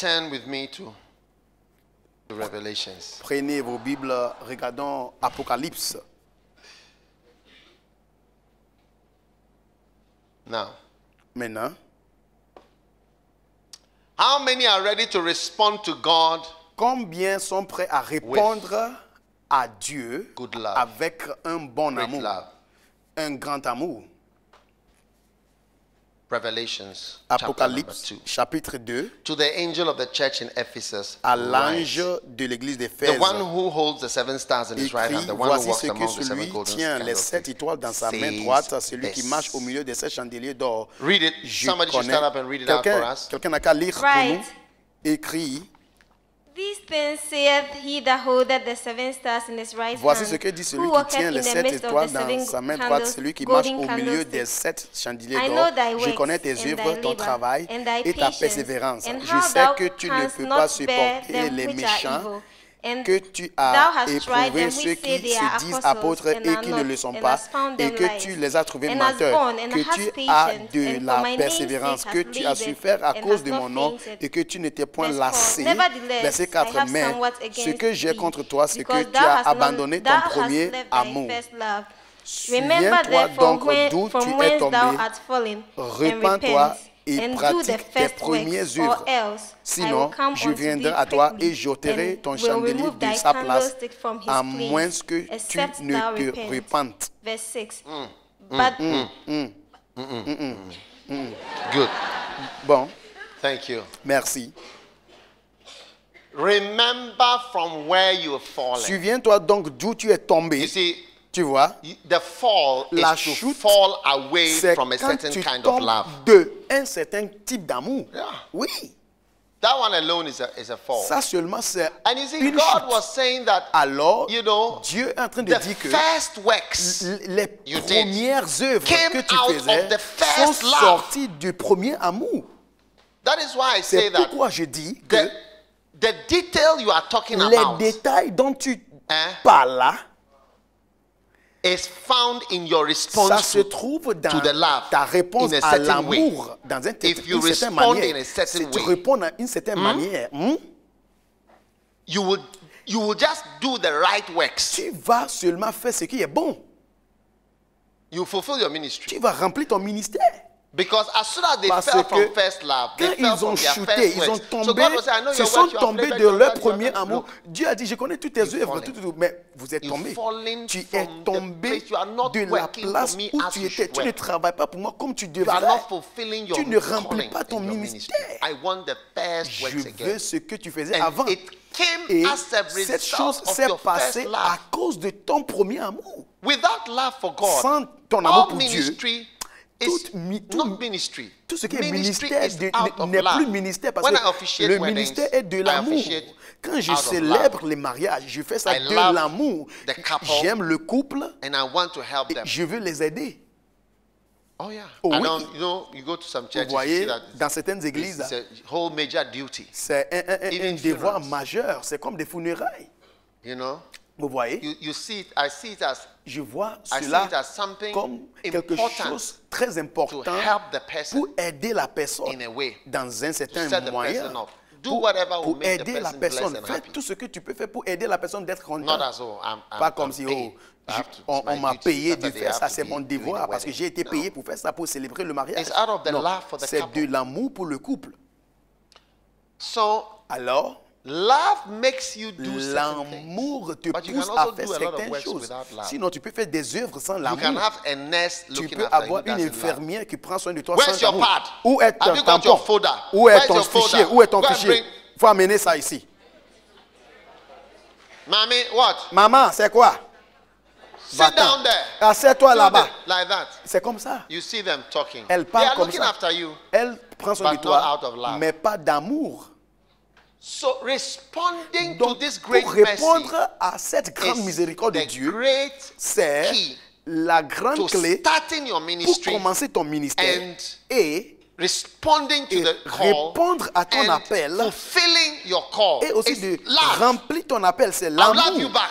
turn with me to Revelations. Prenez vos Bibles, regardons Apocalypse. Now, Maintenant, how many are ready to respond to God? combien sont prêts à répondre à Dieu Good love. avec un bon Great amour, love. un grand amour? Revelations chapter number Apocalypse 2. chapitre 2, To the angel of the church in Ephesus, à write, l'ange de l'église the d'Éphèse, one who holds the 7 stars in his right écrit, hand, the one who voici walks ce que among the 7 celui golden tient les 7 candlesticks, étoiles dans sa main says droite, celui qui this. marche au milieu des 7 chandeliers d'or. Read it. Je Somebody should connais. stand up and read it out for us. Quelqu'un n'a qu'à lire pour Right. nous. Écrit, These things saith he that holdeth the 7 stars in his right voici hand, ce que dit celui who qui walketh tient in les the 7 midst of étoiles the dans 7 sa main droite, celui qui marche au milieu des 7 chandeliers I d'or. know thy Je works connais tes and œuvres, thy ton labor travail and thy et ta patience, persévérance. and Je how sais thou que tu ne canst peux not pas bear supporter them les which are méchants, evil, and que tu thou as hast tried éprouvé them ceux which say qui they are se disent apostles apôtres and et are qui ne not, le sont and pas, hast found et them que liars, tu les as trouvés and hast menteurs, borne, and que hast tu as patience, de and for la my name's persévérance, sake que hast tu as labored, souffert à and cause hast de not mon nom fainted. et que tu n'étais point Verse 4. lassé. Nevertheless, Verset I 4. have Mais somewhat ce against que j'ai thee, contre toi, c'est que because tu thou as hast not- abandonné thou ton hast premier left thy amour. first love. Remember Souviens-toi therefore donc d'où tu from es whence thou tombé, art fallen, and repens-toi repent, et and do the pratique tes first premières works, œuvres. or else I Sinon, will come je unto viendrai thee à toi quickly, et j'ôterai ton and will chandelier remove de thy sa place, candlestick from his à place, moins que tu except ne thou te repent. repentes. Verse 6. But Good. Bon, Thank you. merci. Remember from where you have fallen. Souviens-toi donc d'où tu es tombé. You see, Tu vois, the fall La is to chute, fall away c'est from a quand certain tu kind of tombes love. de un certain type d'amour. Yeah. Oui, That one alone is a fall. ça seulement c'est And you see, une God chute. was saying that, Alors, you know, Dieu est en train de the dire que first works les you did premières œuvres came que tu out faisais of the sont first love. sorties du premier amour. That is why I say C'est that pourquoi je dis que the detail you are talking les about détails dont tu Eh? parles là, is found in your ça response se trouve dans the love ta réponse in a à certain way. l'amour, dans If you une certaine respond manière. in a certain Si tu way. réponds d'une certaine manière, you will just do the right works. tu vas seulement faire ce qui est bon. You fulfill your ministry. Tu vas remplir ton ministère. Because as soon as they Parce fell que from first love, they quand fell ils from ont their chuté, first ils ont works. So tombé, God will say, I know se your sont works, you have tombés labored, de you have leur done, you have premier done. amour. Look, Dieu a dit, je connais toutes tes You've œuvres, fallen. mais vous êtes You've tombés. fallen Tu from es the tombé place. You are not de la working for place me où as tu you étais. should Tu ne work. travailles pas pour moi comme tu You are devrais. not fulfilling your Tu ne remplis calling pas ton in your ministère. ministry. I want the first Je works veux again. ce que tu faisais And avant. it came Et as a cette result chose of s'est your passée first à love. cause de ton premier amour. Without love for God, Sans ton amour all pour Dieu, ministry is not ministry. Tout ce qui est Ministry ministère is out of n'est love. plus ministère parce When I que officiate le weddings, ministère est de I l'amour. officiate Quand je out of célèbre love. les mariages, je fais ça I de love l'amour. the couple. J'aime le couple And I want to help et them. je veux les aider. Oh yeah. Oh, I oui. don't, you go to some Vous churches, you see voyez, that dans certaines églises, it's a whole major duty. c'est un Even devoir funerals. majeur. C'est comme des funérailles. You know, Vous voyez, you see it. I see it as je vois I see cela it as something comme quelque important chose de très to important help the person pour aider la personne in a way. dans un certain set the moyen. person up. Do whatever will Pour make the aider la person personne. blessed and Fais happy. tout ce que tu peux faire pour aider la personne d'être contente. Not as Pas comme I'm si paid. oh, I have to- on it's my m'a duty. payé de Saturday, I faire have ça, to c'est be mon doing the devoir parce que wedding. j'ai été No. payé pour faire ça, pour célébrer le mariage. It's out of the Non, love for the c'est couple. de l'amour pour le couple. So Alors, love makes you do certain things. l'amour te But you pousse can à also faire do a lot of certaines works choses. without love. Sinon, tu peux faire des œuvres sans You can l'amour. have a nurse Tu looking peux after you avoir who une doesn't love. infirmière qui prend soin de toi Where's sans your amour. pad? Où est Have ton you got tampon? your folder? Où est Where's ton your folder? fichier? Où est ton Go and fichier? bring- Il faut amener ça ici. Mommy, what? Maman, c'est quoi? Sit Va-t'en. down there. Assieds-toi Do là-bas. it like that. C'est comme ça. You see them talking. Elle They parle are comme looking ça. after you. Elle prend soin But de not toi, out of love. mais pas d'amour. So responding to Donc, this great pour mercy répondre à cette grande is miséricorde de the Dieu, great c'est key la grande to clé starting your pour ministry commencer ton ministère and et responding to the call répondre à ton appel and fulfilling your call. et aussi It's de love. remplir ton appel. C'est I'll love you l'amour. back.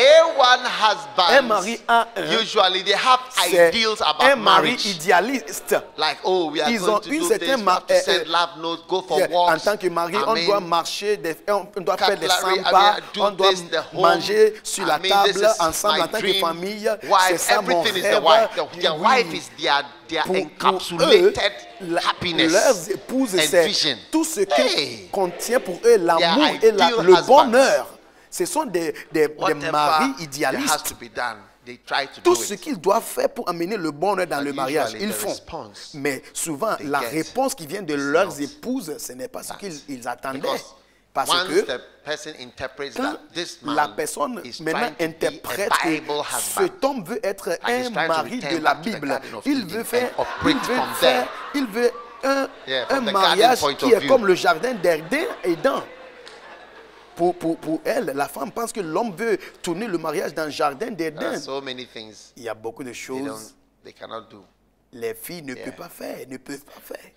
A1 Un mari husbands, A1, usually they have c'est ideals un about mari marriage. idéaliste. Like, oh, we are Ils going ont to une do certaine this, we have to send love notes, go for En walks. tant que mari, I on mean, doit marcher, on doit faire des cutlery, 100 pas, do on doit this, the home. manger sur la I mean, this table is ensemble my en tant que dream. famille. C'est Wife, ça mon everything is rêve. the wife. Their Oui. wife is their Pour eux, encapsulated happiness leurs épouses, and c'est vision. tout ce qui Hey. contient pour eux l'amour Their et ideal le husbands. bonheur. Ce sont des Whatever maris that has idéalistes. to be done, they try to Tout do ce it. qu'ils doivent faire pour amener le bonheur dans But le mariage, usually ils the font. response Mais souvent, they la get réponse qui vient de is leurs not épouses, ce n'est pas ce that. qu'ils attendaient. Because Parce once que the person interprets quand that this la man personne is maintenant trying to be interprète a que Bible husband, cet homme veut être he's un trying to mari return de la back to the Bible, Garden of il Eden veut and faire, operate from there. il veut un Yeah, from the garden mariage point qui of est view. comme le jardin d'Éden. Pour elle, la femme pense que l'homme veut tourner le mariage dans le jardin There d'Éden. are so many things Il y a beaucoup de choses they cannot do. les filles ne Yeah. peuvent pas faire, ne peuvent pas faire.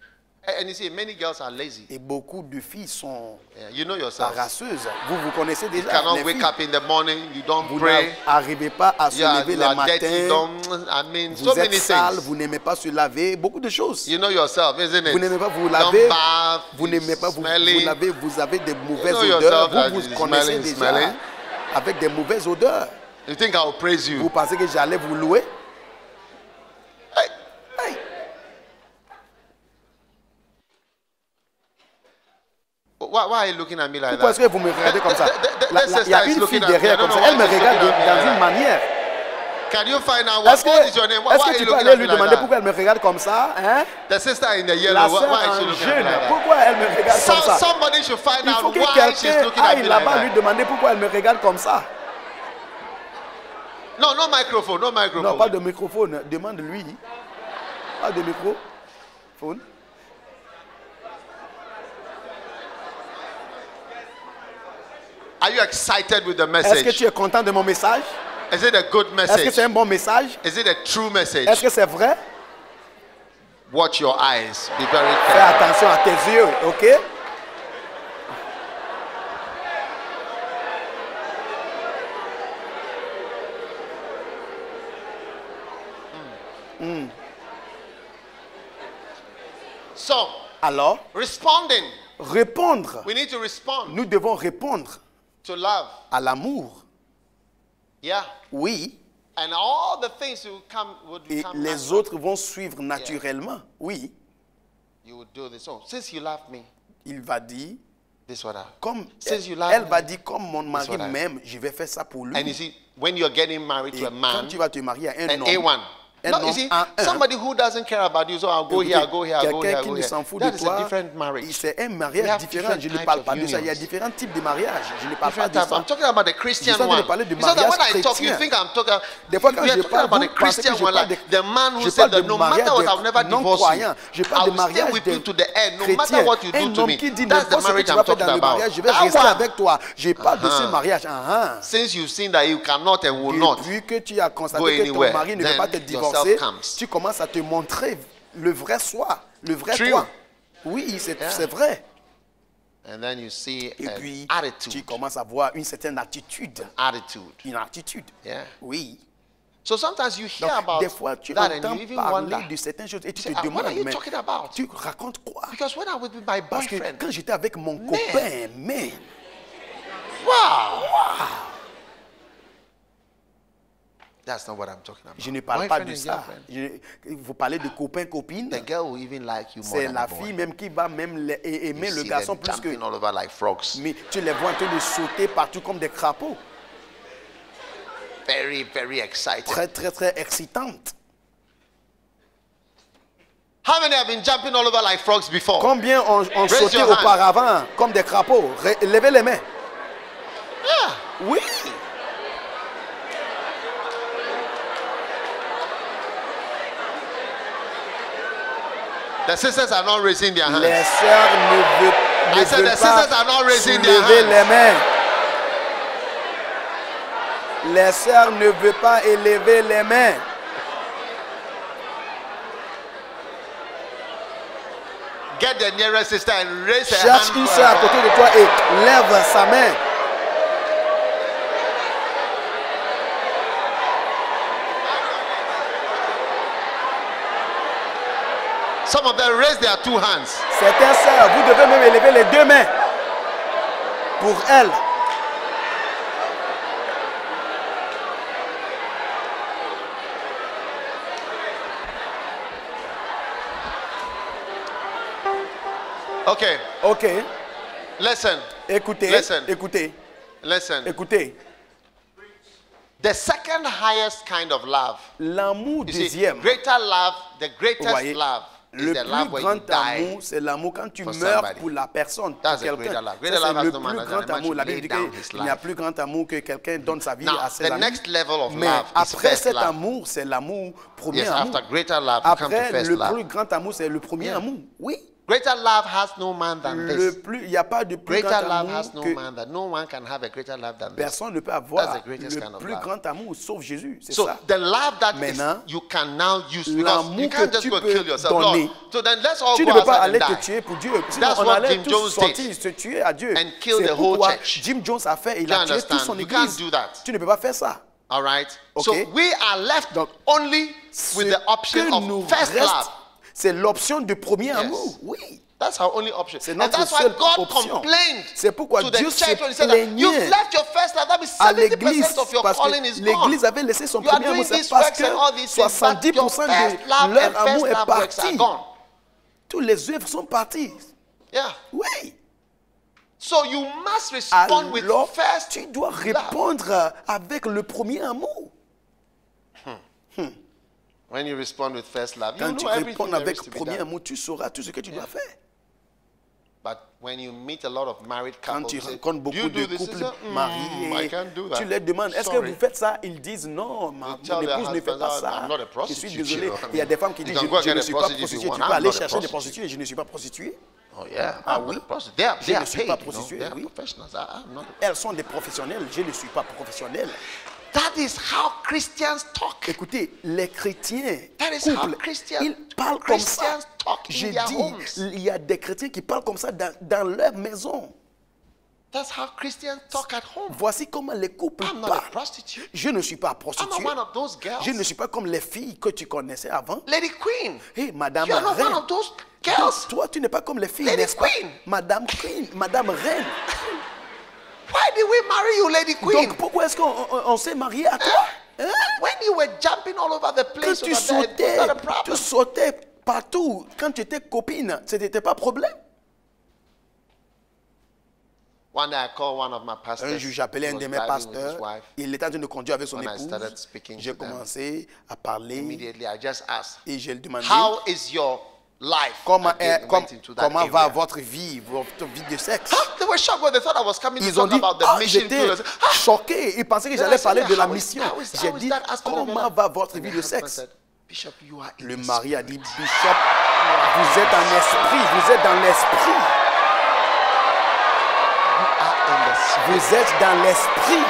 And you see, many girls are lazy. Et beaucoup de filles sont Yeah, you know yourself. paresseuses. Vous connaissez You déjà cannot les wake filles. up in the morning, you don't Vous pray. n'arrivez pas à se You are, lever you le are dirty, you matin. don't, I mean, Vous so êtes many sale, things. vous n'aimez pas se laver, beaucoup de choses. You know yourself, isn't it? Vous n'aimez pas vous Don't laver, bath, vous n'aimez pas smelly. vous avez des mauvaises know odeurs, yourself that vous it's connaissez smelling, déjà smelling. avec des mauvaises odeurs. You think I'll praise Vous you? pensez que j'allais vous louer? Hey, Hey, why are you looking at me like pourquoi est-ce that? que vous me regardez comme ça? That Il y a sister is une looking fille at me. I derrière don't comme know ça, elle why me she's regarde looking at me dans like une that. manière. Can you find out Est-ce what is your name? Why que are tu you peux looking aller at lui me like demander pourquoi that? elle me regarde comme ça? Hein? The sister in the yellow, La why sœur is she en looking at me jeune, like that? pourquoi elle me regarde comme ça? Somebody should find Il faut out que why she's quelqu'un looking at aille me like là-bas lui that. demander pourquoi elle me regarde comme ça. No, no microphone, no microphone. Non, pas de microphone. Demande-lui. Pas de microphone. Are you excited with the Est-ce que message? tu es content de mon message? Is it a good Est-ce que c'est message? un bon message? Is it a true message? Est-ce que c'est vrai? Watch your eyes. Be very Fais careful. attention à tes yeux, ok? So, Alors, responding. répondre. We need to respond Nous devons répondre to love. à l'amour. Yeah. Oui. And all the things will Et become les natural. autres vont suivre naturellement. Oui. You will do this. So, since you love me, Il va dire, this is what I. comme Since you love elle me, va dire, comme mon mari what I- m'aime, je vais faire ça pour lui. And you see, when you're getting married Et to a quand man, tu vas te marier à un an homme, A1. un No, you homme see, A1, somebody who doesn't care about you, so I'll go here, I'll go here, I'll go here, quelqu'un I'll qui go ne here. s'en fout That de is a toi, different marriage. c'est un We mariage have différent. different Je ne types parle of pas de ça. Il y a unions. différents types de mariages. Je ne parle pas Different de type. ça. I'm talking about the Christian Je suis en train de one. parler du It's not that when mariage I talk, you chrétien. think I'm talking. Des fois, quand we are je talking parle, about vous the pensez que Christian je one, parle like the man who je said parle that de no mariage matter what, des I'll never divorce non-croyants. Je you. parle de I'll stay mariage with des you to the end, no matter chrétiens. what you do Un to homme me. qui dit That's the n'importe ce que marriage tu I'm vas faire talking dans le about. mariage, je vais That rester one. avec toi. Je parle de ce mariage. Since you've seen that you cannot and will not, Depuis que tu as go constaté que ton anywhere, mari ne veut then pas te yourself divorcer, comes. tu commences à te montrer le vrai soi, le vrai True. toi. Oui, c'est vrai. and then you see Et an puis, tu attitude. commences à voir une certaine attitude. Attitude. Une attitude. Yeah. Oui. So sometimes you hear Donc, about des fois, tu that and entends you even parler wonder. de certaines choses et tu You te say, what are demandes, you mais talking about? tu racontes quoi? Because when I was with my Parce que boyfriend, quand j'étais avec mon copain, mais wow. That's not what I'm talking about. je ne parle pas Boyfriend de and ça. girlfriend. Vous parlez de copain, copine. The girl will even like you more C'est than la a boy. fille même qui va même aimer You le see garçon them plus que... jumping all over like frogs. Mais tu les vois en train de sauter partout comme des crapauds. Very, very excited. Très, très, très excitante. How many have been jumping all over like frogs before? Combien ont sauté your hand. auparavant comme des crapauds? Levez les mains. Yeah. Oui. The sisters are not raising their hands. Les sœurs I said ne the veulent sisters pas are not raising their soulever les hands. mains. Les sœurs ne veulent pas élever les mains. Get the nearest sister and raise her Cherche hand. une for sœur à her. côté de toi et lève sa main. Some of them raise their 2 hands. Certains sœurs, vous devez même élever les 2 mains pour elles. Okay, Ok, listen, écoutez, Listen. écoutez, listen. écoutez. The second highest kind of love. L'amour You see, deuxième, greater love, the vous greatest voyez, love is le the plus love where you grand die. amour, c'est l'amour quand tu for meurs somebody. pour la personne, pour That's a quelqu'un. greater love. Ça, Greater love c'est has le no plus manner than a grand man amour. should La lay Bible dit down his qu'il n'y a life. plus grand amour que quelqu'un donne sa vie Now, à ses the amis. next level of Mais love is après first cet love. amour, c'est l'amour, premier Yes, amour. after greater love, you come to Après, first le love. plus grand amour, c'est le premier Yeah. amour. Oui. Greater love has no man than this. Il n'y a pas de plus Greater grand love amour has no que man that no one can have a greater love than this. personne ne peut That's avoir. the greatest Le kind of plus love. grand amour, sauf Jésus. C'est So ça. the love that is, Maintenant, you can now use, because l'amour you can't que just tu go peux kill yourself. donner, Lord, so then let's all Tu go ne peux pas outside aller and te die. tuer pour Dieu. Sinon, That's on what allait Jim tous Jones sortir, did. se tuer à Dieu. And kill C'est the whole pourquoi church. Jim Jones a fait, il You a tué toute understand? son You can't église. do that. Tu ne peux pas faire ça. All right. Okay. So we are left Donc, only with the option que nous of first reste, love. c'est l'option de premier amour. Oui. That's our only option. C'est And notre that's why seule God option. complained C'est pourquoi to the Dieu church se when he said that plaignait you've left your first love. That means à 70% l'église of your parce calling que is gone. l'église avait laissé son You are premier amour. doing C'est these parce works and all que these things, but your 70% first de love leur and amour first est love works are parti. gone. Tous les œuvres sont parties. Yeah. Oui. So you must respond with Alors, first tu dois love. répondre avec le premier amour. When you respond with first love, you Quand tu know everything réponds there avec is to be premier done. amour, tu sauras tout ce que tu dois faire. But when you meet a lot of married Quand couples, tu you say, rencontres "Do you beaucoup do de this?" You couples say, I mariés, can't do that. tu leur demandes, est-ce que Sorry. vous faites ça? Ils disent, non, mon tell their épouse ne fait husbands, pas ça. I'm not a Je prostitute, suis désolé. you know. Il y a des femmes qui You disent, can go and je get ne a suis pas prostitute if prostituée. you Tu want. peux I'm aller not a chercher des prostitute. prostituées. Je ne suis pas prostituée. Oh yeah, Ah I'm oui. not a prostitute. They are Je ne paid, suis pas you know. prostituée, They are oui. professionals. I'm not a Elles sont des professionnels. Je ne suis pas professionnel. That is how Christians talk. Écoutez, les chrétiens, That is how couples, Christians- ils parlent comme ça. Christians talk in J'ai their dit, homes. il y a des chrétiens qui parlent comme ça dans leur maison. That's how Christians talk at home. Voici comment les couples I'm not a parlent. prostitute. Je ne suis pas I'm prostituée. not one of those girls. Je ne suis pas comme les filles que tu connaissais avant. Lady Queen. Hé, Madame You're not one Reine. of those Donc, girls. toi, tu n'es pas comme les filles, Lady n'est-ce pas? Queen. Madame Queen, Madame Reine. Why did we marry you, Lady Queen? Donc, pourquoi est-ce qu'on s'est marié à toi? Hein? When you were jumping all over the Quand place, tu over there, it was not a tu problem. sautais partout. Quand tu étais copine, ce n'était pas problème. One day I called one of my pastors. Un jour, j'appelais He un was de mes driving with his pasteurs. wife. Il était en train de conduire avec son When I épouse. started speaking J'ai to them, commencé à parler Immediately, I just asked, et je lui demandais "How is your life?" comment, Again, we went into that comment va area. votre vie de sexe. Huh? They were shocked when they thought I was coming to Ils ont talk dit, about the ah, mission j'étais field. I said, "Ah." choqué. Ils pensaient que Then I j'allais said, parler de la "How is- mission. how is J'ai that dit, aspect of your comment life?" va votre And vie the de husband sexe? said, "Bishop, you are in Le the mari a spirit." dit, Bishop, vous êtes en esprit, vous êtes dans l'esprit. You are in the spirit. Vous êtes dans l'esprit.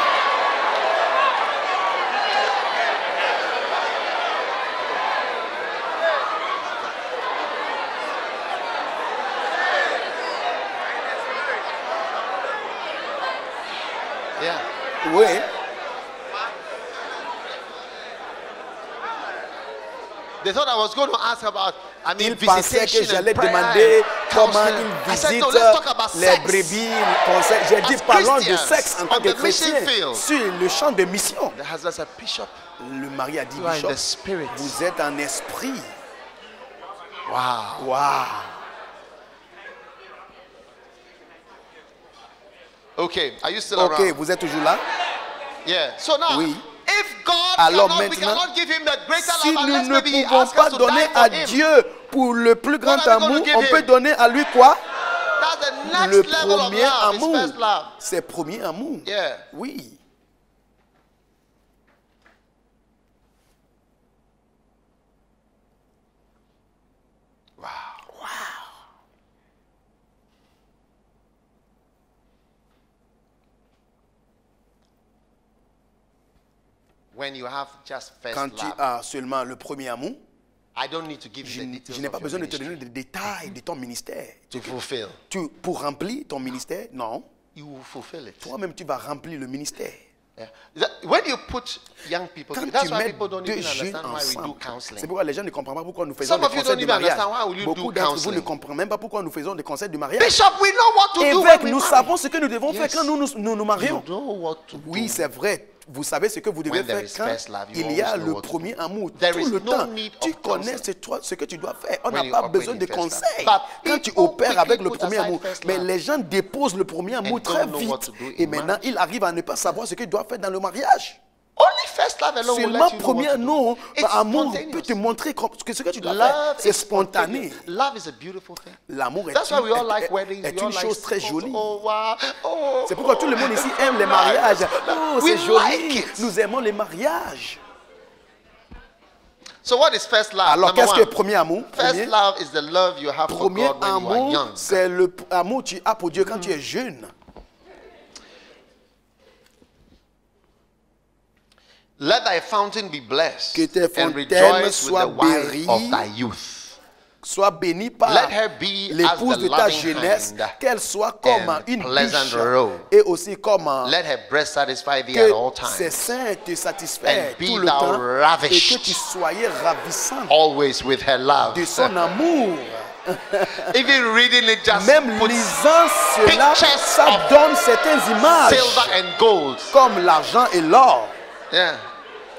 Yeah. Oui. They thought I was going to ask about, Ils pensaient que visitation j'allais and prayer demander and comment counseling. ils I said, visitent "No, let's talk about les sex." brebis, conseils. J'ai dit, As parlons de Christians, sexe en tant on que the mission chrétien field. sur le champ de mission. The husband said, "Bishop, Le mari a dit, you are in Bishop, the spirit." vous êtes en esprit. Wow. Waouh. Okay, are you still Ok, around? vous êtes toujours là? Yeah. So now, Oui. if God Alors cannot, we maintenant, cannot give him the greater Si love, nous unless ne maybe he pouvons asks pas us to donner die for à him. Dieu pour le plus grand What are we going amour, to give on peut him? donner à lui quoi? That's the next Le level of premier love. amour. Is first love. C'est premier amour. Yeah. Oui. Wow. When you have just first Quand tu love, as seulement le premier amour, I don't need to give je you the details je n'ai of pas your besoin de te ministry donner des détails de ton ministère. to fulfill. Pour remplir ton ministère, non. You will fulfill it. Toi-même, tu vas remplir le ministère. Yeah. When you put young people, Quand that's tu why mets people don't deux even jeunes understand why we do ensemble, c'est counseling. pourquoi les gens ne comprennent pas pourquoi nous faisons Some des of you conseils don't de even mariage. understand why will you Beaucoup do d'entre vous ne counseling. comprennent même pas pourquoi nous faisons des conseils de mariage. Bishop, we know what to do Évêque, when we nous marry. savons ce que nous devons faire Yes. quand nous You marions. know what to Oui, do. c'est vrai. Vous savez ce que vous devez When there faire is quand first love, you il y a always know le what to premier do. amour. There Tout is le no temps, need tu of connais counseling. ce que tu dois faire. On When n'a you pas operate besoin in de first love. conseils. But Quand tu people opères avec le quickly put premier aside amour, first mais love les gens déposent le premier amour and très don't know what vite. to do in Et maintenant, marriage. ils arrivent à ne pas savoir ce qu'ils doivent faire dans le mariage. Only first love alone will Seulement let you know premier what to do. non, It's amour spontaneous. peut te montrer que ce que tu dois faire. Love C'est is spontané. spontaneous. Love is a beautiful thing. L'amour est That's why we all like weddings. est We all une like chose très schools. jolie. Oh wow. Oh, C'est pourquoi tout le monde ici aime les mariages. Oh, We c'est joli. like it. Nous aimons les mariages. So what is first love? Alors, Number qu'est-ce que one, premier amour? First love is the love you have for Premier God when you are amour, young. c'est l'amour que tu as pour Dieu quand tu es jeune. Let thy fountain be blessed Que tes and fontaines rejoice with soient the wife béries. of thy youth. Sois béni par Let her be as l'épouse the de ta loving jeunesse, hand qu'elle soit comme and une pleasant biche roe. et aussi comme Let her breast satisfy thee at all que ses times, seins te satisfaient And be tout le thou temps ravished. et que tu soyais ravissant always with her love. de son amour. Even reading it just Même puts lisant cela, pictures ça of donne certaines images silver and gold. comme l'argent et l'or. Yeah.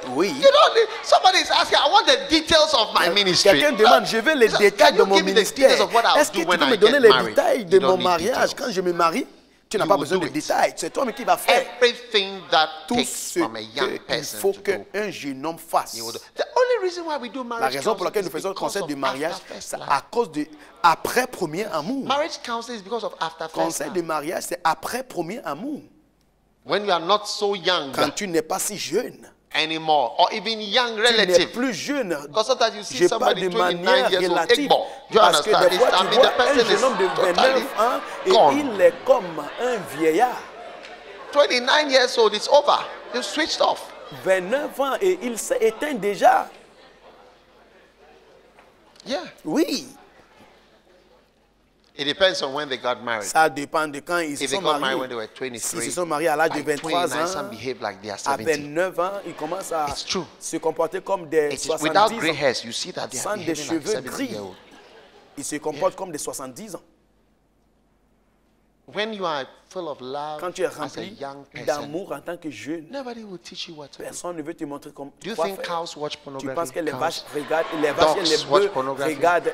Oui. You don't need, somebody is asking, I want the details of my ministry. Quelqu'un demande, je veux les Can détails you de mon give me the ministère. details of what I'll Est-ce que do tu when peux I me donner get les married? détails de You don't mon need mariage details. quand je me marie? Tu n'as You pas will besoin do de it. détails. C'est toi qui vas faire Everything that tout takes ce from a young qu'il person faut to do. qu'un jeune homme fasse. You will do. The only reason why we do La marriage raison pour laquelle counseling nous is faisons le because conseil of du mariage, after first c'est love. à cause de après premier amour. Marriage counseling is because of after first Conseil love. de mariage, c'est après premier amour. When you are not so young Quand tu n'es pas si jeune, anymore, or even young tu n'es relative. plus jeune. Because sometimes you see Je parle somebody de 29 manière years old, relative. Igbo. Do you Parce que understand? des fois, I tu mean, vois the person un jeune homme de is 29 totally ans et gone. il est comme un vieillard. 29 years old, it's over. You switched off. 29 ans et il s'est éteint déjà. Yeah. Oui, It depends on when they got married. ça dépend de quand ils se If they sont got married when they mariés. were 23, S'ils se sont mariés à l'âge de by 23 29, some ans, behave like they are à 70. 29 ans, ils commencent à It's true. se comporter comme des It is without 70 gray ans. hairs, you see that they are Sans des behaving like cheveux 70 gris. year old. Ils se comportent comme des 70 ans. When you are full of love Quand tu es as a rempli young person, d'amour en tant que jeune, nobody will teach you what to do. personne ne veut te montrer comment Do you quoi think faire. cows watch Tu pornography? penses que les Cows. vaches regardent, les vaches et Dogs les watch bœufs pornography. regardent.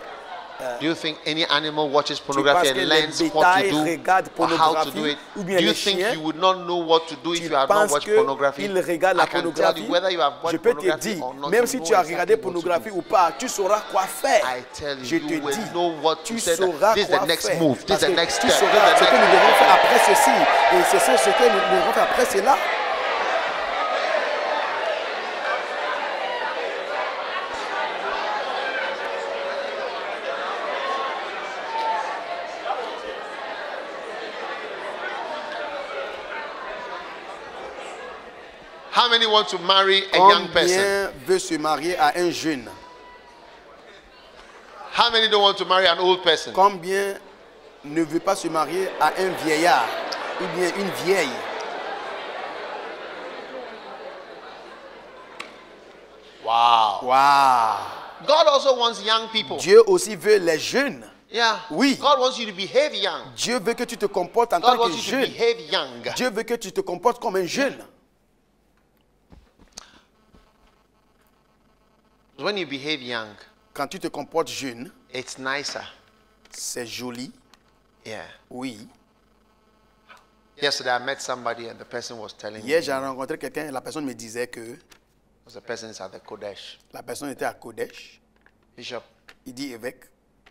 Do you think any animal watches Tu pornography penses que and les learns what to bétails do regardent or how to do pornographie it? ou bien Do you les think chiens? you would not know what to do if Tu you had not penses watched pornography? qu'ils regardent la I can tell pornographie? you whether you have Je watched peux te pornography dire, or not, même you si know tu as exactly regardé what to pornographie do. ou pas, tu sauras quoi faire. I tell you, Je te you will dis, know what tu to say. sauras This is quoi the next faire. move. This Parce is the que next tu step. This sauras is ce the que nous next devons faire step. après ceci. Et c'est ce que nous devons faire après cela. How many want to marry a young person? Combien veut se marier à un jeune? How many don't want to marry an old person? Combien ne veut pas se marier à un vieillard ou bien une vieille? Wow. Waouh! God also wants young people. Dieu aussi veut les jeunes. Yeah. Oui. God wants you to behave young. Dieu veut que tu te comportes en God tant que wants you to jeune. behave young. Dieu veut que tu te comportes comme un jeune. When you behave young, Quand tu te comportes jeune, it's nicer. c'est joli. Yeah. Oui. Yesterday I met somebody and the person was telling Hier, me j'ai rencontré quelqu'un et la personne me disait que the person is at the Kodesh. la personne était à Kodesh. Bishop, Il dit, évêque,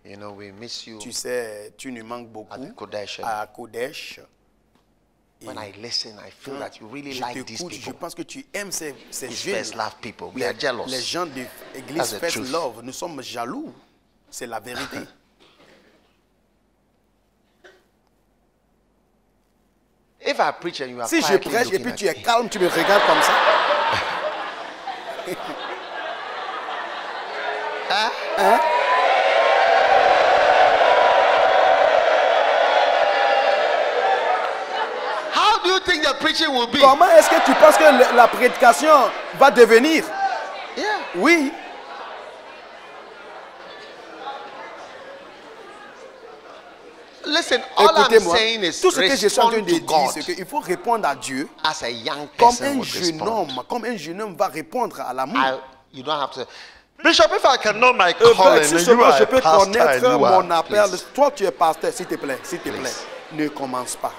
you know, we miss you tu sais, tu nous manques at beaucoup the Kodesh. And à Kodesh. when I listen, I feel Quand that you really je like these t'écoute, je people. pense que tu aimes ces These jeunes. first love people. We Les, are jealous. les gens de l'église That's the First truth. Love, nous sommes jaloux. C'est la vérité. If I preach and you are Si je quietly prêche et looking puis at tu es me, calme, tu me regardes comme ça. how do you think the preaching will be? Comment est-ce que tu penses que la prédication va devenir? Yeah. Oui. Listen, all I'm Écoutez-moi, saying is tout ce que je suis en train respond de to dire, God c'est qu'il faut répondre à Dieu as a young comme person un would jeune respond. homme, comme un jeune homme va répondre à l'amour. You don't have to. Bishop, if I can know my Frère, calling, si you seulement are je a peux pastor connaître and you are, mon appel, please. toi tu es pasteur, s'il te plaît, ne commence pas.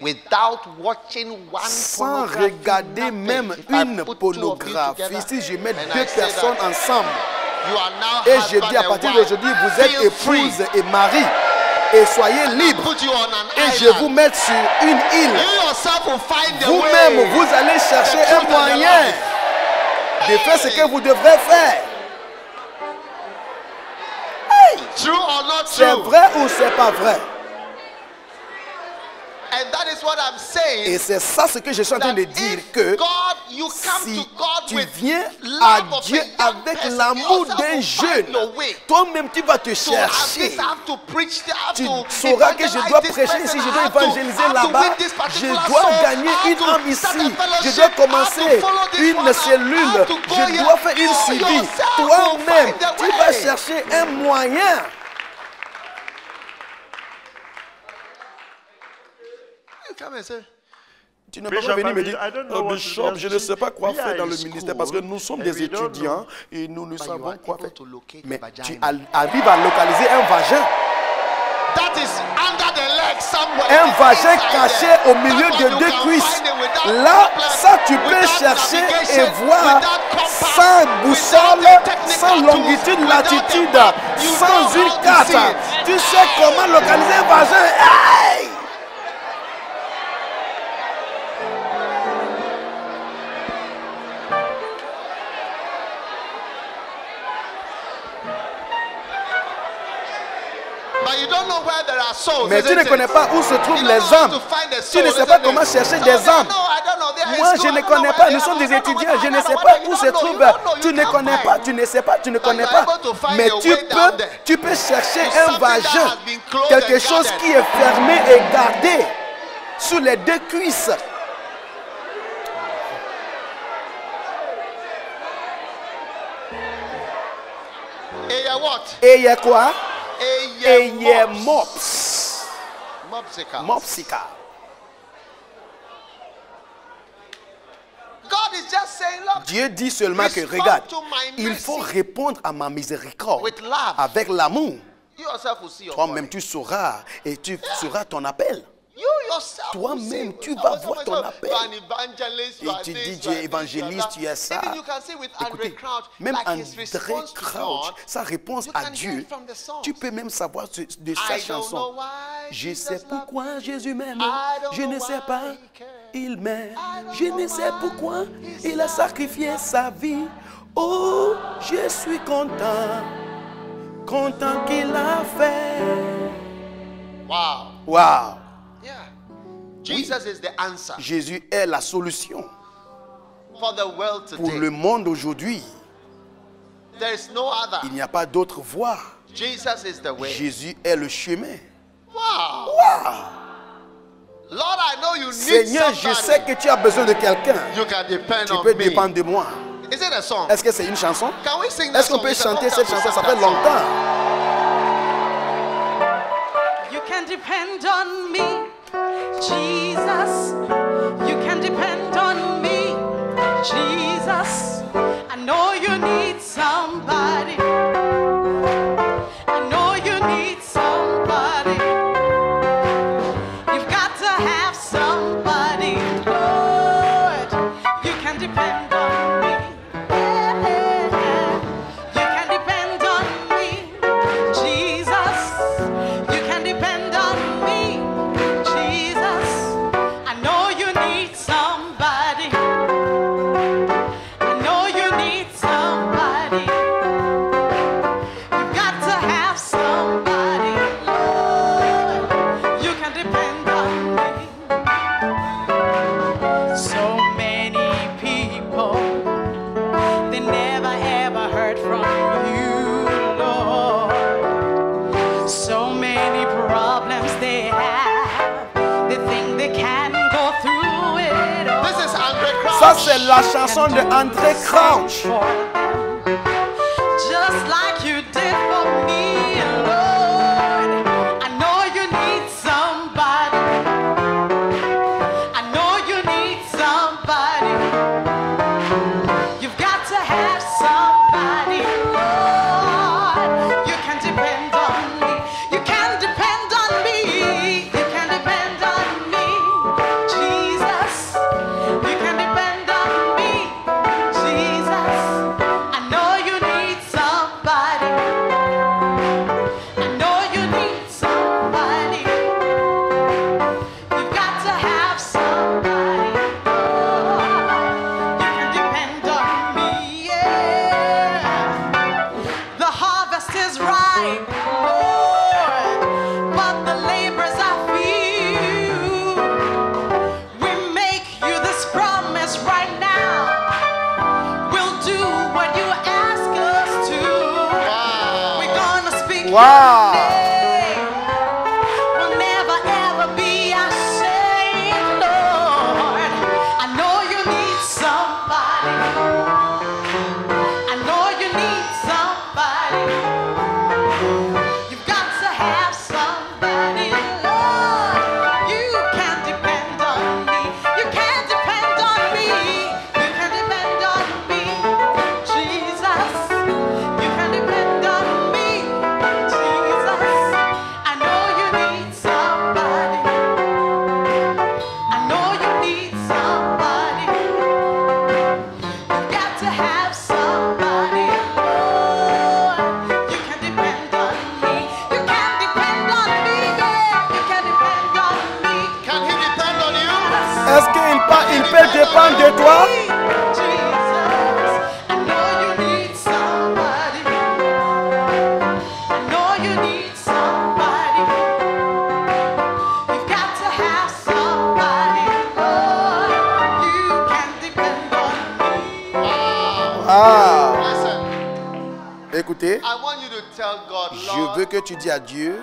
Without watching one Sans pornography, regarder nothing. même If I une put two of you pornographie, together, si je mets and deux I say personnes that ensemble, you are now et je husband dis à and partir wife, d'aujourd'hui, vous êtes feel free. épouse et mari, et soyez And I libres, put you on an et je island. vous mets sur une île. You yourself will find the Vous-même, way. vous allez chercher the un truth and the moyen life. de faire ce que vous devrez faire. True or not C'est true? vrai ou c'est pas vrai? And that is what I'm Et saying. c'est ça ce que je suis en train de That dire, if que God, you come si to God tu with viens à love of Dieu a young avec person, l'amour you yourself d'un will find jeune, your way. toi-même tu vas te So I chercher. have to preach, I have Tu to sauras que je evangelize dois this prêcher person, ici, je I dois have to- évangéliser I have to là-bas, win this je particular dois soul, gagner I have une to âme start ici, a je fellowship, dois I have to commencer follow this une one, I cellule, have to go je here. dois faire une You suivi. yourself will Toi-même, find the tu vas way. chercher un moyen. You come and say, Tu ne peux Bishop, pas venir me dire, I don't know oh, what to Bishop, do. je ne sais pas quoi We are faire dans in le ministère parce que nous sommes school des and we don't étudiants know. et nous ne But you savons are quoi able faire. to locate Mais the tu vagina. arrives à localiser un vagin. That is under the leg somewhere. Un It's vagin inside caché there. au milieu That de one you deux can cuisses. find it without Là, problem, ça tu peux without chercher et navigation, voir without compass, sans without boussole, a technical sans tool, longitude, without a latitude, map. You sans know une how to carte. see it. Tu sais comment localiser un vagin. Hey! But you don't know where there are souls. Mais tu isn't ne connais it? pas où se You trouvent don't les know how âmes. to find the Tu ne soul, sais pas isn't comment it? chercher Some des of them, âmes. no, I don't know. They are in Moi, school. je I ne don't know connais where pas. they Nous are. sommes I des don't know étudiants. where Je they ne are. sais I pas don't know où se where trouve. they are. You Tu ne can't connais find. pas. Tu ne sais pas. Tu ne connais you are pas. able to find Mais your tu way down there. peux chercher To un something vagin. that has been closed Quelque and chose guarded. qui est fermé et gardé sous les deux cuisses. Et il y a what? Et il y a quoi? Et Et il y a mops. mops. Mopsicle. Mopsica. God is just saying, look, Dieu dit seulement que, respond regarde, to my il mercy faut répondre à ma miséricorde with love. avec l'amour. You yourself will see your Toi-même, calling. tu sauras et tu sauras ton appel. You yourself will Toi-même, see. tu vas Someone voir ton said, appel. You are an evangelist, you Et are tu this, dis, you tu are es this, évangéliste, you are tu es that. ça. Even you can see with Andre Écoutez, Crouch, même like his André response to Crouch, God, sa réponse you à can hear Dieu, it from the songs. tu peux même savoir de I sa don't know chanson. why Je Jesus sais loved pourquoi me. Jésus m'aime. I don't Je know ne sais why pas, he cared. il m'aime. I don't Je know ne sais why pourquoi he il a sacrifié sa vie. Oh, je suis content, content qu'il a fait. Wow. Waouh! Yeah. Jesus is the answer Jésus est la solution for the world pour today. le monde aujourd'hui. There is no other. Il n'y a pas d'autre voie. Jesus is the way. Jésus est le chemin. Wow. Waouh! Lord, I know you need Seigneur, je sais somebody. que tu as besoin de quelqu'un. You can depend Tu on peux me. dépendre de moi. Is it a song? Est-ce que c'est une chanson? Can we sing that Est-ce qu'on song? peut It's a long chanter time cette we chanson? Ça sang fait that song. longtemps. You can depend on me, Jesus. You can depend on me, Jesus. I know you need somebody. I know you need somebody. You've got to have somebody, Lord. You can depend on me. Yeah. You can depend on me, Jesus. You can depend on me, Jesus. I know They can go through it all. This is Andre Crouch. Ça, c'est la chanson de André Crouch. Just like you did for me, Lord. I know you need somebody. I know you need somebody. You've got to have somebody, Lord. You can depend on me. You can depend on me. You can depend on me, Jesus. You can depend on me, Jesus. I know you need somebody. I know you need somebody. You've got to have somebody. You can depend on me, yeah. The harvest is ripe, Lord, but the laborers are few. We make you this promise right now. We'll do what you ask us to. We're gonna speak Wow. your name. We'll never ever be ashamed, Lord. I know you need somebody. I know you need somebody. You've got to have somebody, Lord. You can depend on me. You can depend on me. You can depend on me, Jesus. You can depend on me, Jesus. I know you need somebody. I know you need somebody. You've got to have somebody, Lord. You can depend on me. You can depend on me, yeah. You can depend on me. Can he depend on you? Est-ce qu'il peut dépendre de toi? Jesus, I know you need somebody. I know you need somebody. You've got to have somebody, Lord. You can depend on me. Ah, Listen, écoutez, I want you to tell God, je Lord, veux que tu dis à Dieu.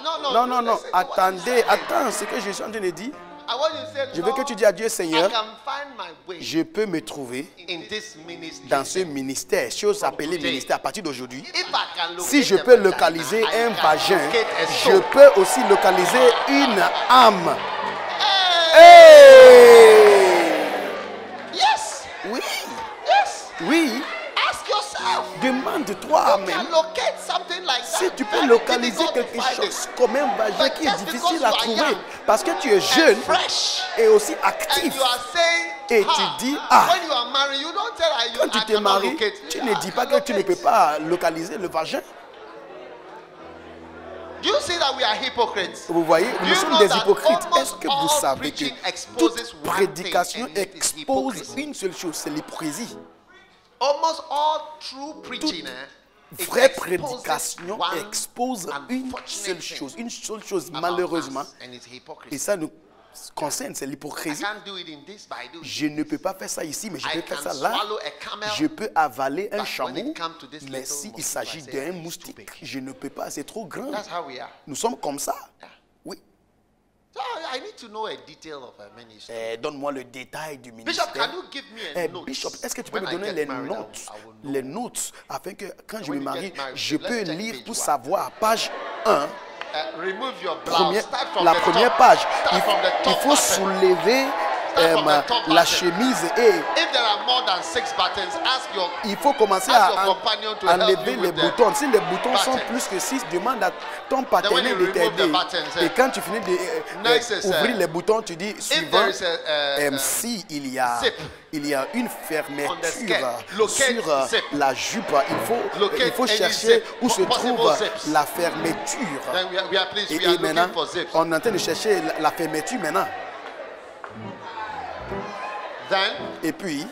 no, Non, listen to what you attendez, said. attends, ce que je suis en train de dire. I want you to say, Je veux que Lord, tu dis à Dieu, I Seigneur, can find my way je peux me trouver in this ministry. dans ce ministère, chose appelée ministère à partir d'aujourd'hui. If I can locate Si je the peux vagina, localiser I un can vagin, locate a je soul. peux aussi localiser une âme. Hey! Hey! Yes, Oui, yes. oui, Ask yourself. demande-toi You même can locate something like si that. tu peux Very localiser difficult to quelque find chose it. comme un vagin But qui est just difficile because à you are trouver young parce que tu es jeune and fresh, et aussi and actif. you are saying, Et tu dis, ah, when you are married, you don't tell her you quand tu I te cannot maries, locate. tu I ne dis pas can que tu ne locate. peux pas localiser le vagin. Do you see that we are hypocrites? Vous voyez, Do nous you sommes know des that hypocrites. almost Est-ce que vous all savez que preaching exposes toute one prédication thing, and it is expose hypocrisy. une seule chose, c'est l'hypocrisie. Almost all true preaching, it Vraie exposes prédication one expose une unfortunate seule thing chose. Une seule chose, about malheureusement. us, and it's hypocrisy. Et ça nous concerne, c'est I l'hypocrisie. can't do it in this, but I do it. Je ne peux pas faire ça ici, mais je I peux faire can ça là. swallow a camel, Je peux avaler un but when chameau, it comes to this mais little s'il mosquito, s'agit I say, d'un "It's too moustique, big." je ne peux pas, c'est trop grand. That's how we are. Nous sommes comme ça. Oui. So I need to know a detail of a ministry. Donne-moi le détail du Bishop, ministère. can you give me a note? Bishop, est-ce que tu peux When me I donner get les married, notes, I will know. les notes, afin que quand je when me you marie, get married, je let's peux check lire page pour one. savoir, page 1, Remove your blouse. Start from la the première top. page. Start from the Il top faut button. soulever Start from the top la button. chemise et If there are more than 6 buttons, ask your il faut commencer Ask à your companion to help enlever you les with the boutons. Si les boutons sont buttons. plus que 6, demande à ton when partenaire you de remove t'aider. the buttons, Et quand tu finis next is, d'ouvrir les boutons, tu dis suivant, there is a si il y a zip une on the fermeture skirt, locate sur zip. la jupe, Locate il faut any chercher zip, où se possible trouve zips. la fermeture. then we are pleased. Et, We are et maintenant, looking for zips. on est en train de chercher la fermeture maintenant. Then Et puis,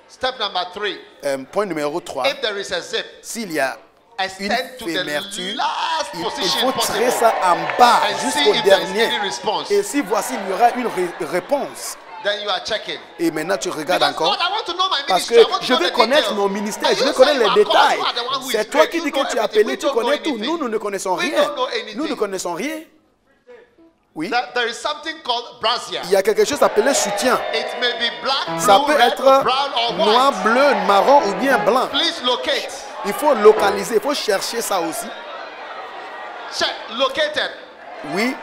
step number 3. point numéro 3, If there is a zip, s'il y a une extend to the fermeture, last il position faut possible. tirer ça en bas And see jusqu'au if there's dernier. any response. Et si voici, il y aura une réponse. Then you are checking. Et maintenant, tu regardes Because encore. God, I want to know my Parce que ministry. I want to je know veux the connaître details. mon ministère, And je veux you connaître say you les are God, détails. you are the one who is C'est toi great. qui You dis know que tu as everything. appelé, We tu don't know connais tout. anything. Nous ne connaissons We rien. don't know anything. Nous ne connaissons rien. Oui. There is something called brassiere. Il y a quelque chose appelé soutien. It may be black, Ça blue, peut red, être or brown, or noir, white. bleu, marron ou bien blanc. Please locate. Il faut localiser, il faut chercher ça aussi. Check. Located. Oui,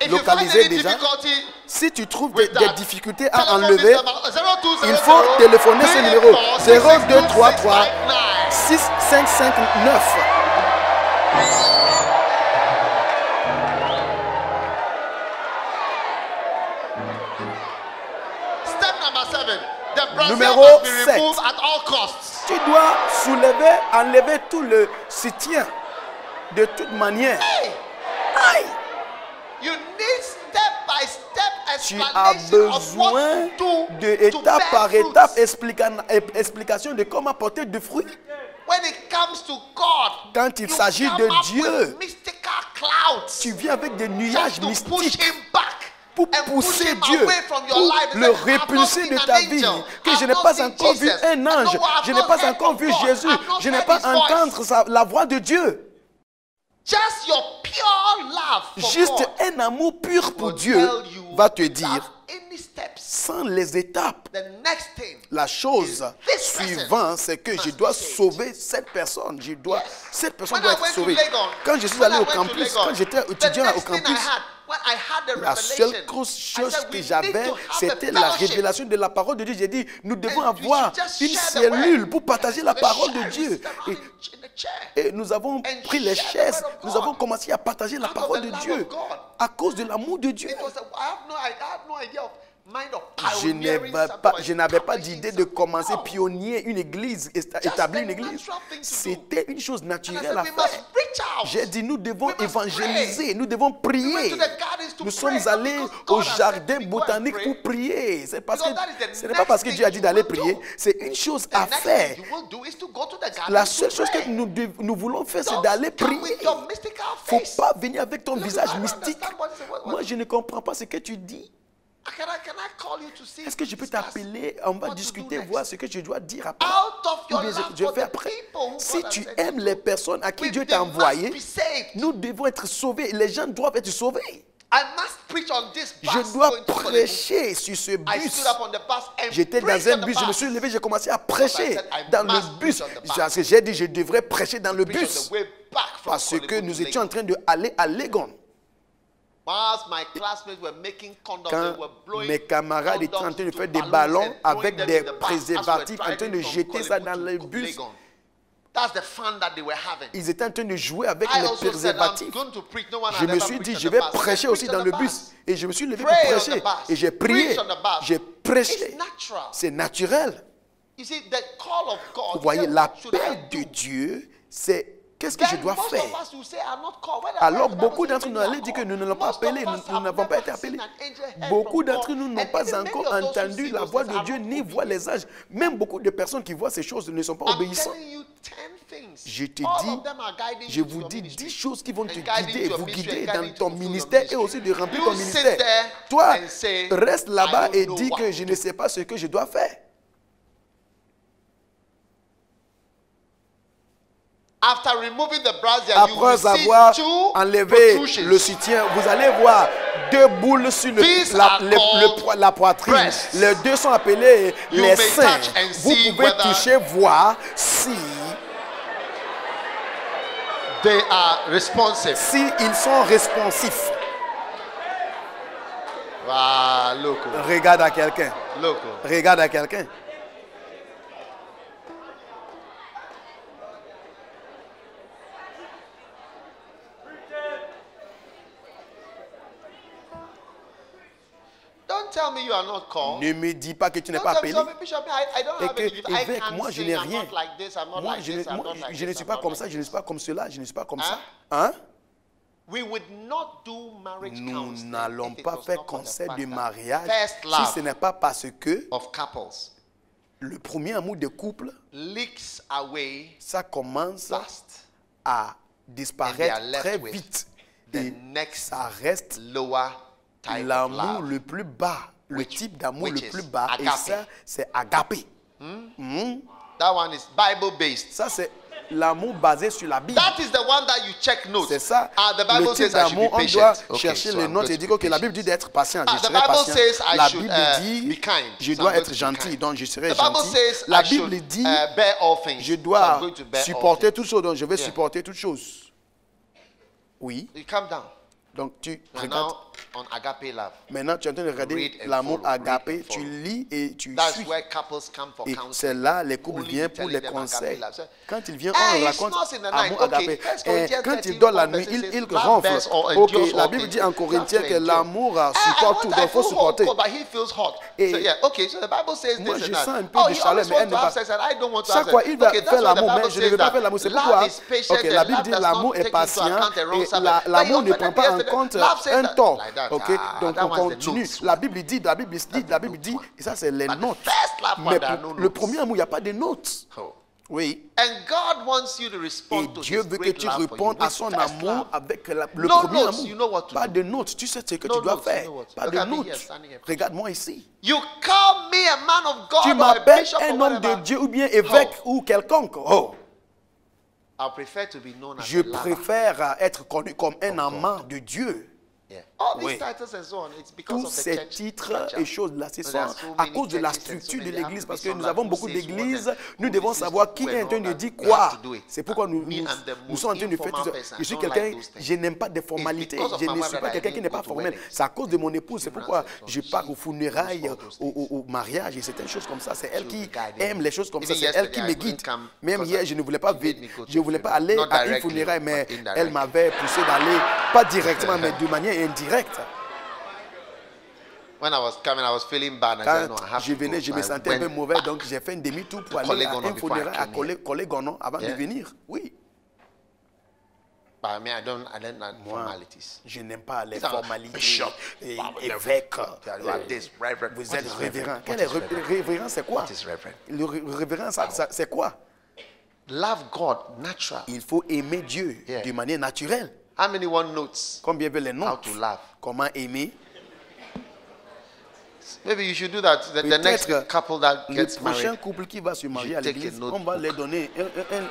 If you find localiser any déjà. difficulty, Si tu trouves with des that, difficultés à telephone enlever, this number, 0200 il faut téléphoner ce numéro 0233 6559. 6559. Step number 7. The brassiere Numéro must be 7. removed at all costs. Tu dois soulever, enlever tout le soutien de toute manière. Hey, Aïe! you need step by step Tu as explanation of what besoin to do de to étape bear par fruits. étape explication de comment porter du fruit. When it comes to God, Quand il you s'agit come de up Dieu, with mystical clouds Tu viens avec des just nuages to push mystiques him back pour and push pousser him Dieu, away from your pour life. le repulser de ta vie. Que je n'ai pas encore vu un ange, je n'ai pas encore vu Jésus, je n'ai pas entendu la voix de Dieu. Just your pure love for Juste God un amour pur pour will Dieu tell you va te without dire, any steps. sans les étapes, The next thing, la chose This suivante, c'est que je must dois be saved. sauver cette personne. Cette personne when doit I être went to sauvée. Legon, Quand je suis when allé I au went to campus, Legon, quand j'étais the étudiant next au thing I campus, had, when I had the la seule revelation, I chose said, que we need j'avais, to have a c'était la fellowship. révélation de la parole de Dieu. J'ai dit, nous devons And we avoir should just une share the cellule word. pour partager la We parole share de it, Dieu. sit around in the chair. Et nous avons And pris les share the chaises, word of nous God. avons commencé à partager la Out of parole the de love Dieu of God. à cause de l'amour de Dieu. It was I have no idea of mind of Je pioneering n'avais something pas, or je n'avais pas establishing d'idée de something. commencer No. pionnier une église, établir une a église. natural thing to do. C'était une chose And I naturelle said, à we must faire. reach out. J'ai dit, nous devons We must évangéliser, pray. nous devons We went prier. to the gardens to Nous pray, sommes not allés because au God has said jardin we go and botanique pray. pour prier. C'est parce que Because that is the ce n'est pas parce que next Dieu a thing dit you d'aller will prier, do. c'est une chose The à next faire. thing you will do is to go to the garden La to seule chose que pray. nous voulons faire, c'est Don't d'aller come prier. with your mystical Il ne face. faut pas venir avec ton Look, visage I don't mystique. understand what is it. What- Moi, je ne comprends pas ce que tu dis. Can I call you to see? Est-ce que je peux discuss t'appeler, on va what to discuter, do next? voir ce que je dois dire après. Out of Ou your bien love je for fais the après. people who Si God has tu sent aimes you les to, personnes à qui we- Dieu they t'a must envoyé, be saved. nous devons être sauvés. Les gens doivent être sauvés. I must preach on this bus Je dois going to Kolebu. prêcher sur ce I bus. stood up on the bus and J'étais preached dans on un the bus, je me bus. suis levé, j'ai commencé à prêcher I said, I dans le must bus. preach on the bus. Parce que j'ai dit, je devrais prêcher dans le Preached on bus. the way back from Parce que Kolebu nous to étions en Lagos. train d'aller à Legon. Whilst my classmates were making condoms, Quand they were blowing mes camarades étaient en train de condoms faire to des balloons ballons and throwing avec them des in the bus as préservatifs, we're en train de driving from jeter ça Kolebu dans to le bus. Legon. That's the fun that they were having. Ils étaient en train de jouer avec I les also said, I'm préservatifs. going to preach. No one Je had me ever suis preached dit, on je the vais bus. I prêcher preached aussi on dans the le bus. bus. Et je me suis levé pour Pray on prêcher. the bus. Et j'ai prié. Preach on the bus. J'ai prêché. It's natural. C'est naturel. You see, the call of God. Vous voyez, what should I l'appel de do? Dieu, c'est qu'est-ce que je Then dois most faire. of us will say, I'm not called. Whether- Alors whether the beaucoup Bible d'entre says nous we are allaient dire que called. nous ne l'avons pas Most of appelé, us nous have n'avons pas never été appelés. seen an angel heard Beaucoup from d'entre God. nous n'ont And pas even many encore of those who entendu see la those voix things de are Dieu not ni voir les obedient. âges. Même beaucoup de personnes qui voient ces choses ne sont pas I'm obéissants. telling you 10 things. Je te All dis, of them are guiding je you to vous your dis ministry. 10 choses qui vont te And guiding guider, to your vous ministry guider and dans guiding ton to fulfill your ministère et ministry. aussi de remplir You ton sit ministère. there Toi, and say, reste là-bas I et don't dis know que what je to ne do. sais pas ce que je dois faire. After removing the brazier, you will Après see avoir two enlevé protrusions. le soutien, vous allez voir deux boules sur These are called la poitrine. breasts. Les deux sont appelés You les may seins. touch and Vous see pouvez whether- toucher, voir si They are responsive. ils sont responsifs. Ah, look, Regarde à quelqu'un. look. Regarde à quelqu'un. Don't tell me you are not called. Ne me dis pas que tu n'es Don't pas tell me, appelé. Bishop, I don't Et have que, any gift. I évêque, can't moi je sing. n'ai I'm rien. not like this. I'm not Moi like je this. I'm ne not like je ne this. suis I'm pas not comme like ça, je ne this. suis pas comme cela, je ne suis pas comme Hein? ça. Hein? We would not do marriage Nous counseling n'allons if it pas was faire not for the conseil fact de that mariage first si love ce n'est pas parce que of couples le premier amour de couple, leaks away ça commence fast. à And they disparaître are left très with vite. The Et next ça reste lower type of l'amour love. le plus bas, le Which- type d'amour which le is plus bas. Et agape. ça, c'est agapé. That one is Bible based. Ça, c'est l'amour basé sur la Bible. That is the one that you check notes. C'est ça. The Bible Le type says I should be d'amour, on patient. doit Okay, chercher so les I'm notes going et to dire be que la Bible patient. dit d'être patient. Ah, Je the serai Bible patient. says I La should, Bible be dit kind. je So dois I'm going être to be gentil, kind. donc je serai The Bible gentil. says La I should Bible dit bear all things. je So I'm dois going to bear all supporter things. toutes choses, donc je vais Yeah. supporter toutes choses. Oui. You calm down. Donc tu We're regardes. now on agape love. Maintenant, tu es en train de regarder Read and l'amour follow, agapé. read and Tu follow. lis et tu That's suis. where couples come for Et counseling. c'est là les couples Only viennent to pour telling les them conseils. agape love. Quand ils viennent, Hey, on he raconte snores in the night. amour Okay, agapé. 1 Et Corinthians quand 13, il dort la verse nuit, 6 il says, ronfle. love bears all, Ok, endures la all Bible things. dit en Love Corinthiens to que endure. l'amour I supporte tout, want- donc I il faut feel supporter. cold, but he feels hot. Et So yeah, okay, so the Bible says moi, this je and sens that. un peu Oh, de he chaleur, always mais wants elle to n'est have pas. sex and I don't want to Chaque have fois, sex. il va Okay, faire that's what the l'amour, Bible mais je ne says veux pas that faire l'amour. C'est love pourquoi is patient ok, and la Bible love dit does l'amour not est take into patient account the wrong et side. l'amour But ne he prend pas en offended compte yesterday. Love says un that- tort. like that. Ok, Ah, donc that on one's the continue. notes. La Bible dit, la Bible dit, et ça c'est les But the notes. first love one, Mais there are pour no le notes. premier amour, il n'y a pas de notes. Oh. Oui. And God wants you to Et respond to Dieu his veut que great tu love for you répondes à with son first amour love. avec le No premier notes, amour. you know what to Pas do. de notes, tu sais ce que No tu dois notes, faire. you know what to do. Pas Look de at me here, notes. standing here. Regarde-moi ici. You call me a man of God Tu or a m'appelles bishop or un homme de whatever. Dieu ou bien évêque ou quelconque. Oh, I prefer to be known as je a lover. préfère être connu comme un amant de Dieu. Yeah. All these Oui. titles and so on, it's because Tous of the ces church titres structure. et choses-là, ce So sont there are so à many cause de la churches and so structure de many l'église, have parce to que be nous some avons like beaucoup who says d'églises. what Nous and devons who savoir listens qui to est en and train all de that. dire We quoi. have to do it. C'est pourquoi Me, I'm the nous sommes en train de faire tout informal ça. person. Je suis I don't quelqu'un, like those things. je n'aime pas des formalités. because of Je my ne wife suis that pas I quelqu'un qui didn't n'est go pas to formel. weddings. C'est à cause de mon épouse. C'est pourquoi Funerals and so je on. pars aux She funérailles, knows all those things. au mariage et certaines choses comme ça. C'est elle She qui was guiding aime me. les choses comme ça. Even C'est elle qui yesterday, me I guide. couldn't come Même because hier, je ne voulais pas, she made me go to je voulais the pas aller funeral. Not à une directly, funéraille, mais but elle indirectly. m'avait poussé d'aller, pas directement, mais de manière indirecte. When I was coming, I was feeling bad. I Quand said, no, I have je to go. venais, je So me I sentais un peu went mauvais, back. donc j'ai fait un demi-tour pour aller Collègue à Gonon un before I funérail à came here. Collègue Gonon avant de Yeah. venir. Oui. But I mean, I don't like Moi, formalities. je n'aime pas les These are formalités. bishop, Et father, évêque. You are this, reverend. Vous What êtes is révérend. reverend? Quel What est is reverend? révérend, c'est quoi? What is reverend? Le révérend, c'est quoi? Love God, natural. Il faut aimer Dieu Yeah. de manière naturelle. How many want notes? Combien veulent les How notes? to love? Comment aimer? Maybe you should do that. The next Peut-être couple that le gets prochain married. couple qui va se marier à take a l'église, notebook. on va leur donner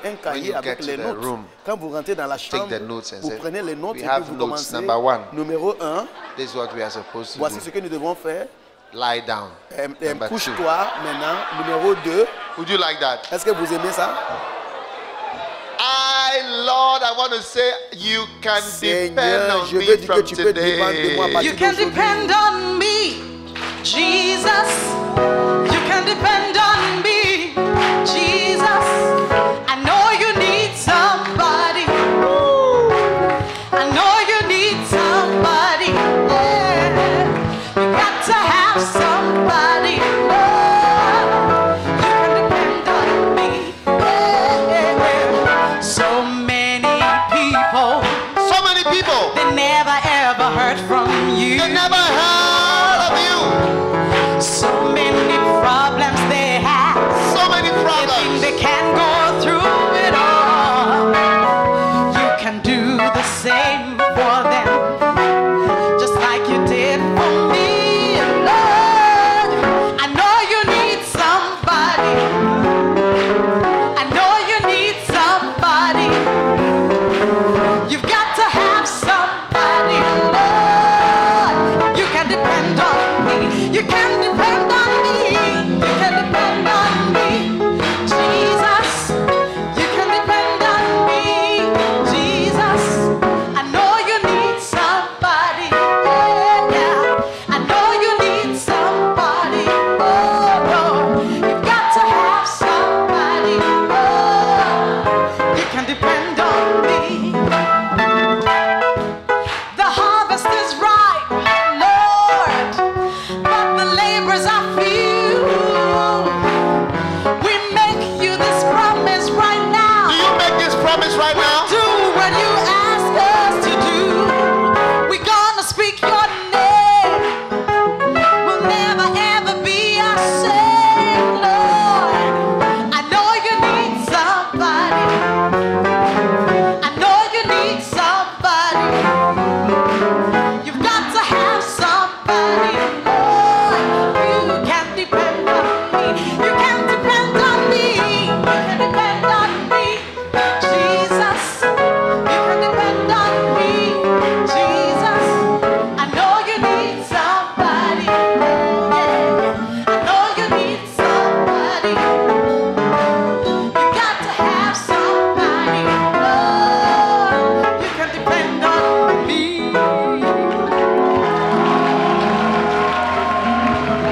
un cahier you avec get les to the notes. room, Quand vous rentrez dans la chambre, the notes and vous say, prenez les notes "We et have puis vous notes. commencez. Number 1. Numéro 1, This is what we are supposed to voici do. ce que nous devons faire. Lie down. Number 2. Couche-toi maintenant. Numéro 2, Would you like that? est-ce que vous aimez ça? Lord, I want to say you can depend Seigneur, on je veux me dire que from tu peux dépendre de moi à today. partir You can d'aujourd'hui. depend on me, Jesus. You can depend on me, Jesus. I know you need somebody. Ooh. I know you need somebody. Yeah. You got to have somebody. Lord. You can depend on me. Yeah. So many people, So many people, they never ever heard from you. they never heard of you. So many problems they have. So many They think problems. they can go through it all. You can do the same for them, just like you did for me. And Lord, I know you need somebody. I know you need somebody. You've got to have somebody, Lord. You can depend on me. You can depend on me. You can depend on me, Jesus. You can depend on me, Jesus. I know you need somebody. Yeah, yeah. I know you need somebody. Oh, Lord. You've got to have somebody. Oh, you can depend on me. The harvest is ripe, Lord, but the labor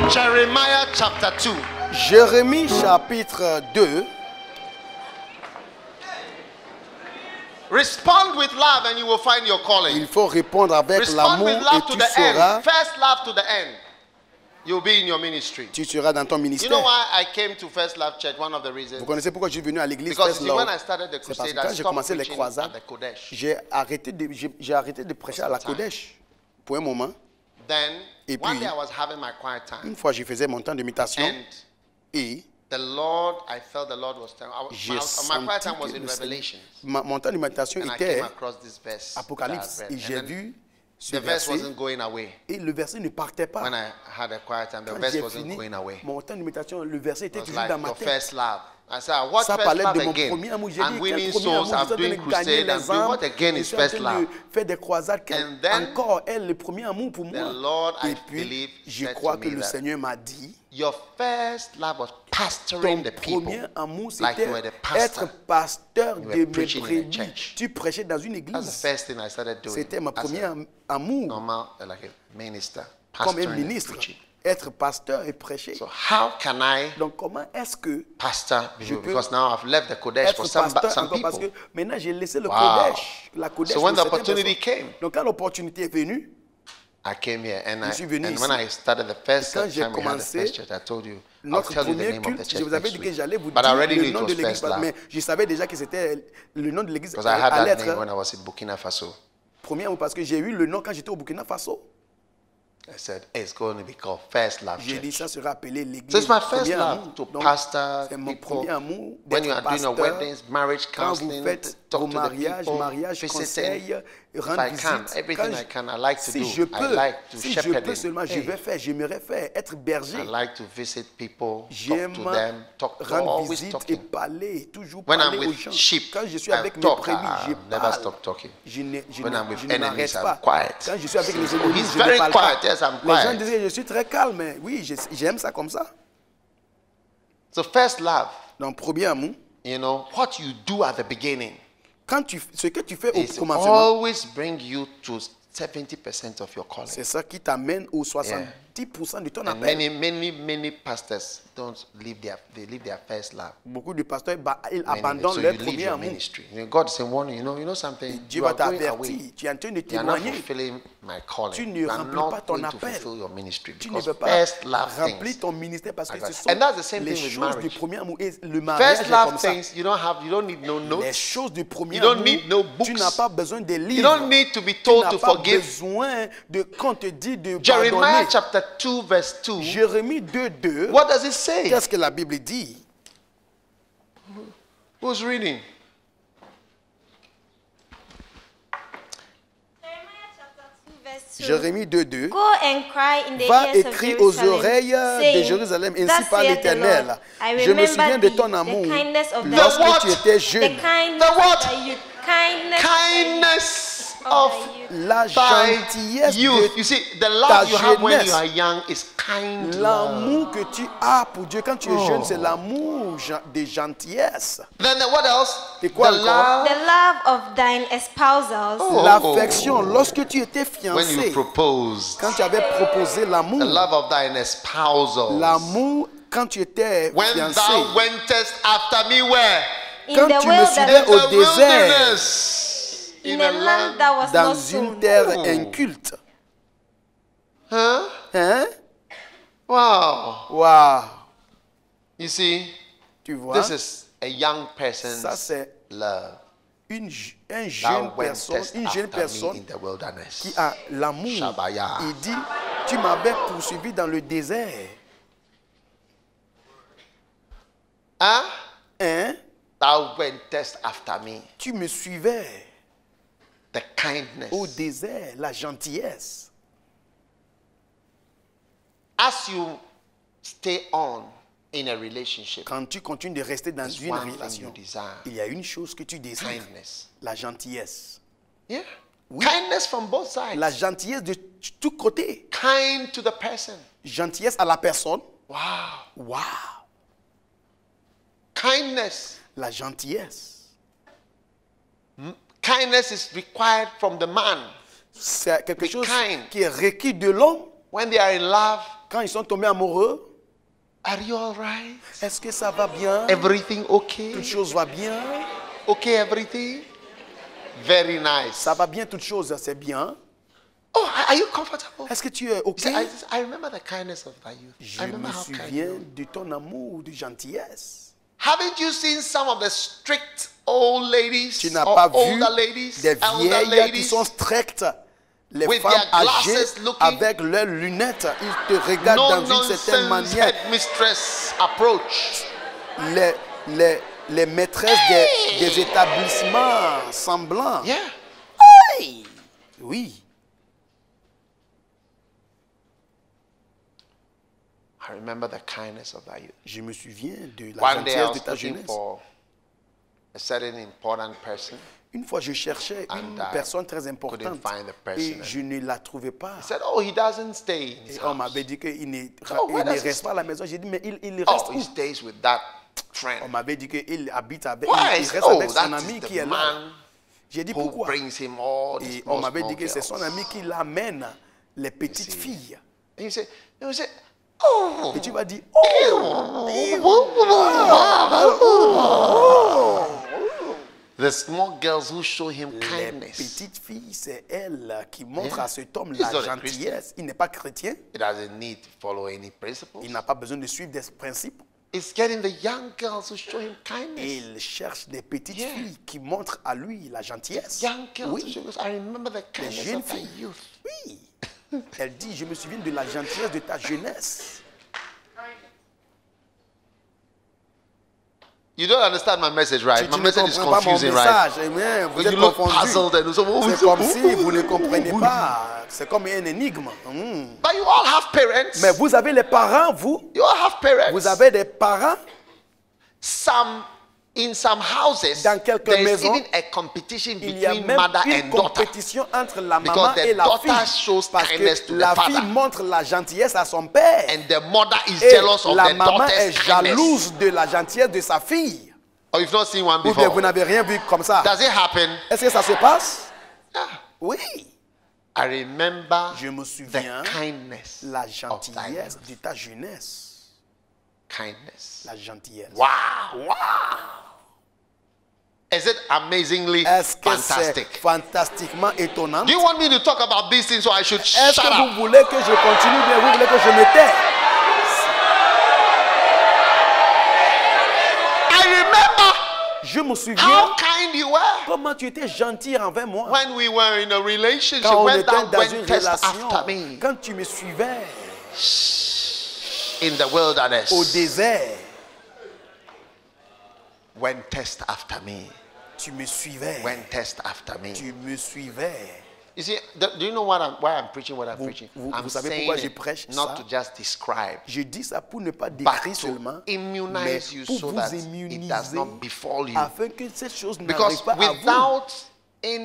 Jeremiah chapter 2. Jérémie chapitre 2. Respond with love and you will find your calling. Il faut répondre avec Respond l'amour with et love to tu the seras, end. First love to the end. You'll be in your ministry. tu seras dans ton You know ministère. why I came to First Love Church? One of the reasons. Vous connaissez pourquoi je suis venu à l'église Because First you see, when Love? I started the C'est parce que crusade, quand I j'ai stopped commencé les preaching croisades, at the Kodesh. j'ai arrêté de prêcher à la Kodesh pour un moment. Then, Et one puis, day I was having my quiet time. Une fois, je faisais mon temps d'imitation And et the Lord, I felt the Lord was telling j'ai my quiet time was senti que in le Seigneur- Revelation. mon temps d'imitation And I était came across this verse. that I Apocalypse read. et And j'ai then vu ce the verse verset wasn't going away. et le verset ne partait pas. When I had a quiet time, the Quand verse j'ai wasn't fini going away. mon temps d'imitation, le verset It était was toujours like dans ma your tête. first love. I said, what Ça first parlait love de mon again? premier amour. J'ai I'm dit, winning quel premier souls, amour? I'm Je suis en doing train de gagner crusade, I'm les doing âmes. what again Je is suis en train first de love? faire des croisades. And then, Encore, elle, le premier amour pour moi. Lord, I Et puis, believe, je said crois to que me le that Seigneur m'a dit, your first love was pastoring ton the people. premier amour, like you c'était were the pastor. être pasteur You de were mes preaching in a brebis. church. Tu prêchais dans une That's the église. first thing I started doing. C'était mon as premier a amour. normal, like a minister, Comme pastoring un and ministre. preaching. Être pasteur et prêcher. So how can I Donc, comment est-ce que pastor? Je peux Because now I've left the Kodesh for être some pasteur encore people. parce que maintenant j'ai laissé le Wow. Kodesh. La Kodesh So when pour the certaines opportunity personnes. came, Donc quand l'opportunité est venue, I came here and, Je suis venu and when ici. I started the first Quand j'ai time we had the commencé first church, I told you, I'll notre tell you the premier name of the culte, church je vous avais next dit que week. j'allais vous But I dire already le knew it nom de was l'église, first love. mais je savais déjà que c'était le nom de l'église Because I had à that name l'être. when I was in Burkina Faso. Premièrement parce que j'ai eu le nom quand j'étais au Burkina Faso. I said, hey, it's going to be called First Love J'ai dit Church. ça sera appelé So l'église. it's my first Premier love amour. to Donc, pastor c'est mon people. premier amour When you d'être are doing your pasteur. weddings, marriage Quand vous counseling, faites talk vos to the mariages, people, mariages, visiting. conseils, If rendre I can, visite. everything I can, I like to Si do. je I peux, like to si je shepherd peux them. seulement, je Hey, vais faire, j'aimerais faire, être berger. I like to visit people, talk J'aime to them, talk to rendre always visite et talking. parler, toujours When parler I'm aux with gens. sheep, Quand je suis I avec mes talk. brebis, je I never parle. stop talking. Je ne When I'm with je ne enemies, m'arrête I'm pas. quiet. Quand je suis avec les So ennemis, he's je ne very parle quiet. pas. Yes, I'm Les gens quiet. disent que je suis très calme, mais oui, j'aime ça comme ça. So first love, Donc, premier amour, you know, what you do at the beginning ce que tu fais au is commencement, always bring you to 70% of your calling. c'est ça qui t'amène au 70% de ton And appel. many pastors don't leave their first love. Beaucoup de pasteurs, ils Many. abandonnent So leur you leave premier your amour. ministry. You know, God is saying, warning, you know something. Dieu You va are going away. t'avertir. Tu es en train de You are not témoigner. fulfilling my calling. Tu ne You are remplis not pas ton going to appel. fulfill your ministry Tu ne because veux pas first love remplir things. ton ministère parce que I got ce it. sont And that's the same les thing with choses du marriage. premier amour. Et le mariage First est comme love ça. things, you don't need no Les notes. choses du premier You don't amour, need no tu books. n'as pas besoin des livres. You don't need to be Tu told n'as to pas forgive. besoin de qu'on te dit de Jeremiah pardonner. chapter 2 verse 2. Jérémie 2:2. What does it say? Qu'est-ce que la Bible dit? Who's reading? Jérémie 2:2. Go and cry in the Va ears of écrire aux Jerusalem, oreilles de saying, Jérusalem, Thus ainsi par saith the l'Éternel. Lord, I Je me remember souviens de thee, ton the amour kindness of thy lorsque what? tu étais the jeune. kindness The what? of thy youth, kindness Kindness of of thy youth. La thy gentillesse youth. de You see, the ta love you have when jeunesse. you are young is kind love. l'amour que tu as pour Dieu quand tu es jeune, Oh. c'est l'amour de gentillesse. Then what else? Et quoi the encore? love The love of thine espousals, Oh. L'affection, lorsque tu étais when you fiancé, proposed. quand tu avais proposé l'amour, The love of thine espousals. l'amour quand tu étais When fiancé, thou wentest after me where? in quand the tu me suivais wilderness, au the désert, wilderness. in a land that was dans not une sown. terre Oh. inculte. Huh? Hein? Wow. Waouh! You see, Tu vois, this is a young person's ça c'est love. un jeune Thou personne, wentest une jeune after me personne in the wilderness. qui a l'amour. Shabaya. Il dit, tu m'avais poursuivi dans le désert. Huh? Hein? Thou wentest after me. Tu me suivais The kindness. au désert, la gentillesse. As you stay on in a relationship, Quand tu continues de rester dans there's une one thing relation, you desire. il y a une chose que tu désires, Kindness. la gentillesse. Yeah. Oui. Kindness from both sides. La gentillesse de tous côtés. Kind to the person. Gentillesse à la personne. Wow. Waouh! Kindness. La gentillesse. Kindness is required from the man. C'est quelque Be chose kind. qui est requis de l'homme. When they are in love, Quand ils sont tombés amoureux, Are you all right? est-ce que ça va bien? Everything okay? Toute chose va bien? Okay, everything? Very nice. Ça va bien, toute chose, c'est bien. Oh, are you comfortable? Est-ce que tu es OK? See, I remember the kindness of that youth. Je I remember me how kind you souviens were. de ton amour, de gentillesse. Haven't you seen some of the strict old ladies Tu n'as or pas vu older ladies, des elder vieilles qui ladies? sont strictes, les with femmes their âgées glasses looking- avec leurs lunettes. Ils te regardent No dans une certaine nonsense manière. headmistress approach. Les maîtresses des établissements semblants. Yeah. Hey! Oui. I remember the kindness of that youth. Je me souviens de la One day I gentillesse de was ta looking jeunesse. for a certain important person. Une fois, je cherchais And une I personne très importante couldn't find the person. et je ne la trouvais pas. He said, "Oh, he doesn't stay in his Et on house. m'avait dit qu'il ne, Oh, where il ne does he reste pas à la maison. J'ai dit, mais il Oh, reste he où? stays with that On friend. m'avait dit qu'il habite avec, Why? il I said, reste oh, avec son that ami is qui the est là. man J'ai dit who pourquoi? brings him all these Et on small, m'avait small dit que c'est son girls." ami qui l'amène les petites see. filles. And you say, "Oh, Et tu vas dire, oh, the small girls who show him les kindness." petites filles, c'est elle qui montre Yeah. à cet homme He's la not a gentillesse. Il n'est pas chrétien. He doesn't need to follow any principles. Il n'a pas besoin de suivre des principes. It's getting the young girls who show him Et kindness. il cherche des petites Yeah. filles qui montrent à lui la gentillesse. Young girls who Oui, show us. I remember the les kindness jeunes of that filles. youth. Oui. Elle dit, je me souviens de la gentillesse de ta jeunesse. You don't understand my message, right? Tu My ne message is comprends pas mon confusing, right? message. Amen. Vous When êtes you look confondu. puzzled and so, C'est comme si vous ne comprenez pas. C'est comme un énigme. But you all have parents. Mais vous avez les parents, vous. You all have parents. Vous avez des parents. In some houses, Dans quelques there is maisons, even a competition Il y a between même mother une and daughter. compétition entre la Because maman the et la daughter fille. shows Parce kindness que to the la father. fille montre la gentillesse à son père. And the mother is Et jealous of la the maman daughter's est kindness. jalouse de la gentillesse de sa fille. Oh, you've not seen one Ou bien before. vous n'avez rien vu comme ça. Does it happen? Est-ce que ça se passe? Yeah. Oui. I remember Je me the souviens kindness la of thy gentillesse youth. de ta jeunesse. Kindness. La gentillesse. Wow. Is it amazingly Est-ce que fantastic? c'est fantastiquement étonnant? Do you want me to talk about these things so I should Est-ce shut que up? vous voulez que je continue bien? Vous voulez que je me tais? I remember Je me souviens how kind you were comment tu étais gentil envers moi. when we were in a relationship, Quand on when était thou dans went une test relation, after me quand tu me suivais in the wilderness. au désert, Went test after me. tu me suivais. Went test after me. Tu me suivais. You see, do you know why I'm preaching what I'm preaching? I'm vous savez saying pourquoi je it prêche not ça? to just describe, Je dis ça pour ne pas but décrire to seulement, mais immunize you pour so vous that it immuniser does not befall you. afin que cette chose Because n'arrive pas à vous. without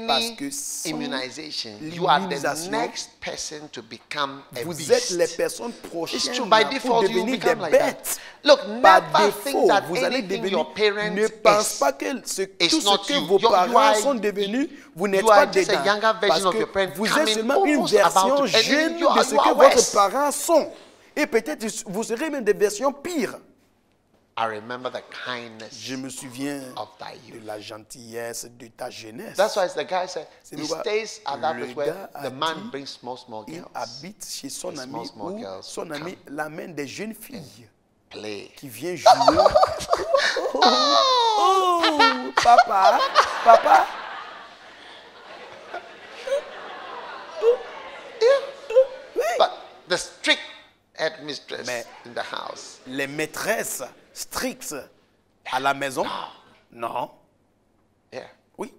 Parce any que sans immunization, you are the l'immunisation, next person to become a Vous beast. êtes les personnes It's prochaines true. By pour default, you devenir des become like that. bêtes. Look, Par never think défaut, that vous allez anything devenir. your parents Ne pense is. pas que is tout not ce que you. vos You parents are- sont devenus, vous n'êtes you are pas just a dedans. younger version Parce of your que parents vous êtes coming seulement une almost about version to- and then jeune you are- de ce you are que vos worse. parents sont. Et peut-être vous serez même des versions pires. I remember the kindness Je me souviens of thy de youth. la gentillesse de ta jeunesse. That's why the guy said C'est he pourquoi stays at that le place where gars a the man dit, brings small Il girls. habite chez son The ami small où girls son ami l'amène des jeunes filles Play. qui viennent jouer. Oh, papa, papa. But the strict headmistress Mais- in the house. Les maîtresses strictes à la maison? Non. Yeah. Oui.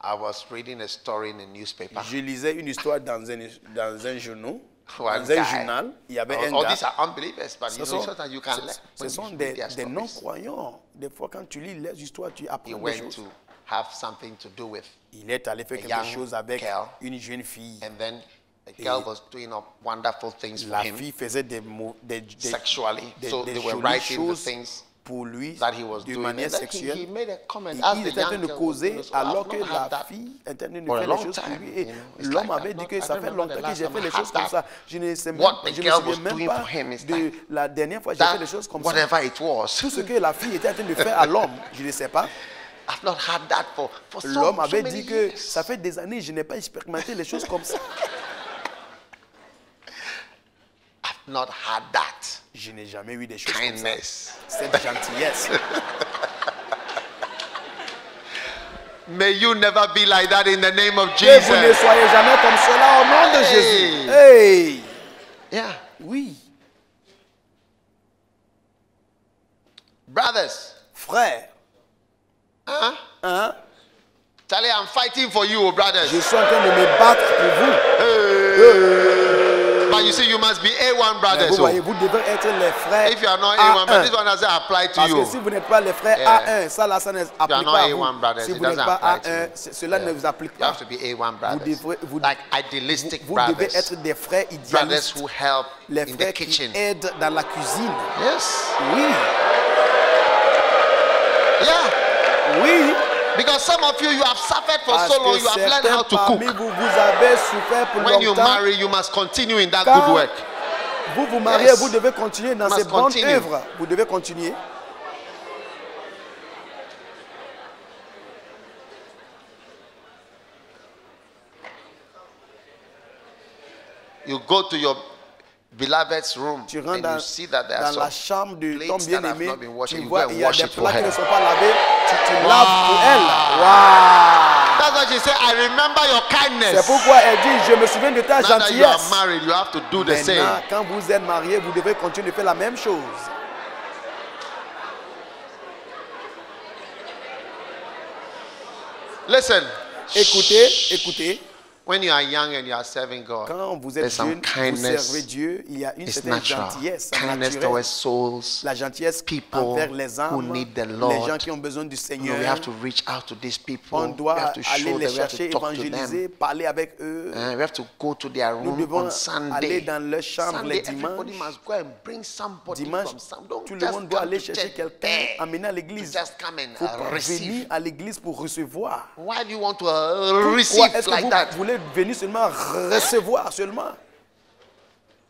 I was reading a story in a newspaper. Je lisais une histoire dans un journal. One Dans un guy. journal, il y avait un All gars. these are unbelievers, but you know, sometimes you can learn. Ce when sont you des, read their des stories. non-croyants. Des fois, quand tu lis les histoires, tu He apprends des went choses. to have something to do with, Il est allé faire a quelque young chose avec girl. une jeune fille. and then the girl was doing up wonderful things for La him fille faisait des sexually. des- So des they were jolies writing the choses things pour lui that he was de doing. manière And then he sexuelle. made a comment Et as il the était en train young de girl was causer doing, so alors I've que not had la that fille était en train de for a faire long les choses pour time, lui. Et you know. It's l'homme like avait I've dit not- que I ça don't fait remember longtemps the que last j'ai time fait I les had choses comme that. ça. Je ne sais même, What the je me girl souviens was même doing pas to him is de like la dernière fois que j'ai fait that, les choses comme ça. whatever it was. Tout ce que la fille était en train de faire à l'homme, je ne sais pas. I've not had that for L'homme so avait many dit que years. ça fait des années que je n'ai pas expérimenté les choses comme ça. I've not had that Je n'ai jamais eu des choses comme ça. kindness. Cette gentillesse. May you never be like that in the name of Que vous ne Jesus. soyez jamais comme cela au nom de Hey. Jésus. Hey! Yeah. Oui. Brothers, Frère, huh? hein? Charlie, I'm fighting for you, brothers. Je suis en train de me battre pour vous. But you see, you must be A1 Mais brothers. vous So voyez, vous devez être les frères if you are not A1, but this A1. one doesn't apply to Parce que you. si vous n'êtes pas les frères Yeah. A1, ça là, ça ne You s'applique are not pas à A1 vous. brothers. Si It vous n'êtes doesn't pas apply to A1, you. cela ne vous applique You pas. have to be A1 brothers. Vous Like idealistic vous devez brothers. être des frères Brothers idéalistes. who help Les in the frères qui kitchen. aident dans la cuisine. Yes. Oui, Yeah. oui. Because some of you have suffered for Parce so long, que you have learned how certains to parmi cook. vous, vous avez souffert pour When you longtemps. marry, you must continue in that Quand good work. vous vous mariez, Yes. vous devez continuer dans Must ces bonnes continue. œuvres. Vous devez continuer. You go to your beloved's room Tu rentres and you see that there are dans la some chambre de ton plates that have bien-aimé. not been washed. Tu You vois, go il and y a wash des it for plats qui ne her. sont pas lavés. Tu laves pour elle. Waouh! That's why she said, I remember your C'est kindness. pourquoi elle dit, je me souviens de ta Now that you are gentillesse. married, you have to do the Maintenant, same. quand vous êtes mariés, vous devez continuer de faire la même chose. Listen, Écoutez, écoutez. when you are young and you are serving God, Quand vous êtes there's some jeune, vous kindness. servez Dieu, il y a une It's certaine natural. gentillesse Kindness naturelle. towards souls. La gentillesse people envers les âmes, who need the les Lord. gens qui ont besoin du You know, Seigneur. we have to reach out to these people. On We doit have to aller show les them. We have chercher, to talk to évangéliser, them. parler avec eux. We have to go to their Nous room devons on Sunday. aller dans leur chambre Sunday, les everybody dimanches. must go and bring somebody Dimanche, from some. Don't tout le just monde doit come aller to chercher church quelqu'un, there. amener à l'église. Just come and Il faut pas receive. venir à l'église pour recevoir. Why do you want to Pourquoi receive est-ce que like vous that? voulez venir seulement recevoir seulement?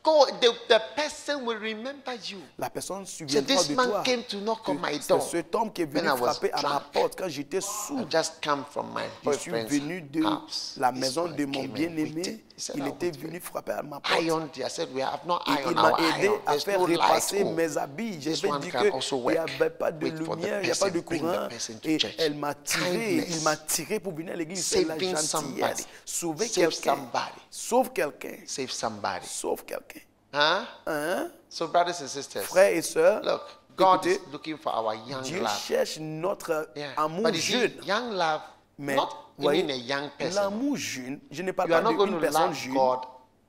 Go, the person will remember you. La personne se So souviendra this de man toi. came to knock on my C'est door. cet homme qui est venu when I was frapper à ma drunk. porte quand j'étais I sous. just come from my Je suis boyfriend's venu de house. la This maison man de mon came and bien-aimé. waited. He said, Il "I'll était wait for venu you." frapper à ma porte. Ironed. I said, we have not Et iron il m'a our aidé iron. à There's faire no light. repasser Oh. mes habits. This J'avais one dit can qu'il also n'y work. avait pas de Wait for the lumière, il n'y a pas de person, bring the courant. person to Et church. elle m'a tiré, Kindness. il m'a tiré pour venir à l'église. C'est la Saving somebody. gentillesse. Sauver Save quelqu'un. somebody. Sauve quelqu'un. Save somebody. Sauve quelqu'un. Huh? Hein? So, brothers and sisters, Frères et sœurs, look, God is écoutez, looking for our young Dieu love. cherche notre Yeah. amour But you see, jeune. young love, Mais not voyez, even a young person. l'amour jeune, je ne parle You are pas not going d'une to personne love jeune. God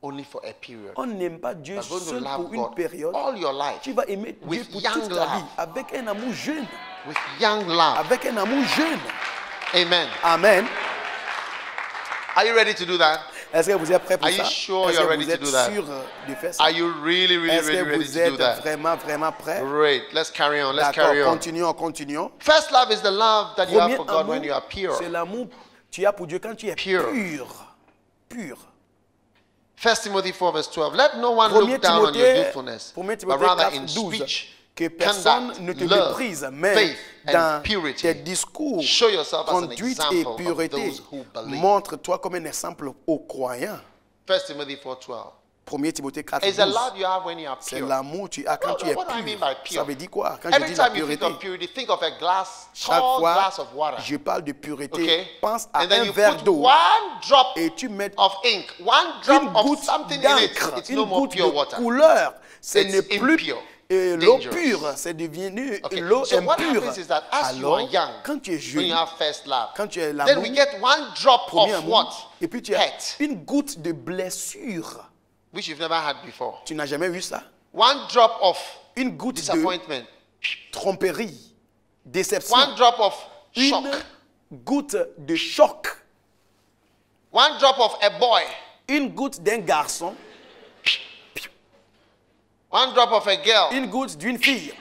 only for a period. On n'aime pas Dieu You are going to seul love pour une God période. all your life Tu vas aimer Dieu with pour young toute ta vie, love. avec un amour jeune. With young love. Avec un amour jeune. Amen. Amen. Are you ready to do that? Est-ce que vous êtes prêts pour Are you ça? sure Est-ce you're que ready vous to êtes do that? sûr de faire ça? Are you really, really, Est-ce really que ready vous to do êtes that? vraiment prêts? Great. Let's carry on. Let's D'accord, carry on. continuons. First love is the love that you have Premier for God amour, when you are pure. c'est l'amour que tu as pour Dieu quand tu es Pure. pur. 1 Timothy 4 verse 12. Let no one Premier look down on your Timothée, youthfulness, 1 but Timothée rather 4, in 12, speech, que personne conduct, ne te love, méprise, mais faith, and dans purity. tes discours, Show yourself as an conduite et example of pureté, those who believe. montre-toi comme un exemple aux croyants. 1 Timothy 4:12. 1 Timothée 4, It's the 12. love you have when you are C'est pure. l'amour que tu as quand tu es What do I mean by pur. pure? Ça veut dire quoi? Quand je Every dis la time you think pureté, of purity, think of a glass, chaque tall fois, glass of water. je parle de pureté. Okay? Pense à And then un you verre put d'eau one drop et tu mets of ink, one drop une of goutte something in it. d'encre, It's une no more goutte pure de water. couleur. Ce It's n'est plus impure, l'eau dangerous. pure, c'est devenu Okay, l'eau so what impure. happens is that as you Alors, are young, quand tu es when jeune, you have first love, quand tu es then l'amour, we get one drop premier of amour, what? et puis tu as Hurt, une goutte de blessure. which you've never had before. Tu n'as jamais vu ça? One drop of Une goutte de disappointment. tromperie, déception, One drop of shock. une goutte de choc, One drop of a boy. une goutte d'un garçon, One drop of a girl. une goutte d'une fille.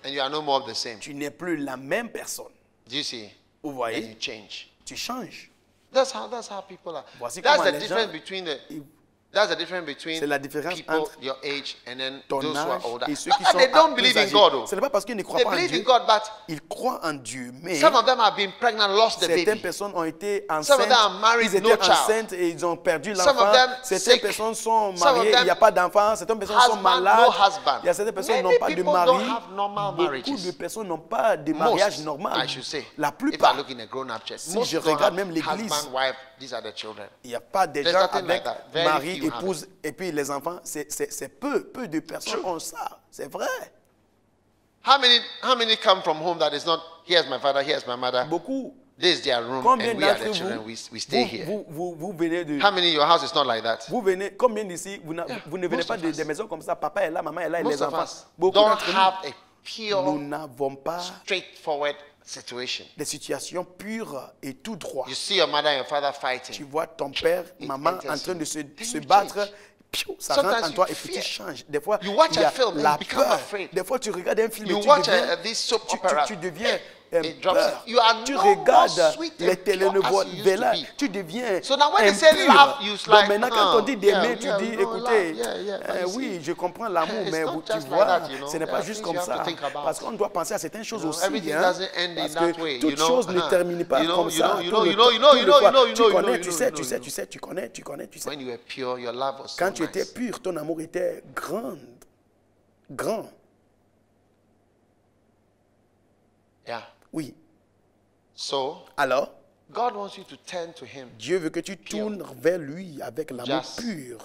and you are no more of the same. tu n'es plus la même personne. Do you see? Vous And you voyez, change. tu changes. That's how people are. Voici That's comment the les difference gens- between the. Ils- That's the difference between C'est la différence people entre your age and then ton those who are âge older. et ceux Not qui that sont they don't plus believe in âgés. God, though. Ce n'est pas parce qu'ils ne croient They pas en believe in Dieu. God, but Ils croient en Dieu, mais some of them have been pregnant, lost the certaines baby. personnes ont été Some of enceintes, them are married, ils no étaient child. enceintes et ils ont perdu Some of l'enfant. them Certaines sick. personnes sont Some of mariées, them il n'y a pas d'enfant. Certaines personnes sont husband, malades. no husband. Il y a certaines personnes qui Many n'ont pas de people mari. don't have normal Beaucoup marriages. de personnes n'ont pas de mariage Most, normal. I should say. La If I plupart, look in a grown-up church, Si most je don't regarde have même l'église, husband, wife, these are the children. il n'y a pas de There's gens nothing avec like that. Very mari, few have épouse et puis les enfants. C'est peu de personnes ont ça. C'est vrai. How many come from home that is not, here's my father, here's my mother, Beaucoup. this is their room, Combien and we are the d'entre children, vous, we stay here. vous venez de... How many in your house is not like that? Vous venez, combien d'ici, vous ne venez most pas of de, us. des maisons comme ça, papa est là, maman est là et Most les of enfants. us Beaucoup don't d'entre have a nous pure, n'avons pas straightforward situation. des situations pures et tout droit. You see your mother and your father Tu fighting. vois ton père, It maman enters en train de you. se Then you battre. change. Piou, ça Sometimes rentre en you toi et puis tu fear. changes. Des fois, You watch il y a a film and la you become peur. afraid. Des fois, tu regardes un film You et tu watch deviens, this soap tu opera. deviens It drops peur. you. You are Tu no more regardes sweet les and pure as you used to telenovelas, be. tu deviens So now when they say impur. love, you Donc like, maintenant, quand on dit d'aimer, yeah, tu yeah, dis, no, écoutez, love, yeah, but you oui, see, je comprends l'amour, it's mais not tu just like vois, that, you know. ce n'est There pas are juste things comme you have to ça. think about. Parce qu'on doit penser à certaines choses You know, aussi. everything Hein, doesn't end in parce that que way, toute you know, chose ne termine pas you know, comme you ça. know, tout you know, le you know, temps, you know, tout you le know, fois. you know, you Tu know, connais, you tu know, sais, you tu know, sais, you tu sais, tu connais, tu connais, tu sais. When you were pure, your love was so Quand tu étais nice. pur, ton amour était grand. Yeah. Oui. So Alors, God wants you to turn to Him. Dieu veut que tu tournes vers lui avec l'amour Just- pur.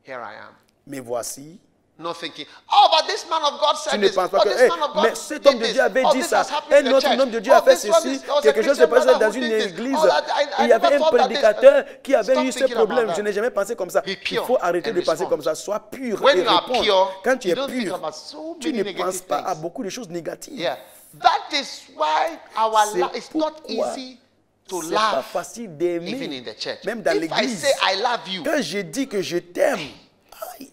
Here I am. Mais voici, No thinking, oh, but this man of God tu said ne this. penses pas Oh, que, this hey, man of God mais cet did homme de this. Dieu avait Oh, dit this ça. has happened in Un the autre church. homme de Dieu Oh, a fait this one ceci. is- oh, it's a Quelque chose Christian s'est passé brother dans who une did this. église. Oh, that- I Il y avait never un thought that this- prédicateur qui avait Stop eu ce thinking about problème. that. Je n'ai jamais pensé comme ça. Be Il pure faut arrêter and de penser respond. comme ça. Sois pur When et you are réponds. pure, Quand tu you es don't think pur, about so tu many ne negative penses pas à things. beaucoup de choses négatives. Yeah. That is why our C'est life it's not pourquoi easy to c'est pas laugh facile even d'aimer. in the church. Même dans If I l'église. say I love you, Quand je dis que je t'aime, aïe,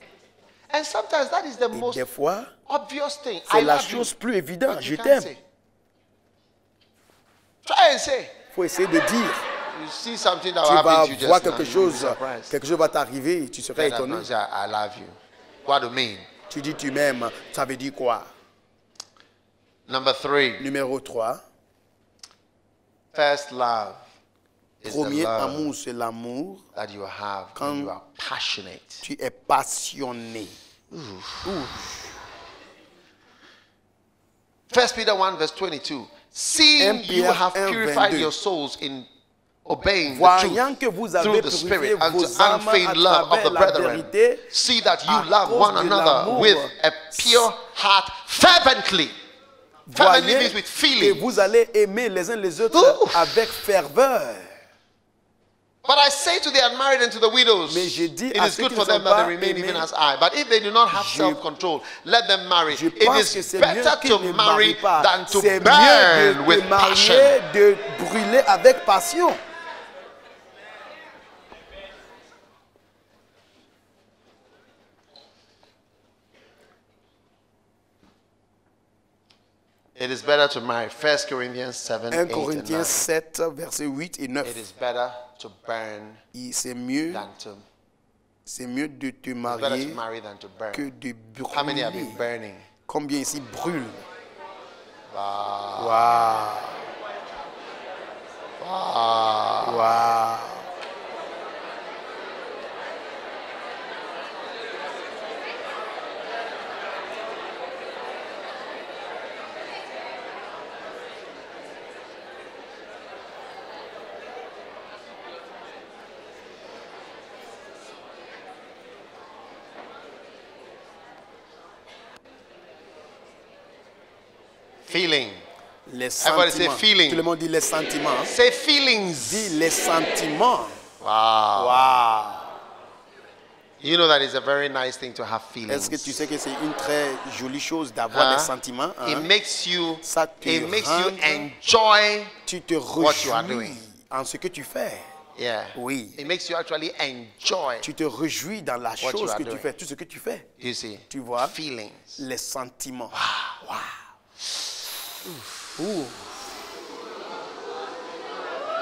and sometimes that is the et most des fois, obvious thing. I c'est la love you. chose plus évidente. But Je you can't t'aime. say. Try and say. Il faut essayer de dire. You see something that Tu will vas happen to you just voir now, quelque you'll be chose, surprised. quelque chose va t'arriver et tu seras Say that étonné. man, say, I love you. What do you mean? Tu dis tu m'aimes, ça veut dire quoi? Number 3. Numéro 3, First love is the premier love amour, c'est l'amour. that you have Quand when you are passionate. Tu es passionné. 1 Peter 1 verse 22. 1 Seeing you Pierre have 1, purified 22. your souls in obeying the Voyant que truth vous through avez the purifié Spirit unto vos âmes à unfeigned love of travers the la brethren, vérité, see that you à love cause one de another l'amour, with a pure heart fervently. Fervently voyez means with que feeling. vous allez aimer les uns les autres Ouh. avec ferveur. But I say to the unmarried and to the widows, Mais je dis it à is ceux good qui for ne them sont that pas they remain even aimés, as I. But if they do not have je- self-control, let them marry. Je It pense que is c'est mieux better qu'ils to ne marry marient pas. than to C'est burn mieux de with te passion. marier, de brûler avec passion. It is better to marry. 1 Corinthians 7, 1 8 and 9. Corinthiens 7, versets 8 et 9. It is better to burn C'est mieux, than to. de te It's better to marier marry than to burn. que de How many have been brûler. burning? Combien ici brûlent? Wow. Waouh! Wow. Waouh! Feeling. Les Everybody say sentiments. feeling. Tout le monde dit les sentiments. Say feelings. Dis les sentiments. Wow. Waouh! You know that it's a very nice thing to have feelings. Est-ce que tu sais que c'est une très jolie chose d'avoir Huh? des sentiments? It Hein? makes you. Ça te It makes you rend- enjoy. Tu te what you are réjouis doing. en ce que tu fais. Yeah. Oui. It makes you actually enjoy. Tu te réjouis dans la you chose are que tu doing. fais, tout ce que tu fais. You see. Tu vois? Feelings. Les sentiments. Waouh! Ouh.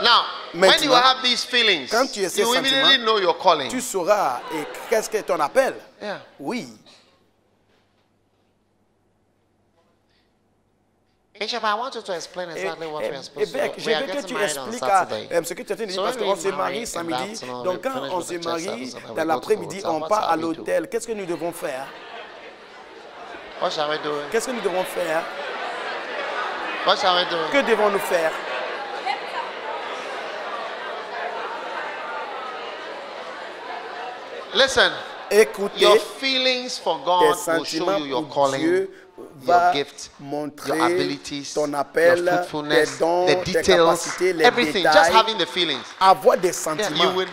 Now, when you Maintenant, have these feelings, quand tu as ces you immediately sentiments, know your calling. Tu sauras et qu'est-ce que ton appel. Yeah. Oui. Bishop, I want you to explain exactly what we are supposed to Évêque, do. je We are veux que getting tu married on expliques à Saturday. ce que tu as dit So parce when qu'on we se marie marry in the samedi. afternoon, Donc we quand finish on with se the church marie service and then we dans go to l'après-midi, the hotel. on What part à shall we do? l'hôtel. Qu'est-ce que nous devons faire? What shall we do? Qu'est-ce que nous devons faire? What shall we do? Que devons-nous faire? Listen, Écoutez, your feelings for tes God will show sentiments you your pour calling, Dieu your va gift, montrer your abilities, ton your appel, tes fruitfulness, dons, the tes details, capacités, les everything. Just détails. having the feelings. Avoir des Yeah, sentiments.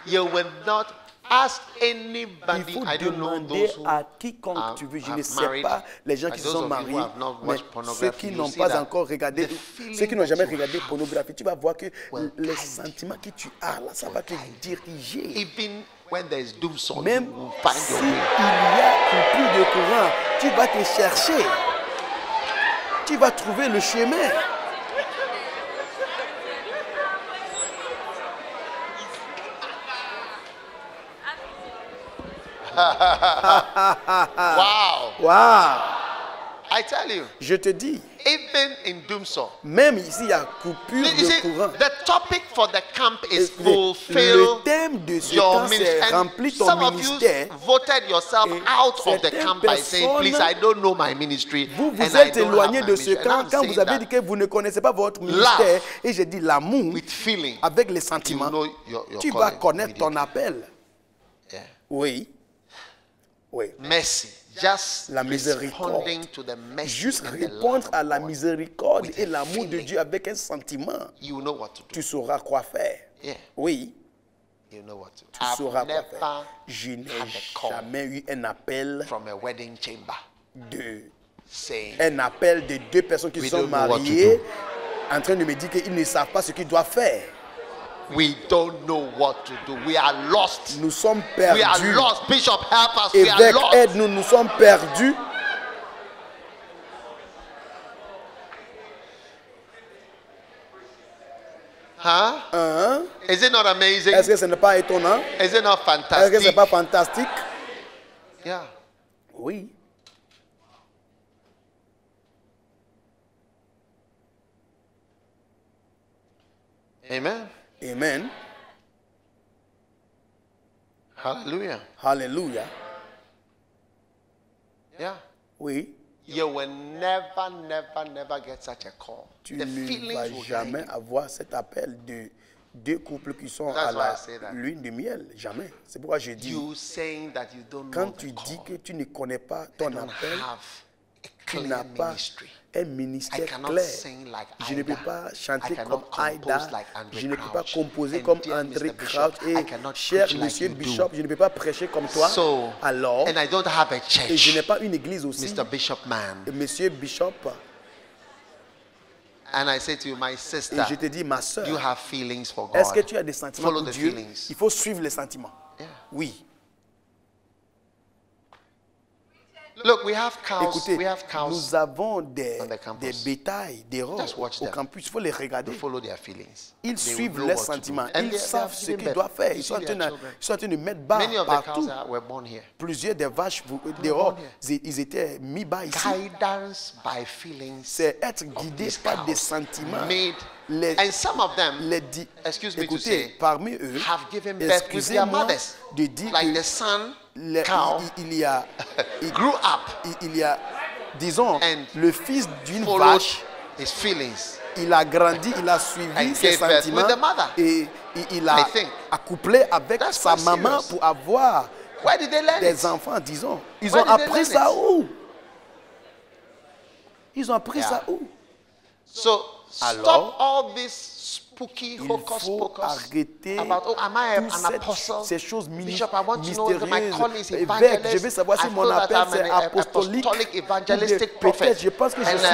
you will not ask Il anybody. faut I don't know demander those who à quiconque are- tu veux. Je have ne sais married, pas les gens like qui those sont of you who mariés, have not mais watched ceux pornography, qui you n'ont see pas that encore regardé, the feeling ceux qui n'ont that jamais you regardé have pornographie, tu vas voir que will les guide sentiments que tu as là, ça va te diriger. even when there is doom song, Même you will find s'il your y way. a coupure de courant, tu vas te chercher. Tu vas trouver le chemin. Wow! Waouh! I tell you, Je te dis, even in doom song, même ici, il y a coupure you see, de courant. the topic for the camp is Le fulfill thème de ce your camp, c'est ministry. remplir ton Some of you ministère. voted yourself Et out of the certaines camp by saying, please, I personnes, don't know my ministry. Vous vous and I êtes don't have éloigné my de ce ministry. And camp I'm quand saying vous avez that dit que vous ne connaissez pas votre ministère. Et j'ai dit l'amour with feeling, avec les you sentiments. know your Tu vas calling connaître ton immediately. appel. Yeah. Oui. Oui. Mercy, just La miséricorde. responding to the mercy Juste and the love répondre of à la God. miséricorde With et a l'amour de feeling. Dieu avec un sentiment. You know what to do. Tu sauras quoi faire. Yeah, Oui. you know what to do. Tu sauras quoi I've faire. never Je n'ai had a call jamais eu un appel from a wedding chamber de saying, un appel de deux personnes qui We se sont don't know what to mariées en train de me dire qu'ils ne savent pas ce qu'ils doivent faire. we don't know what to do. We are lost. Nous sommes We are perdus. lost. Bishop, help us. We are Évêque, lost. aide-nous, nous sommes perdus. Huh? Hein? Is it not amazing? Est-ce que ce n'est pas étonnant? Is it not Est-ce que ce n'est fantastic? pas fantastique? Yeah. Oui. Amen. Amen. Hallelujah. Alléluia. Yeah. Oui. You will never get such a call. Tu The ne feelings vas will jamais guide you. avoir cet appel de deux couples qui sont That's à why I la say that. lune de miel. Jamais. C'est pourquoi je dis, You saying that you don't know quand the tu dis call, que tu ne connais pas I ton don't appel, have a tu clear n'as pas ministry. un I ministère cannot clair. sing like Je ne peux Ida. pas I chanter cannot comme compose Aïda. like Andre Je ne peux pas Crouch. composer And comme dear André Mr. Bishop, Crouch. I Et cannot cher preach like Monsieur you do. Bishop, je ne peux pas prêcher comme toi. So, Alors, and I don't have a et je n'ai church, pas une église aussi. Mr. Bishop man. Monsieur Bishop, And I say to you, my et sister, je te dis, ma soeur, you have feelings for est-ce que God. tu as des sentiments Follow pour the Dieu? feelings. Il faut suivre les sentiments. Yeah. Oui. Look, we have cows. Écoutez, We have cows. nous avons des on the campus. des bétails, des rois Just watch au them. campus. Il faut les regarder. They follow their feelings. Ils They suivent know leurs what to do. sentiments. And Ils they savent have ce given qu'ils birth. doivent faire. You Ils see sont en their train children. ils sont en train de mettre bas Many of the partout. cows were born here. Plusieurs des vaches dehors, born here. ils étaient mis bas ici. Guidance by feelings. C'est être guidé these par des cows sentiments. made, Les- and some of them, Les excuse me to écoutez, say, parmi eux, have given birth with their excusez-moi mothers. de dire Like que the son les- cow il y a, grew up, il y a, disons, and le fils d'une followed vache, his feelings. il a grandi, il a suivi And ses gave birth sentiments with the mother. et il I a think. accouplé avec That's sa quite maman serious. pour avoir Where did they learn des it? enfants, disons. Ils Where ont did they appris learn ça it? où? Ils ont appris Yeah. ça où? So Alors, stop all this spooky Il hocus faut pocus arrêter about, oh, am I toutes an apostle? ces choses Bishop, I want to know if my mystérieuses. calling is Évêque, evangelist. je veux savoir si I mon feel that appel I'm c'est an apostolique. apostolic ou bien evangelistic peut-être, prophet. je pense que je And, suis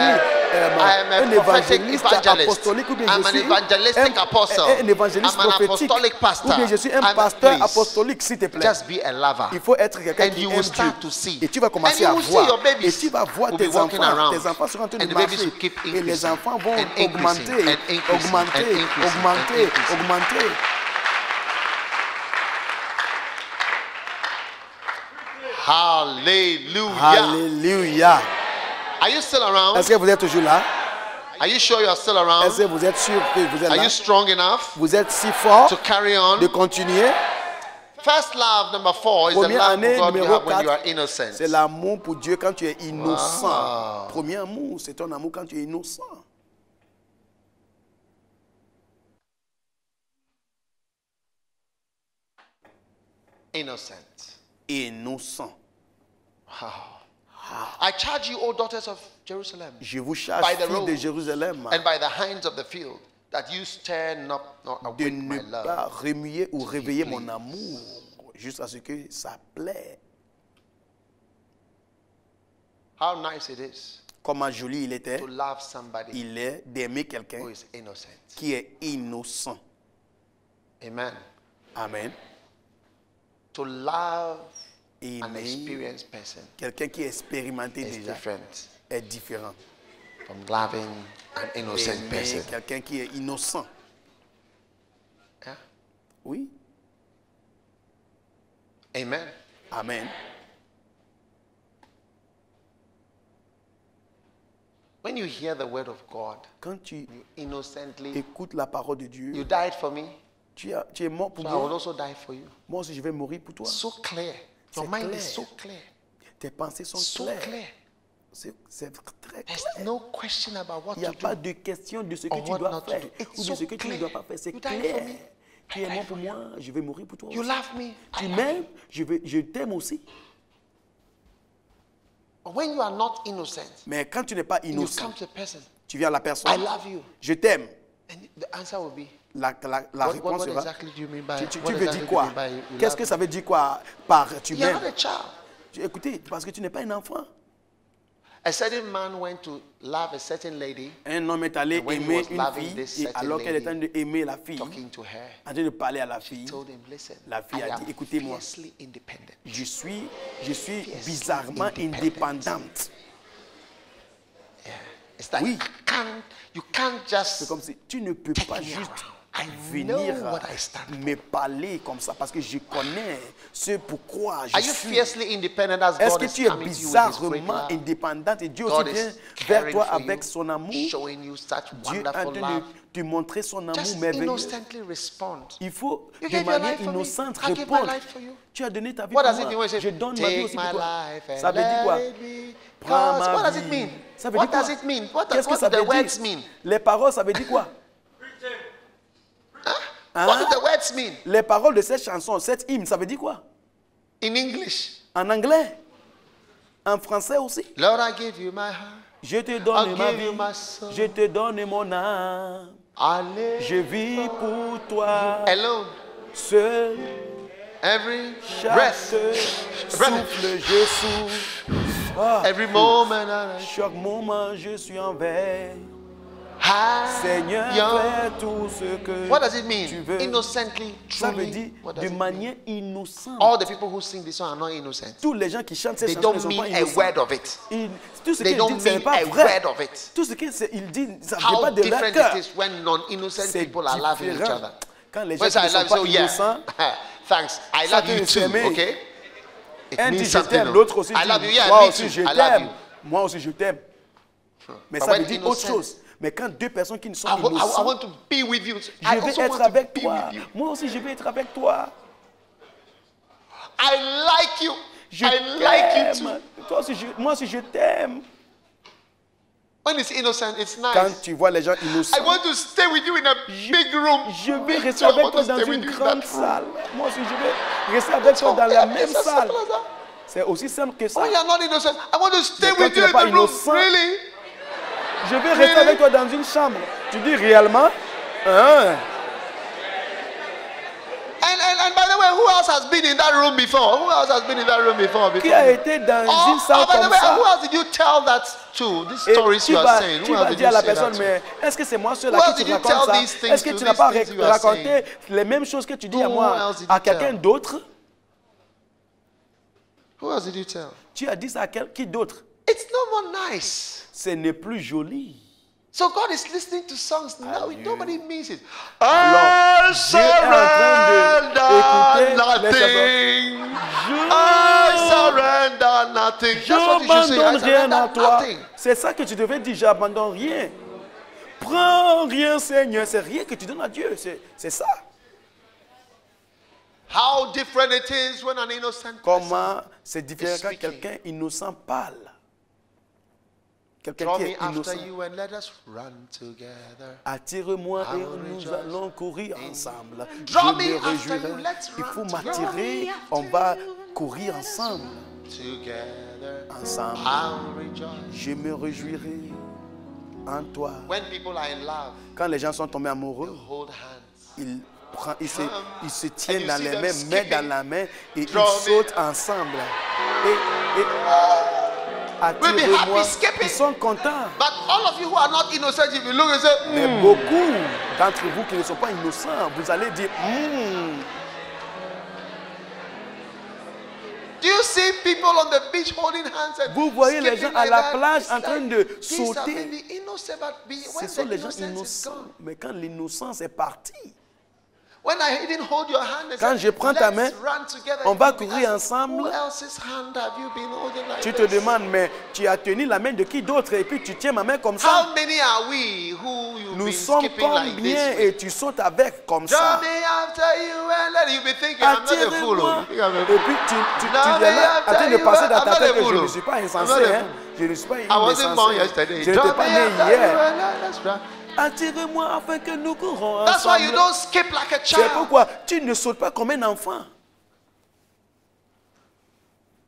I am a un prophetic évangéliste evangelist. apostolique ou bien I'm je an suis evangelistic apostle. un évangéliste I'm an prophétique apostolic pastor. ou bien je suis un And pasteur please, apostolique, s'il te plaît. Just be a lover. Il faut être quelqu'un And qui you aime will Dieu. start to see. Et tu vas commencer And à you will see voir. your babies Et tu vas voir will be tes walking enfants. around. Tes enfants seront en train de And the babies marcher. will keep Et les increasing enfants vont and increasing augmenter, and increasing augmenter, and increasing augmenter, and increasing. augmenter. Hallelujah. Alléluia. Are you still around? Est-ce que vous êtes toujours là? Are you sure you are still around? Est-ce que vous êtes sûr que vous êtes Are là? you strong enough Vous êtes si fort to carry on? de continuer? First love, number 4, is the Première love année, for God you numéro have when you 4, are innocent. c'est l'amour pour Dieu quand tu es innocent. Wow. Premier amour, c'est ton amour quand tu es innocent. Innocent. Innocent. I charge you, O daughters of Jerusalem, Je vous charge, by the filles road de Jérusalem, and by the hinds of the field, that you stir not de awake my ne love. pas remuer ou réveiller mon please. amour jusqu'à ce que ça plaît. How nice it is Comment joli il était. to love somebody Il est d'aimer who quelqu'un is innocent. qui est innocent. Amen. Amen. To love an Aimer experienced person quelqu'un qui est expérimenté is déjà different est différent. from loving an innocent Aimer person. quelqu'un qui est innocent. Yeah? Oui. Amen. Amen. When you hear the word of God, Quand tu you innocently, écoutes la parole de Dieu, you died for me, tu es mort pour so I will moi. also die for you. Moi aussi, je vais mourir pour toi. So clear. Your C'est mind clair. is so clear. Tes pensées sont So claires. clear. C'est très There's clair. no question about what Il n'y a to pas do. de question de ce Or que tu what dois not to faire do. It's ou de so ce que tu ne clear. dois pas faire. C'est You die for clair. me. Tu es mort pour moi, je vais mourir pour toi You aussi. love me. Tu I love m'aimes, je t'aime aussi. But when you are not innocent, Mais quand tu n'es pas you innocent, come to the person, tu viens à la personne. I love you. Je t'aime. And the answer will be, La réponse what sera. exactly do you mean by Tu what veux exactly dire do you quoi? mean by you Qu'est-ce love que me? ça veut dire quoi par tu You're not m'aimes? a child. Écoutez, parce que tu n'es pas un enfant. A certain man went to love a certain lady, Un homme est allé And when he aimer was une loving this fille et certain alors qu'elle est en lady, train d'aimer la fille, talking to her, en train de parler à la fille, told him, listen, La fille I a am dit, écoutez-moi. fiercely independent. je suis bizarrement indépendante. It's like Oui. you can't just C'est comme si tu ne peux pas me juste around. I venir know what I stand for. me parler comme ça parce que je connais ce pourquoi je Are you suis. fiercely independent as Est-ce God que is tu es coming to you with His great bizarrement love? indépendante et Dieu God aussi vient is vers caring toi for avec you, son amour. showing you such Dieu est en wonderful train love. de te montrer son amour Just merveilleux. innocently respond. Il faut You de gave your manière life for me. innocente I give my répondre. life for you. Tu as donné ta vie What pour does it mean when moi. you say, Je donne ma vie take aussi my pour toi. life and Ça veut dire quoi? let it be? Prends Because ma what does it vie. mean? Ça veut What dire does quoi? it mean? What Qu'est-ce que what ça do veut the words dire? mean? Les paroles, ça veut dire quoi? What do the words mean? Les paroles de cette chanson, cette hymne, ça veut dire quoi? In English. En anglais? En français aussi? Lord, I give you my heart. Je te donne I'll ma give you vie. my soul. Je te donne mon âme. I Je vis pour toi. alone. Seul, Every chaque breath. souffle, je souffle. Ah, Every moment. chaque moment, je suis en veille. High, Seigneur, young. fais tout ce que What does it tu mean? veux. Innocently, Ça veut truly. dire What does de it mean? manière innocente. All the people who sing this song are not innocent. Tous les gens qui chantent ces They chansons ne don't sont mean pas a innocents. word of it. Tout ce They qu'ils don't disent, ce n'est mean pas a vrai. word of it. Tout ce qu'ils disent, ça ne vient How pas de leur different cœur. it is when non-innocent C'est people are loving each différent. other. Quand les gens When qui I ne sont love pas you, innocents, thanks. I Ça love you te too, s'aimer. okay? It un means dit je something. t'aime, l'autre aussi I love you, dit yeah, moi me aussi too. je I love t'aime. you. Moi aussi je t'aime. Mais But ça when veut dire autre innocent, chose. Mais quand deux personnes qui ne sont I innocentes, want to be with you. I je also vais être want to avec be toi. with you. Moi aussi je vais être avec toi. I like you. Je I like you t'aime. too. Toi aussi, moi aussi je t'aime. When it's innocent, it's Quand nice. tu vois les gens I innocents, want to stay with you in a big room. je vais rester I avec want toi to dans stay une with you in grande that room. salle. Moi aussi je vais rester avec toi dans la même It's as salle. simple as that. C'est aussi simple que ça. When you're not innocent, I want to stay Mais quand with tu you n'es in pas the room. innocent, Really? Je vais rester avec toi dans une chambre. Tu dis réellement? Hein? And by the way, who Who else has been in that room before? Who else has been in that room before? Qui a été dans une salle by the comme way, ça? who else did you tell that to? These Et stories you are saying. tu Who else vas did dire à you la say that personne, to? mais est-ce que c'est moi seul Who à else qui did tu you tell racontes these ça? things Est-ce que to, tu n'as these pas things you are raconté les mêmes choses que tu dis à Who moi, else did à you quelqu'un tell? d'autre? Who else did you tell? Tu as dit ça à qui d'autre? It's no more nice. Ce n'est plus joli. So God is listening to songs now. Nobody means it. Alors, I Dieu est en train d'écouter surrender les nothing. Je I surrender nothing. That's what you should say. I n'abandonne rien surrender à toi. nothing. C'est ça que tu devais dire, j'abandonne rien. Prends rien, Seigneur. C'est rien que tu donnes à Dieu. C'est ça. How different it is when an innocent person. Comment c'est différent quand speaking. quelqu'un innocent parle. Quelqu'un Draw qui me est after innocent. you and let us run together. Attire-moi I et will nous rejoice allons courir ensemble. Draw Je me me after réjouirai. you, let's Il run faut together. m'attirer. On va courir ensemble. Together. Ensemble. I'll rejoice. Je me réjouirai en toi. When people are in love, Quand les gens sont tombés amoureux, hold hands. ils se tiennent you dans see les them mains, main skipping. dans la main, et Draw ils me. sautent ensemble. Et We'll be attire-moi. happy skipping. Ils sont contents. But all of you who are not innocent, if you look and say, Mais beaucoup d'entre vous qui ne sont pas innocents, vous allez dire, do you see people on the beach holding hands and Vous voyez les skipping gens à like la that? plage It's en train like, de these are sauter. maybe innocent, but when Ce sont the les gens innocence is innocents. gone. Mais quand l'innocence est partie, When I even hold your hand and Quand say, je prends ta main, let's run together, on va you'll be courir asking, ensemble. Who else's hand have you been holding like tu te this? demandes, mais tu as tenu la main de qui d'autre et puis tu tiens ma main comme ça. How many are we who you've Nous been sommes skipping like combien this with? et tu sautes avec comme Draw ça. me after you and let you be thinking I'm not a fool. Attirez-moi. You think I'm a Et fool? puis tu Non, es mais là en train de after passer you, dans I'm ta not tête a que je fool. ne suis pas I'm not insensé. a Hein. fool. Je ne suis pas I wasn't born insensé. yesterday. Je Draw n'étais pas me né after hier. you and let's run. Attirez-moi afin que nous courons That's why you ensemble. don't skip like a C'est child. pourquoi tu ne sautes pas comme un enfant.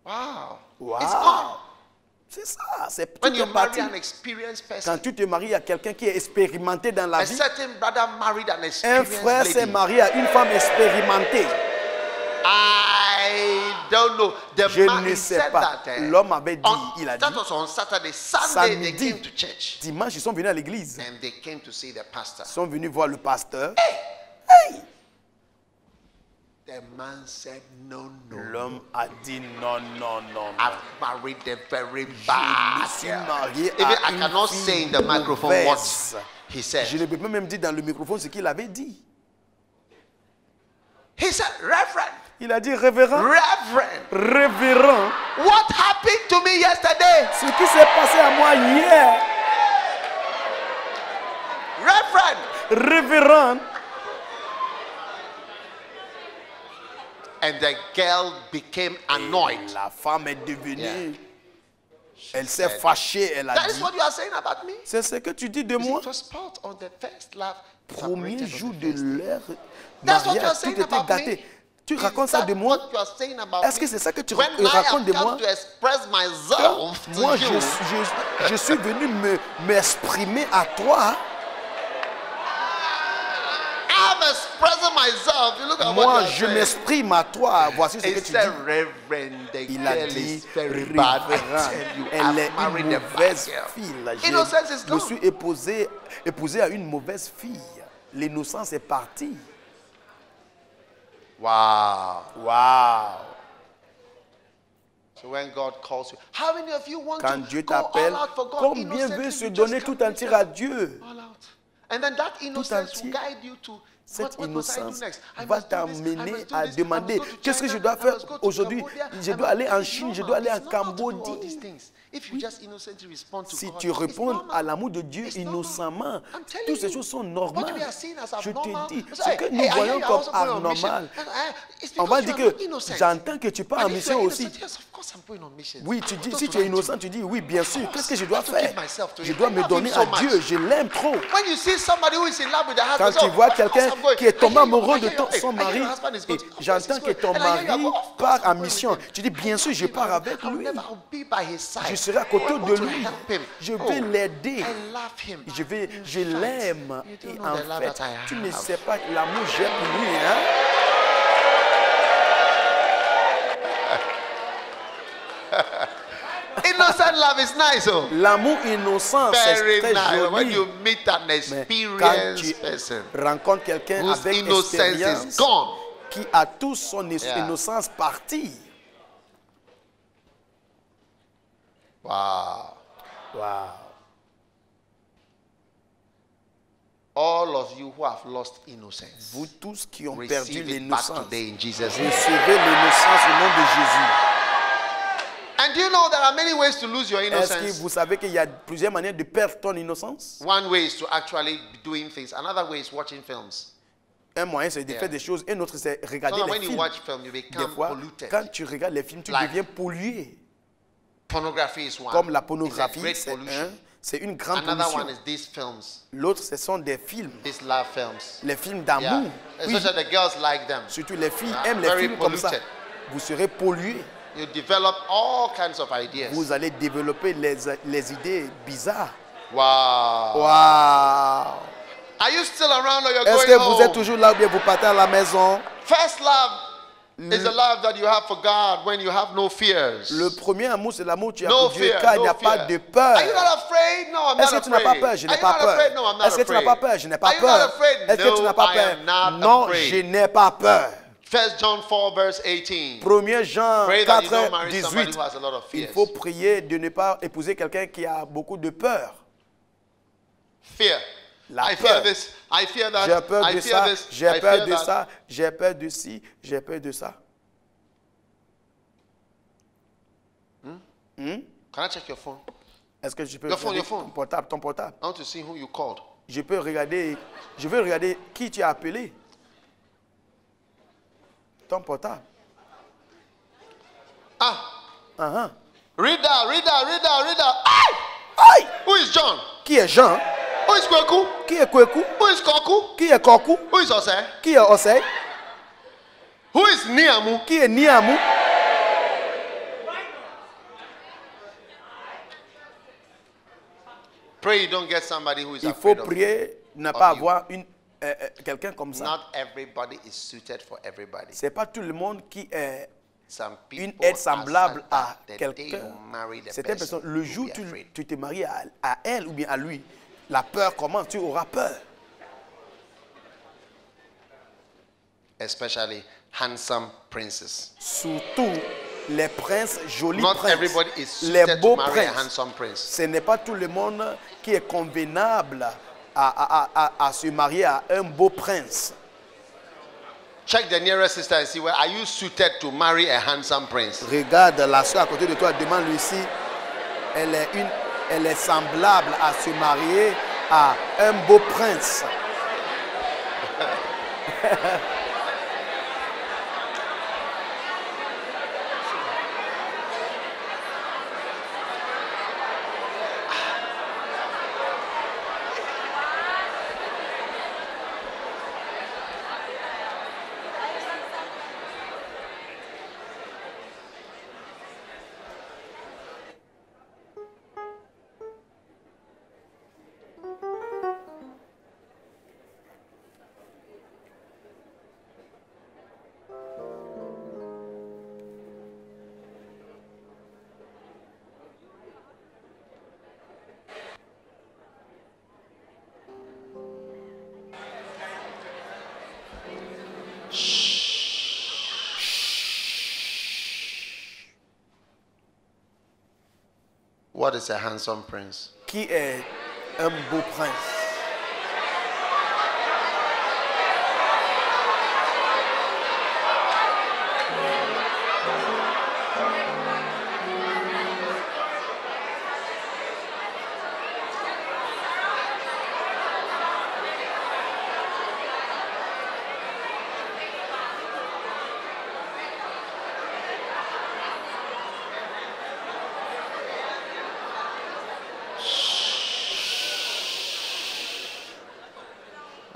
Wow. Wow. It's gone. C'est ça. C'est When tout you est marry parti. an experienced Quand person, tu te maries à quelqu'un qui est expérimenté dans la a vie, certain brother married an un experienced frère s'est lady. marié à une femme expérimentée. I don't know. The Je man ne he sais said pas. that. L'homme avait dit, il a That dit, was on Saturday. Sunday they samedi, came to church dimanche, ils sont venus à l'église. and they came to see the pastor. Ils sont venus voir le pasteur. The man said, no. L'homme a dit non, non, non. I've married a very Je bad me suis girl. marié Even à I une cannot fille say in the microphone mauvaise. what he said. Je ne peux pas même dire dans le microphone ce qu'il avait dit. He said, Reverend, Il a dit, révérend, révérend, what happened to me yesterday? ce qui s'est passé à moi hier, Reverend. révérend. And the girl became annoyed. La femme est devenue, Yeah. elle s'est fâchée, elle a That is dit, what you are saying about me? c'est ce que tu dis de You see, moi. it was part of the first love. Premier separated on jour the de first day. leur That's what you are mariage, tout saying était about me. gâté. Tu Is racontes ça that de moi? what you are saying about Est-ce que me? c'est ça que tu When I racontes have de come moi? to express myself to Moi, you, je suis venu m'exprimer à toi. I'm expressing myself. You look at what Moi, you are je saying. m'exprime à toi. Voici ce que He tu said, dis. Reverend, the Il a girl dit, is very bad. I révérend, tell you, elle est I've married une a bad mauvaise girl. fille. Là, Innocence is je me gone. suis épousé à une mauvaise fille. L'innocence est partie. Wow. Waouh. So when God calls you, how many of you want Quand to Dieu go all t'appelle, out for God? combien Innocently, veut se you just donner come tout to entier church. à Dieu? All out. And then that innocence entier. will guide you to Cette what must I do innocence next? I va must do this, I t'amener must do à this, I demander, must go to qu'est-ce que je China, dois I faire must go to aujourd'hui? Cambodia, Je I dois must- aller en It's Chine, je normal. dois aller en It's normal to do all Cambodie. these things. If you just innocently respond to Si God, tu it's réponds normal. à l'amour de Dieu It's normal. innocemment, I'm telling toutes ces you, choses sont what normales. we are seeing as Je abnormal, te dis, it's ce like, que hey, nous I hear voyons you are comme also going on mission. anormal, It's on va because dire you are que not innocent. j'entends que tu pars en And if mission you are aussi. innocent, yes, of course I'm going on mission. Oui, tu dis, Just si to tu es lie to innocent, tu dis, oui, bien sûr, qu'est-ce que je dois to faire? give myself to Je him. dois I me love donner him so à much. Dieu, je l'aime trop. When you see somebody who is in love with the Quand husband, tu vois quelqu'un qui est tombé amoureux de ton son mari, et j'entends que ton mari part en mission, tu dis, bien sûr, je pars avec lui. Je serai à côté de lui. Je vais l'aider. Je l'aime. Et en fait, tu ne sais pas l'amour que j'ai pour lui. Hein? love is nice, oh. L'amour innocent, c'est Very très nice. When joli. you meet an Mais quand experienced tu person rencontres quelqu'un whose avec innocence is expérience, gone. qui a toute son Yeah. innocence partie. Wow. Wow. All of you who have lost innocence, Vous tous qui ont perdu receive it back l'innocence, today in Jesus' name. recevez l'innocence au nom de Jésus. And do you know there are many ways to lose your Est-ce que innocence? vous savez qu'il y a plusieurs manières de perdre ton innocence? One way is to actually be doing things. Another way is watching films. Un moyen, c'est de Yeah. faire des choses. Un autre, c'est regarder So les when you films. watch film, you Des become fois, polluted. quand tu regardes les films, tu Like- deviens pollué. Pornography is one. Comme la It's a pornographie, great c'est pollution. c'est une grande Another pollution. one is these films, L'autre, ce sont des films. these love films. Les films Yeah. d'amour. Oui, Especially the girls like them. surtout les filles Yeah, aiment les very films comme ça. polluted. Vous serez pollué. You develop all kinds of ideas. Vous allez développer les idées bizarres. Wow. Waouh! Are you still around or you're Est-ce going que vous êtes home? toujours là ou bien vous partez à la maison? First love is the love that you have for God when you have no fears. Le premier amour, c'est l'amour que tu as No pour Dieu fear, quand il no n'y a pas fear. de peur. Are you not afraid? No, I'm Est-ce not que tu n'as pas afraid. peur? Je n'ai Are you pas not peur. afraid? No, I'm not Est-ce que tu n'as afraid. pas peur? Je n'ai pas Are you not peur. afraid? Est-ce que tu n'as pas No, I peur? am not Non, afraid. je n'ai pas peur. 1 John 4 verse 18. 1er Jean Pray that you 4, don't marry somebody 18. who has a lot of Il fears. faut prier de ne pas épouser quelqu'un qui a beaucoup de peur. Fear. La I fear peur. this. I fear that. J'ai peur I de fear ça, this. j'ai I peur fear de that. ça, j'ai peur de ci, j'ai peur de ça. Can I check your phone? Est-ce que je peux Your phone, regarder your phone. ton portable? I want to see who you called. Je veux regarder qui tu as appelé. Ton portable. Ah, Uh-huh. read that, read that, read that, read that. Aye! Aïe! Who is John? Qui est Jean? Who is Kweku? Qui est Kweku? Who is Koku? Qui est Koku? Who is Ose? Qui est Osei? Who is Niamu? Qui est Niamu? Pray you don't get somebody who is Il faut afraid of you. prier, ne pas you. avoir quelqu'un comme ça. Not everybody is suited for everybody. C'est pas tout le monde qui est Some people une aide are semblable such à that the day quelqu'un. you marry the Certaines person, personnes, le you'll jour be où afraid. tu te maries à elle ou bien à lui, la peur commence, tu auras peur. Especially handsome princes. Surtout les princes, jolis Not princes, everybody is les suited beaux to marry a princes. handsome prince. Ce n'est pas tout le monde qui est convenable à se marier à un beau prince. Check the nearest sister and see where are you suited to marry a handsome prince. Regarde la soeur à côté de toi, demande-lui si elle est semblable à se marier à un beau prince. What is a handsome prince? Qui est un beau prince?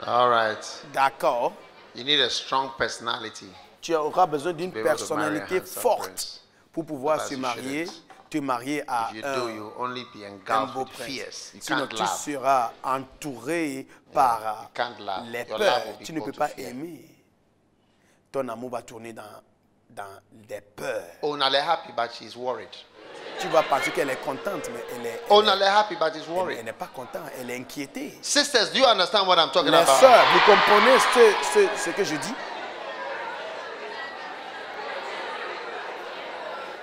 All right. D'accord. You need a strong personality. Tu auras besoin d'une be able to marry a personnalité handsome forte prince. pour pouvoir Otherwise se you marier, shouldn't. te marier à If you do, un you only be un engulfed beau with prince. fears. You Sinon, can't tu love. seras entouré par you can't love. les Your peurs. love will be Tu ne peux equal to pas fear. aimer. Ton amour va tourner dans des peurs. Oh, now they're happy, but she's worried. Tu vas penser qu'elle est contente, mais Onale happy, but is elle worried. n'est pas contente, elle est inquiétée. Sisters, do you understand what I'm talking Les about? sœurs, vous comprenez ce que je dis?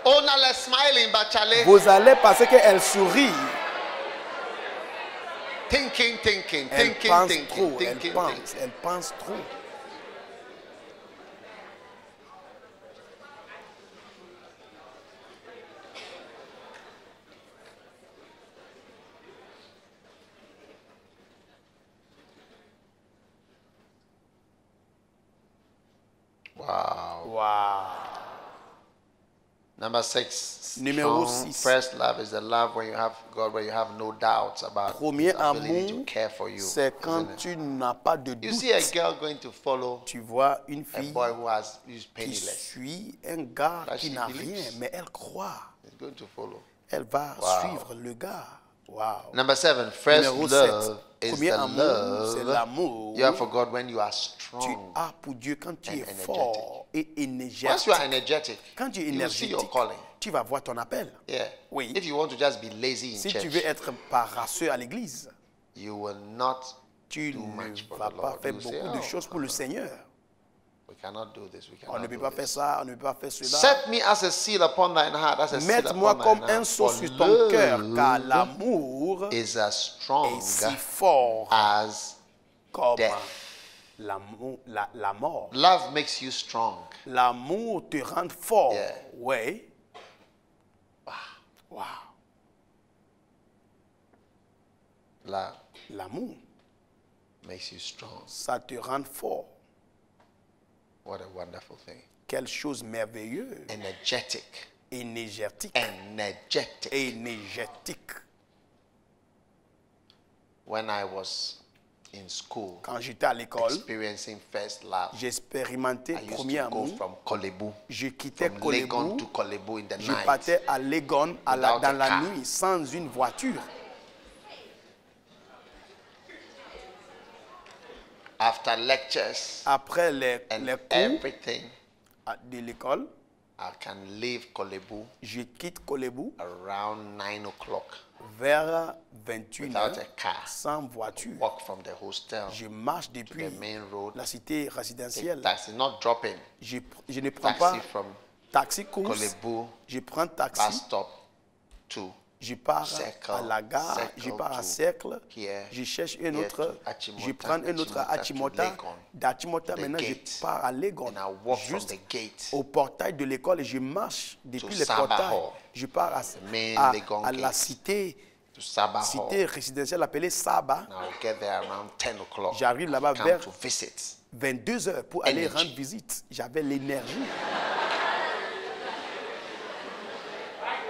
Onale smiling, but Charlie Vous allez penser qu'elle sourit. thinking, Elle thinking, pense thinking, trop, thinking, thinking. elle pense trop. Wow. Wow. Number 6. Numéro strong 6. First love is the love when you have God, where you have no doubts about Premier His ability amour, to care for you. c'est quand isn't it? tu n'as pas de You see a doute. girl going to follow Tu vois une a fille boy who's qui penniless. suit un gars That qui she n'a believes. rien, mais elle croit. He's going to follow. Elle va Wow. suivre le gars. Wow. Number 7. First Numéro love 7. is Premier the amour, c'est love l'amour you have for God when you are tu strong. as pour Dieu quand tu and es energetic. fort et Once énergétique. you are energetic, Quand tu es you will see your énergétique, calling. tu vas voir ton appel. Yeah. Oui. If you want to just be lazy in Si church, tu veux être paresseux à l'église, you will not tu do ne much for vas the pas Lord. faire You say, beaucoup de "Oh, choses pour le Seigneur. we cannot do this. We On ne cannot peut do pas faire this. ça, on ne peut pas faire cela. Set me as a seal upon thine heart, as a seal Mette-moi upon comme thine un heart. sceau For sur ton cœur, car love l'amour is as strong est si fort as comme death. l'amour, la mort. Love makes you strong. L'amour te rend fort. Yeah. Oui. Wow. Love L'amour, makes you strong. ça te rend fort. What a wonderful thing. Quelle chose merveilleuse. Energetic. Énergétique. Energetic. Énergétique. When I was in school, Quand j'étais à l'école, experiencing first love, j'expérimentais I used premier to go amour. from Kolebu, Je quittais from Legon Kolebu. to Kolebu in the Je night. partais à Legon Without dans a la car. nuit sans une voiture. After lectures Après les and cours everything, de l'école, I can leave Kolebu je quitte Kolebu around 9 o'clock. vers 21 Without heures a car. sans voiture. Walk from the hostel Je marche depuis the main road. la cité Take résidentielle. taxi, not dropping. Je ne prends pas Taxi from taxi course. Kolebu Je prends bus taxi. stop to Je pars Circle, à la gare, Circle je pars à to Cercle, here, je cherche un here autre, to Achimota, je prends un autre à Achimota to Achimota. Legon, D'Achimota, to the maintenant, gate. je pars à Legon. and I walk from Juste the gate. au portail de l'école et je marche depuis le Sabah portail. Hall. Je pars main Legon à la gate. cité, To Sabah Hall. cité résidentielle appelée Saba. And I'll get there around 10 o'clock. J'arrive là-bas Come vers to visit. 22 heures pour aller Energy. rendre visite. J'avais l'énergie.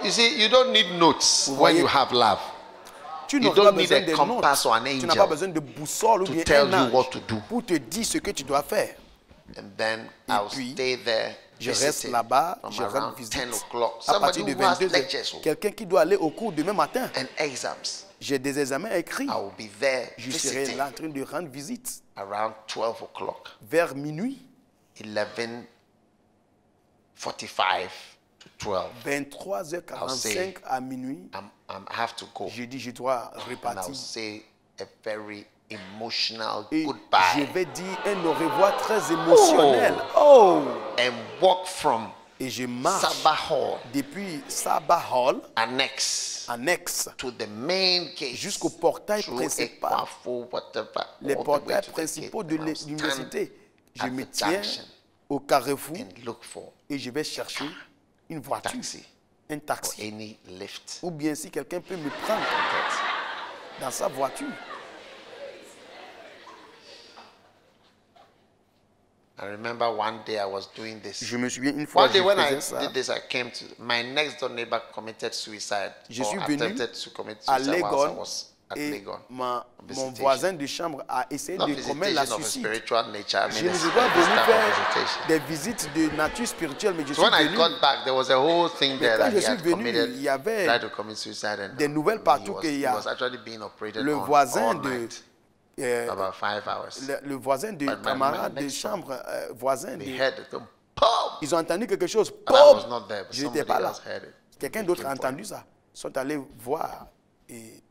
You see, you don't need notes Vous when voyez? you have love. Tu You n'auras pas don't need besoin a de compass or an notes. Tu n'as angel pas besoin de boussole ou to bien tell un you ange what to do. pour te dire ce que tu dois faire. And then Et I'll puis, stay there. Je reste visiting là-bas, from je rends around visite 10 o'clock. à Somebody partir de who has 22 lectures heures. Quelqu'un qui doit aller au cours demain matin. and exams. J'ai des examens écrits. I will be there Je serai visiting là en train de rendre visite around 12 o'clock. vers minuit, 11:45 to 12. 23h45 à minuit. I have to go. Je dis, je dois And I'll repartir. say a very emotional Et je goodbye vais dire un au revoir très émotionnel. Oh! and walk from Et je marche Sabah Hall depuis Sabah Hall, annex to the main gate jusqu'au portail through principal. Ekwafo, whatever, Les all the way portails to the principaux gate. de And I'll stand l'université. Je at me the tiens junction au carrefour and look for et je vais chercher une voiture, taxi un or taxi. any lift. Ou bien si quelqu'un peut me prendre dans sa voiture. I remember one day I was doing this. Je me souviens une fois One day je when I faisais ça. did this, I came to my next door neighbor committed suicide. Je or suis venu attempted to commit à suicide whilst I Legon was at et Legon. mon Visitation. voisin de chambre a essayé Not de commettre la visitation of a suicide. spiritual nature. I Je mean, ne it's suis pas this venu type of faire visitation. des visites de nature spirituelle, mais je So suis when I venu. got back, there was a whole thing there quand that je he suis had venu, committed, il y avait tried to commit suicide, and des nouvelles he partout was, qu'il y he a was actually being operated le on voisin all de night, about 5 hours. le voisin de But my camarade de next chambre, voisin They de, heard it go, boom! ils ont entendu quelque chose. But I was Pop! not there, but Je n'étais somebody pas là. else heard it. Quelqu'un d'autre a entendu ça. Ils sont allés voir. Et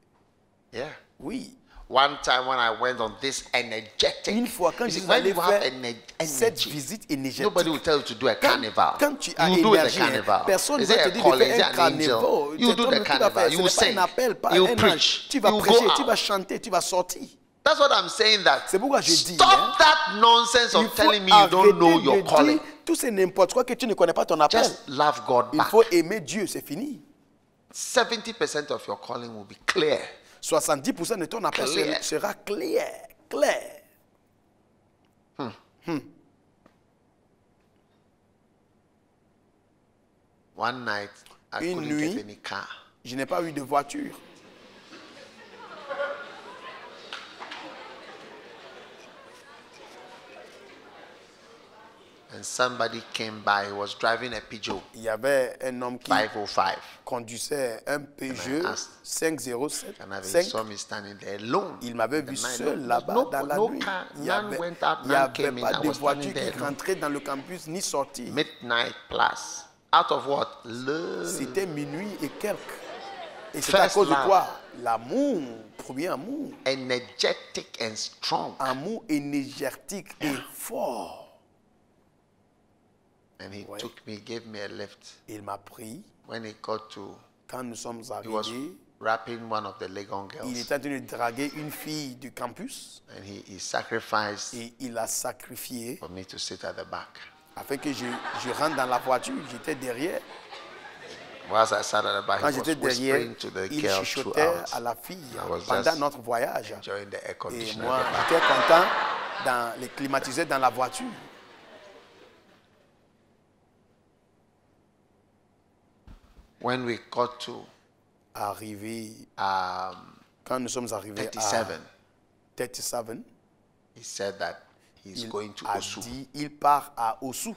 Yeah. oui. One time when I went on this energetic, Une fois, quand you je see, suis when allé you have faire cette energy, visite énergétique, nobody will tell you to do a carnival. quand tu as You do the énergie, carnival. personne ne Is va it te a dire de calling? Is it faire un an angel? carnaval. You C'est do toi-même the qui vas carnival. faire. You Ce will n'est pas un sing. appel, pas You un preach. ange. Tu vas You prêcher, go tu out. vas chanter, tu vas sortir. That's what I'm saying. That C'est pourquoi je dis, stop hein, that nonsense il of faut telling me you don't know arrêter your de calling. dire tout c'est n'importe quoi que tu ne connais pas ton appel. Just love God Il back. faut aimer Dieu, c'est fini. 70% of your calling will be clear. 70% de ton appel Clair. sera clair. Clair. One night, I Une couldn't nuit. get any car. Je n'ai pas eu de voiture. And somebody came by. He was driving a Peugeot Il y avait un homme qui 505. conduisait un Peugeot asked, 507. And I 5. saw me standing there alone. Il m'avait in the vu night. seul No- là-bas no- dans la no nuit. car. Il n'y None avait, went out, il y none avait came in. pas I de was voiture standing qui there alone. rentrait dans le campus ni sortie. Midnight plus. Out of what? Love. C'était minuit et quelques. Et c'est à First cause de love. quoi? L'amour, premier amour. Energetic and strong. Amour énergétique et fort. And he Ouais. took me, gave me a lift. Il m'a pris. When he got to, Quand nous sommes he was arrivés, rapping one of the Legon il girls. était en train de draguer une fille du campus. And he sacrificed Et il a sacrifié for me to sit at the back. afin que je rentre dans la voiture. J'étais derrière. Whilst I sat at the back, Quand he j'étais was derrière, whispering to the il girl chuchotait throughout. à la fille I was pendant just notre voyage. enjoying the air Et conditioner. moi, at the back. j'étais content dans les climatiseurs dans la voiture. When we got to Arrivé, um, quand nous sommes arrivés 37, à 37, he said that he's il going to a Osu. dit il part à Osu.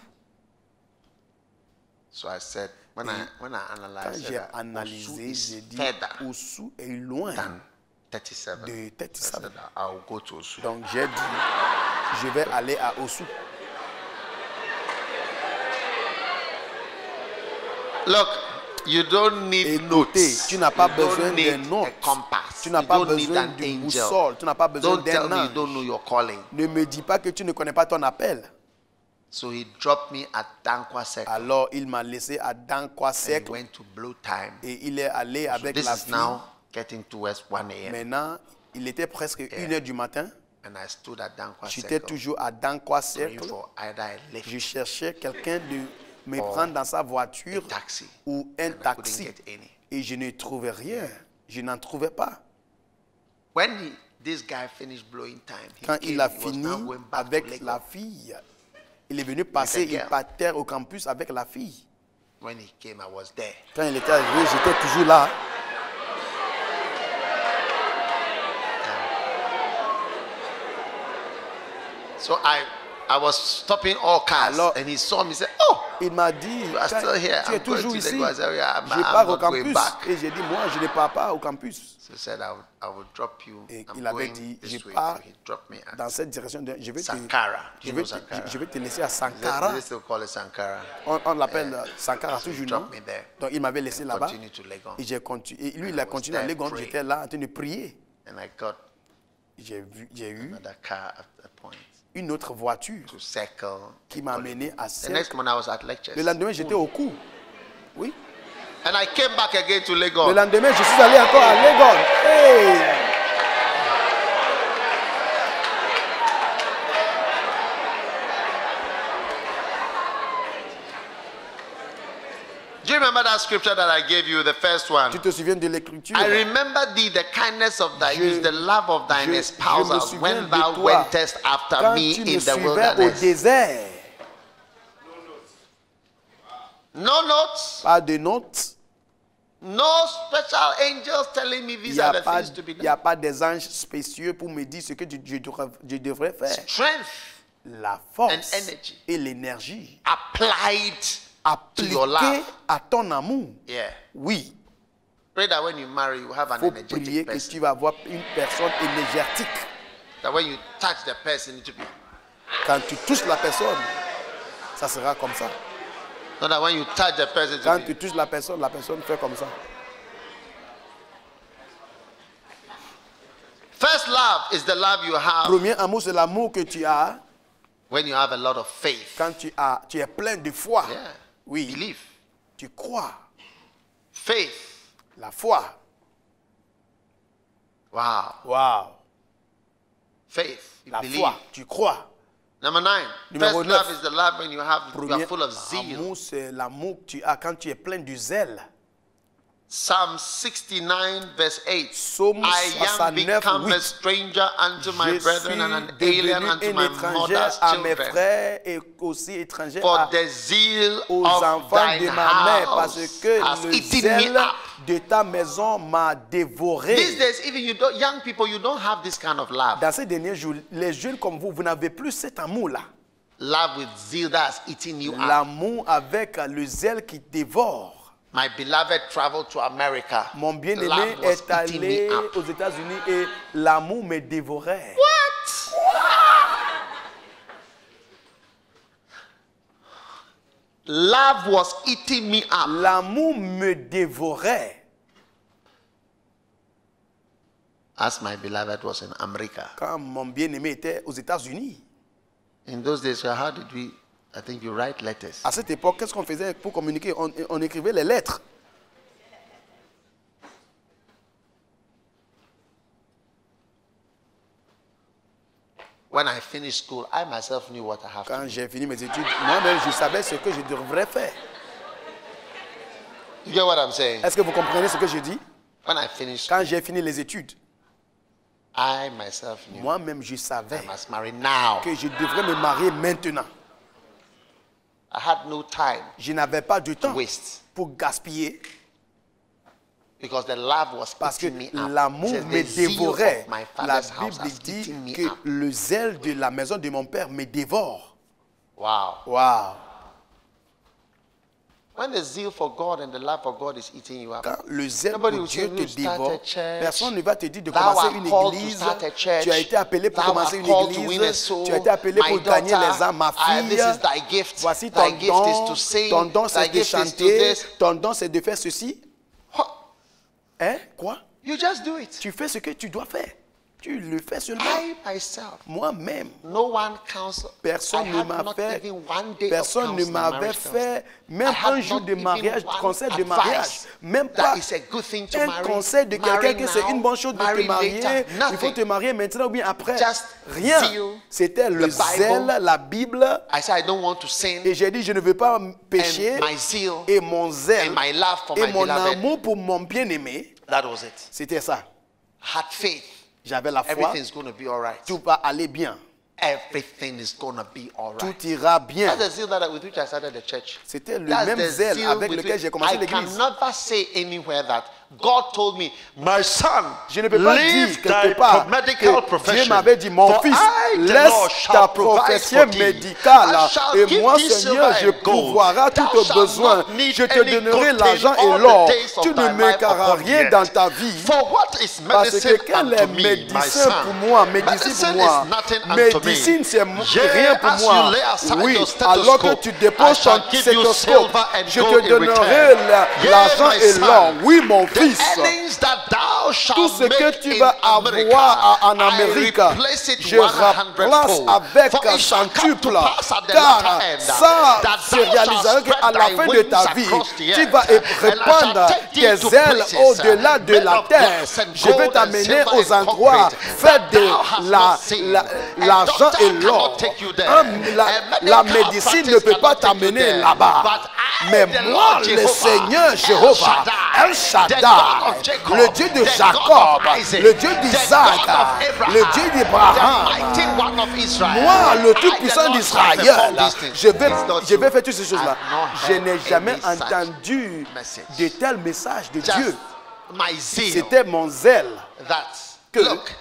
So I said, when I Quand analyzed j'ai that, Osu analysé, is j'ai dit further Osu est loin than 37. de I 37. said, I'll go to Osu. Donc j'ai dit, je vais aller à Osu. Look, you don't need Écoutez, notes. tu n'as pas You besoin don't de need a notes. compass. Tu n'as You pas don't need besoin an d'une angel. boussole. Tu n'as pas besoin Don't tell d'un me you don't ange. know your calling. Ne me dis pas que tu ne connais pas ton appel. So he dropped me at Dankwa Circle Alors il m'a laissé à Dankwa and Cercle went to Blue Time. et il est allé So avec this la is fille. now getting towards 1 a.m. Maintenant, il était presque 1h du matin. And I stood at Dankwa J'étais Circle toujours à Dankwa praying Cercle. for either a lift Je cherchais quelqu'un de me Oh. prendre dans sa voiture or taxi. ou un And I couldn't taxi. get any. Et je ne trouvais rien. Je n'en trouvais pas. When this guy finished blowing time, he Quand came, il a he was fini now going back to avec Lagos. la fille, il est venu passer, il girl. partait au campus avec la fille. When he came, I was there. Quand il était arrivé, j'étais toujours là. So I was stopping all cars, Alors- and he saw me. He said, "Oh, Il m'a dit, you are quand still here. tu es I'm going toujours to ici. Lagos." I said, "Yeah, I'm Je pars au not going campus. back." Et j'ai dit, moi, je ne pars pas au campus. So he said, I will drop you. Et I'm il avait going dit, this je way." pars So he dropped me at dans cette direction. Je vais, Sankara. je, You vais know Sankara. je vais te laisser à They Sankara. still call it Sankara. On l'appelle Sankara toujours, non? Dropped me there. Donc il m'avait laissé là-bas. Continue to Legon. Et j'ai continué. Et lui, il a was continué à there Legon. praying. J'étais là en train de prier. And I got J'ai eu another car at a point une autre voiture to Circle. qui m'a amené à The next Cercle. morning I was at lectures. Le lendemain, j'étais au cours. Oui. And I came back again to Le Lagos. lendemain, je suis allé encore à Legon. Hey! Do you remember that scripture that I gave you, the first one? Tu te souviens de l'écriture? I remember thee, the kindness of thy Je- youth, the love of thine je me espousals, souviens when de thou toi, wentest after Quand me tu in me the suivais au wilderness. désert, No notes, pas de notes, no special angels telling me il these n'y are a, the pas- things to be il y a done. pas des anges spécieux pour me dire ce que je devrais faire. Strength La force And energy. et l'énergie applied to your appliquées love. à ton amour. Yeah. Oui, Pray that when you marry, you have an il faut prier energetic que person. tu vas avoir une personne énergétique. That when you touch the person, it will be. Quand tu touches la personne, ça sera comme ça. So that when you touch the person, Quand tu touches la personne fait comme ça. first love is the love you have Premier amour, c'est l'amour que tu as when you have a lot of faith. quand tu es plein de foi. Yeah. Oui, Belief. tu crois. Faith. La foi. Wow. Wow. Faith. You La believe. foi, tu crois. Number 9. Numéro First 9. love is the love when you are Premier full of zeal. amour, c'est l'amour que tu as quand tu es plein de zèle. Psalm 69 verse 8. Psaume I am 69, become a 8. stranger unto my Je brethren and an suis alien devenu unto un my étranger mother's à mes children. frères et aussi étranger For à, the zeal aux of enfants thine de ma mère, house parce que has le eaten zèle me up. de ta maison m'a dévoré. These days, even young people, you don't have this kind of love. Dans ces derniers jours, les jeunes comme vous, vous n'avez plus cet amour-là. Love with zeal that's eating you up. L'amour avec le zèle qui dévore. My beloved traveled to America. Mon Love bien-aimé was est eating allé me up. aux États-Unis et l'amour me dévorait. What? Love was eating me up. L'amour me dévorait. As my beloved was in America. Quand mon bien-aimé était aux États-Unis. In those days, how did we? I think you write letters. À cette époque, qu'est-ce qu'on faisait pour communiquer? On écrivait les lettres. When I finished school, I myself knew what I have to Quand do. j'ai fini mes études, moi-même, je savais ce que je devrais faire. You get what I'm saying? Est-ce que vous comprenez ce que je dis? When I finished Quand school, j'ai fini les études, I myself knew moi-même, je I savais must marry now. que je devrais me marier maintenant. I had no time Je n'avais pas de to temps waste pour gaspiller because the love was parce que eating me up. l'amour It says, me "The zeal dévorait. of my La father's house Bible has dit eaten me que up." le zèle de la maison de mon père me dévore. Wow. Waouh! When the zeal for God and the love for God is eating you up, Quand le zèle Nobody pour will Dieu say, te "You start a dévore, church. personne ne va te dire de Thou commencer art une called to église. start a church. Tu as été appelé pour Thou commencer art une called to win a église. soul. Tu as été appelé My pour gagner daughter, les âmes. Ma this fille, is thy gift. voici Thy ton gift is don. to sing. Ton don, Thy c'est de gift is to chanter. this. Ton don, c'est de faire ceci. What? Hein? Quoi? You just do it. Tu fais ce que tu dois faire. Tu le fais seulement. I myself, Moi-même, no one counsel. personne I ne had m'a not fait, even one day of personne ne counseling, m'avait marriage fait counseling. même I had un jour not de even mariage, one conseil de advice mariage, même that pas it's a good thing to un marry, conseil de quelqu'un marry que c'est now, une bonne chose de marry te marier, later, il faut nothing. te marier maintenant ou bien après. Just Rien. zeal, C'était le the Bible. zèle, la Bible, I said I don't want to sin. et j'ai dit je ne veux pas pécher, And my zeal et mon zèle, and my love for et my mon beloved. amour pour mon bien-aimé, That was it. c'était ça. Had faith. J'avais la foi, Everything's going to be all right. tout va aller bien, Everything is going to be all right. tout ira bien. That's the zeal with which I started the church. C'était le That's même the zèle zeal avec with lequel which j'ai commencé I l'église. can never say anywhere that God told me, my son, Je ne peux pas leave dire quelque thy part medical que profession. Dieu m'avait dit, mon For fils, I, the laisse Lord, shall ta provide profession for thee. médicale I shall et give moi, thee Seigneur, silver je and gold. pourvoirai tous Thou tes shalt besoins. not need Je te any donnerai good l'argent thing et all the l'or. days of Tu ne thy me life manqueras upon rien the dans earth. ta vie. For what is Parce que medicine quel est unto me, my médecin son? pour moi? Médecine pour Medicine moi. is nothing unto me. Médecine, c'est Yea, rien pour as moi. you lay aside Oui, your alors que stethoscope, tu I déposes shall ton give you stéthoscope, silver and je gold te in donnerai return. Yea, l'argent my et son, l'or. Oui, mon the fils. earnings that thou shalt Tout ce make que tu in vas America, avoir en I Amérique, replace it je 100-fold. remplace avec For it shall come to centuple. pass at the Car latter end, ça that se thou réalisera shalt qu'à spread la thy fin de wings ta vie, across the tu earth, vas and I shall répandre take thee tes to ailes places, au-delà de made la of terre. brass and Je vais gold and t'amener silver aux and endroits concrete faits that thou hast de not seen. l'argent A doctor et l'or. cannot take you there. La A medical médecine practice ne peut pas cannot take you t'amener there. là-bas. But I, Mais the moi, Lord le Jehovah, Seigneur El Jéhovah, El Shaddai, the God Shaddai, of Jacob, le Dieu de the Jacob, God of Isaac, le Dieu the d'Isaac, God of Abraham, le Dieu the d'Abraham, mighty one of Israel, moi, le I, Tout-Puissant the Lord, d'Israël, shall perform these things. je vais It's not faire true. toutes ces choses-là. I've not Je heard n'ai jamais any such entendu message. de tels messages de Just Dieu. my zeal C'était mon zèle. that, Que- look,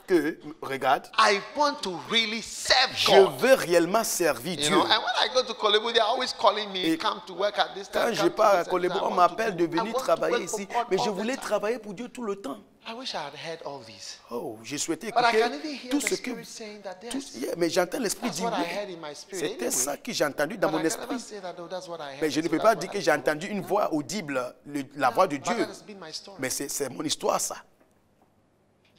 que, regarde, I want to really serve je God. veux réellement servir You Dieu. know, and when I go to Kolebu, they are always calling me, Et come to work at this time. Quand je come to pars à this Kolebu, time. I on want m'appelle to de do- I venir want to travailler work for ici, God mais je all the voulais time. travailler pour Dieu tout le temps. I wish I had heard all these. Oh, j'ai souhaité But I écouter can even hear tout the ce que... Spirit saying that tout- yes. Yeah, mais j'entends l'Esprit That's dire what I oui. heard in my spirit C'était anyway. ça que j'ai entendu dans But mon I can never esprit. say that, oh, that's what I heard. Mais je ne So peux that's pas what dire I que j'ai heard. entendu une voix audible, la voix de But Dieu. that has been my story. Mais c'est mon histoire, ça.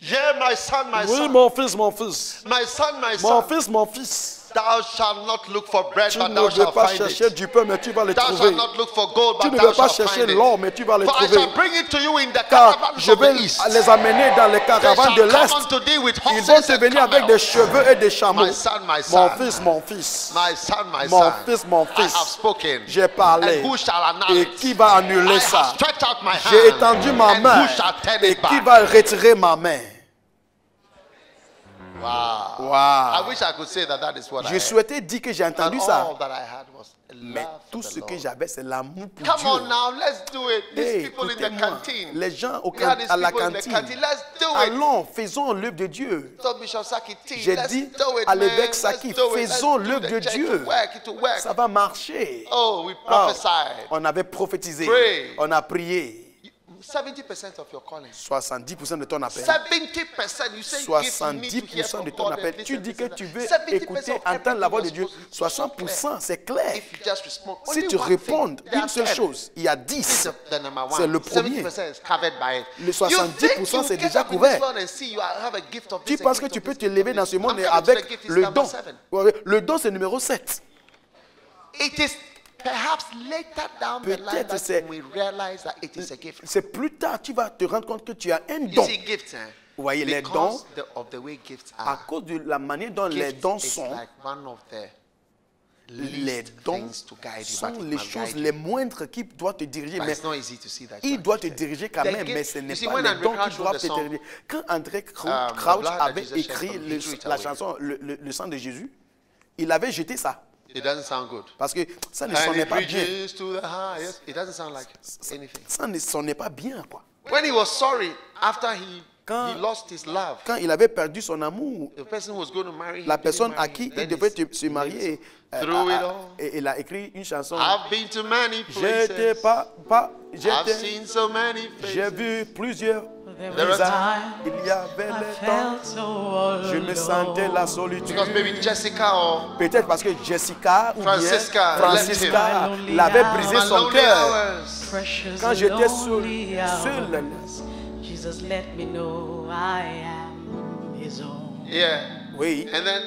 Yeah, my son, my Oui, son. mon fils, mon fils. My son, my Mon son. fils, mon fils. Thou shalt not look for bread, Tu but ne thou veux shalt pas find chercher it. du pain, mais tu vas le Thou trouver. shalt not look for gold, Tu but ne thou veux pas shalt chercher find l'or, it. mais tu vas le For I trouver. shall bring it to you in the Car caravans je of vais the east. les amener dans les They caravanes shall de come l'Est. unto thee with Ils vont horses te and venir avec des camels. cheveux et des chameaux. My son, my Mon son. fils, mon fils. My son, my Mon son. fils, mon I fils. have spoken. J'ai parlé. And who shall annul Et it? qui va I annuler ça? have stretched out my J'ai hand. étendu ma And main. who shall turn Et it qui back? va retirer ma main? Wow. Wow. I wish I could say that that is what I Je had. souhaitais dire que j'ai And entendu all ça. that I had was a Mais love tout for ce the que Lord. j'avais, c'est l'amour pour Come on Dieu. now, let's do it. These Hey, people in the écoutez-moi, canteen. les gens We had these à la people in the cantine. canteen. Let's do it. Allons, faisons l'œuvre de Dieu. So Bishop Saki T, J'ai let's dit do it, à man. l'évêque Let's Saki, do it. faisons Let's do l'œuvre the de church. Dieu. It will work. Ça va marcher. Oh, we Oh, prophesied. on avait prophétisé. Pray. On a prié. 70% of your calling. 70% de ton appel. 70%. You say give to me to hear 70% from de ton God appel. and this Tu and dis this que and tu that. veux 70% écouter, of entendre la voix de everything Dieu. was supposed to be so 60%, c'est clair. If you just respond, Si only tu one réponds thing, there une are seule 10. chose, il y a This 10. is the number C'est one. le premier. 70% is covered by it. Le You 70%, think c'est you get déjà up in this couvert. world and see you have a gift of Tu this, a penses que gift tu of peux this, te gift lever of dans this. ce monde I'm coming to the avec gift is le number don. 7. Ouais, le don, c'est numéro 7. It is perhaps later down the line Peut-être that c'est- we realize that it is a gift. C'est plus tard, tu vas te rendre compte que tu as un You don. see, gifts, Vous voyez, les because of the way gifts À are. cause de la manière dont les Gifts dons is sont, like one of the les least dons things to guide you, sont but it les must choses guide you. les moindres qui doivent te diriger. But Mais it's not easy to see that. il you doit are te gifted. diriger quand The même, gift- mais ce you n'est see, pas when les André dons Crouch qui wrote doivent the te song, diriger. Quand André the Crouch blood that avait Jesus shed écrit from me, he threw it la away. chanson le sang de Jésus, il avait jeté ça. It doesn't sound good. Parce que ça ne And sonnait it pas bien. reaches to the highest. It doesn't sound like anything. Ça ne sonnait pas bien, quoi. When he was sorry after he Quand- lost his love, Quand il avait perdu son amour, the person who was going to marry him, la didn't personne à marry qui him. il Then devait he- se marier, Through it all. et il a écrit une chanson. I've been to many J'étais places. I've j'étais, seen so many j'ai faces. vu plusieurs There There was are time Il y avait I le temps, felt so alone. je me sentais la solitude. Because maybe Jessica or Peut-être parce que Jessica ou Francisca bien left him. Francisca My l'avait lonely brisé my son lonely cœur. hours. Precious Quand j'étais lonely seul, hours. Jesus let me know I am his own. Yeah. Oui. And then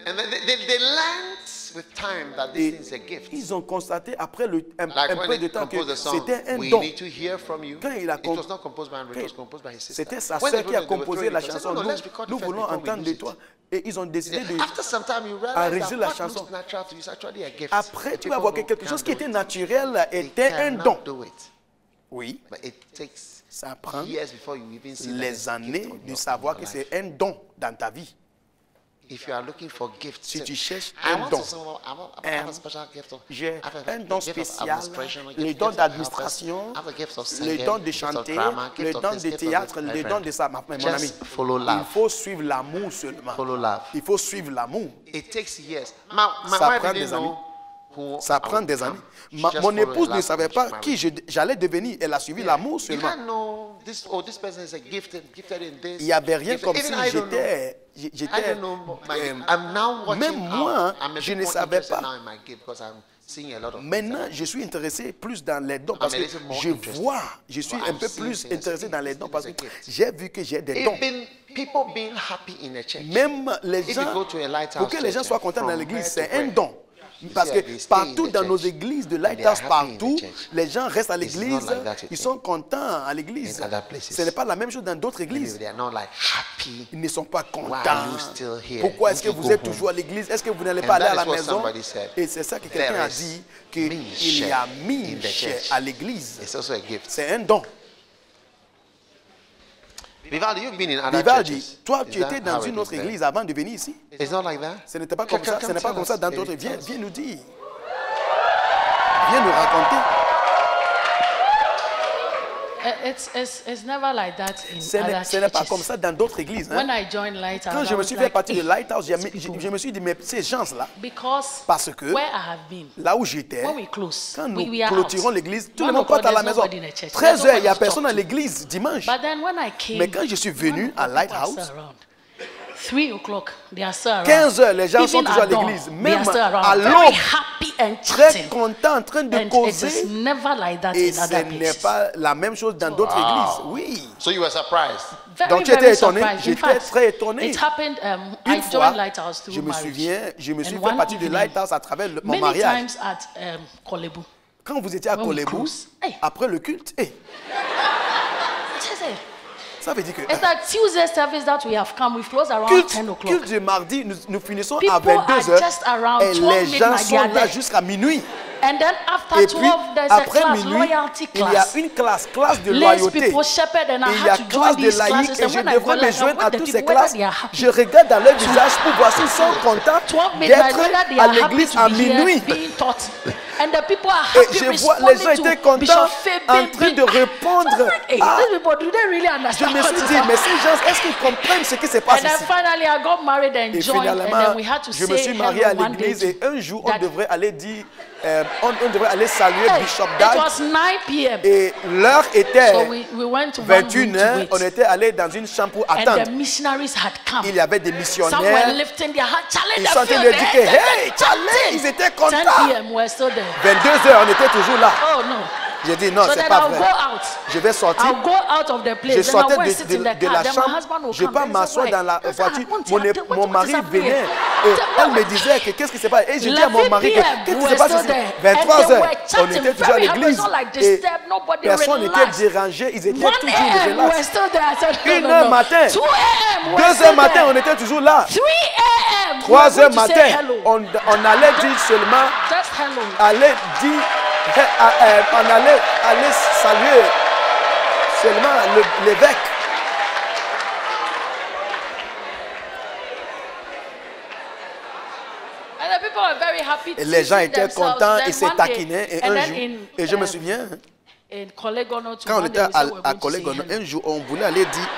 they learned with time that this Et is a gift. ils ont constaté après un Like peu when de he temps que composed the song, c'était un we don. need to hear from you. Quand il a It com- was not composed by Andrew, it was composed by his sister. C'était sa When they sœur qui a wrote it, they were composé throwing la it. They said, chanson. "No, let's record Nous it first voulons before we entendre use de it." toi. Et ils ont décidé de... After some time, you realize enregistrer that la what chanson. looks natural to you is actually a gift. Après, tu People vas voir que who quelque can't chose qui do était it, naturel they était un cannot don. do it. Oui, But it takes ça prend years before you even see that it's les a gift années on de your- savoir on que your c'est life. un don dans ta vie. If you are looking for gifts, Si tu cherches I un want don, to say, well, I have a special gift of, j'ai I have a un don gift of spécial, administration, a le gift don of d'administration, helpers, I have a gift of le singing, don de gift of chanter, drama, gift le of don this, de gift of théâtre, this. My le friend, don de ça, mon ami. just follow Il love. faut suivre l'amour seulement. Follow love. Il faut suivre l'amour. It takes years. My Ça wife prend didn't des années. know who Ça I prend would des become. années. She Mon just followed épouse the ne love savait and pas she qui j'allais devenir. Elle a suivi l'amour You seulement. can't know this. Oh, this person is a gifted in this. Il n'y avait rien gifted- comme Even si I don't know. I j'étais... don't know. I'm now watching. même moi, I'm a je bit ne more savais interested pas. now in my gift because I'm seeing a lot of. Maintenant, je suis intéressé plus dans les dons parce a que little more je interested. vois, je suis But un I'm peu seeing plus things. intéressé dans les This dons is parce a que gift. j'ai vu que j'ai des dons. Even people being happy in a church. Même les If you gens, go to a lighthouse pour que les gens church, soient contents dans from l'église, where c'est to un where? don. Parce que they stay partout in the dans nos church églises de and they are Lighthouse, happy in the partout, church. les gens restent à It's not l'église, like that, you ils think. sont contents à l'église. In other places. Ce n'est pas la même chose dans d'autres Maybe églises. they are not like happy. Ils ne sont pas are contents. you still here? Pourquoi est-ce que Would you vous go êtes home? toujours à l'église? Est-ce que vous n'allez And pas aller that à la is what maison? somebody said. Et c'est ça que quelqu'un There a is dit, mean qu'il y a share mille in the chers church. à l'église. It's also a gift. C'est un don. Vivaldi, you've been in other Vivaldi, churches. toi, Is tu that étais dans how it une is autre there? église avant de venir ici. It's not like that. Ce n'était pas comme ça. Ce n'est pas comme ça dans d'autres. Viens, Viens nous dire. Viens nous raconter. It's never like that in Ce other n'est pas churches. comme ça dans d'autres églises. When Hein. I joined Lighthouse, Quand I je me was suis like, fait partie de "Hey, Lighthouse, these people." je me suis dit, mais ces gens-là, Because parce que where I have been, là où j'étais, when we close, quand nous we are clôturons out. l'église, tout le 1 monde o'clock, part à la there's maison. nobody in the church. 13 heures, il n'y a There's nobody to personne talk à to. l'église dimanche. But then when I came, Mais quand je suis venu à 1 o'clock, people are Lighthouse, still around. 3 o'clock, they are still around. 15 heures, les gens Even sont toujours à at dawn, l'église. they Même are still around. à Very l'aube, happy and très chatting. contents, en train de And it is causer. never like that Et in ce other n'est places. pas la même chose dans d'autres églises. Oui. So you were surprised. Very, Donc tu étais very étonné. surprised. In J'étais fact, très étonné. it happened, I Une fois, joined Lighthouse through je me marriage. souviens, je me suis And fait one partie de evening, Lighthouse à travers mon Many mariage. times at Kolebu. Quand vous étiez à When we Kolebu, close, hey. après le culte, I just said, ça veut dire que it's like Tuesday service that we have come. We've closed around 10 culte o'clock. du mardi, nous finissons People à 22 are heures just around et 12 les gens midnight, sont they are là there. jusqu'à minuit. And then after Et puis, 12, there's a après class, minuit, loyalty il y a class. une classe de Lazy loyauté. people, shepherd, and I Et il y a had to join classe de these laïcs classes. et And je when I devrais go me like joindre à that, the toutes ces people, whether classes. they are happy. Je regarde dans leur visage pour voir s'ils sont contents 12 midnight, d'être whether they à are happy l'église to à be here, minuit. being taught. And the people are Et happy je vois les gens responding étaient to contents Bishop Faye en being train de bring- répondre. So I was like, hey, à- these people, do they really Je understand me what suis is dit, mais happening? ces gens, est-ce qu'ils comprennent ce qui se passe And then ici? finally, I got married and Et joined, and finalement, then we had to je me say suis marié à hello one day l'église et to un jour, on that- devrait aller dire, on devrait aller saluer Hey, Bishop it Dag. was 9 p.m. Et l'heure était So we went to one 21 room to heures. wait. On était allé dans une chambre pour And attendre. the missionaries had come. Il y avait des Some were missionnaires. lifting their hands, challenge Ils sont en the train field. de dire que, hey, challenge, ils étaient 10 contents. p.m. we're still there. 22 heures, on était toujours là. Oh no. J'ai dit non, So c'est then pas I'll go vrai. out. Je vais sortir. I'll go out of the Je place. Then I'll sortais go and sit in the de car. la Then my chambre, husband will je come. pas and say, m'asseoir "Why?" dans la I said, voiture. "Auntie, Mon what mari is happening venait here?" et elle me disait que qu'est-ce qui se passe. Et j'ai dit à mon 11 mari, p.m. qu'est-ce qui we se were passe still ici? there. 23 And they heures, were on chatting était toujours à very happy. l'église. It's not like Et disturbed, nobody personne n'était relaxed. dérangé, ils étaient 1 toujours a.m. we were relax. still there. I said, no, 1 no, heure no. matin, 2 a.m. we were 2 still heures matin, there. on était toujours là. 3 a.m. 3 we were heures going to say matin, hello. on allait dire seulement, Just hello. aller dire, on allait aller saluer seulement l'évêque. And the people were very happy. Et les gens teasing étaient themselves. contents, Then ils se one day- taquinaient. Et and un then jour, in, et je me souviens, in Kolegono to quand on one était day, we said we were à going to say Collègue, hello. un jour, on voulait aller dire,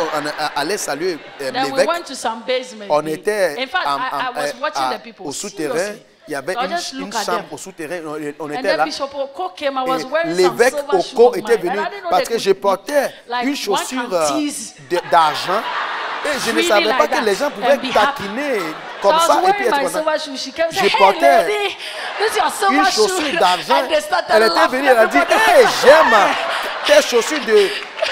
aller saluer Then we l'évêque. went to some basement. On était In fact, I was watching the people. au souterrain. seriously. Il y avait So I just une look at chambre them. au souterrain. On And était then là. Bishop Oko came. I was Et wearing some l'évêque silver shoe Oko of était mine. venu And I didn't know parce they que je could- portais like, une one chaussure can tease d'argent. Et je ne freely savais pas like que that les gens pouvaient and be happy. taquiner So comme I ça was et puis wearing être my content. silver shoe. She came and Je said, "Hey, portais lady, this is your silver Une shoe." chaussure d'argent. And they started Elle était laughing. venue, elle a dit, Everybody- hey, j'aime tes chaussures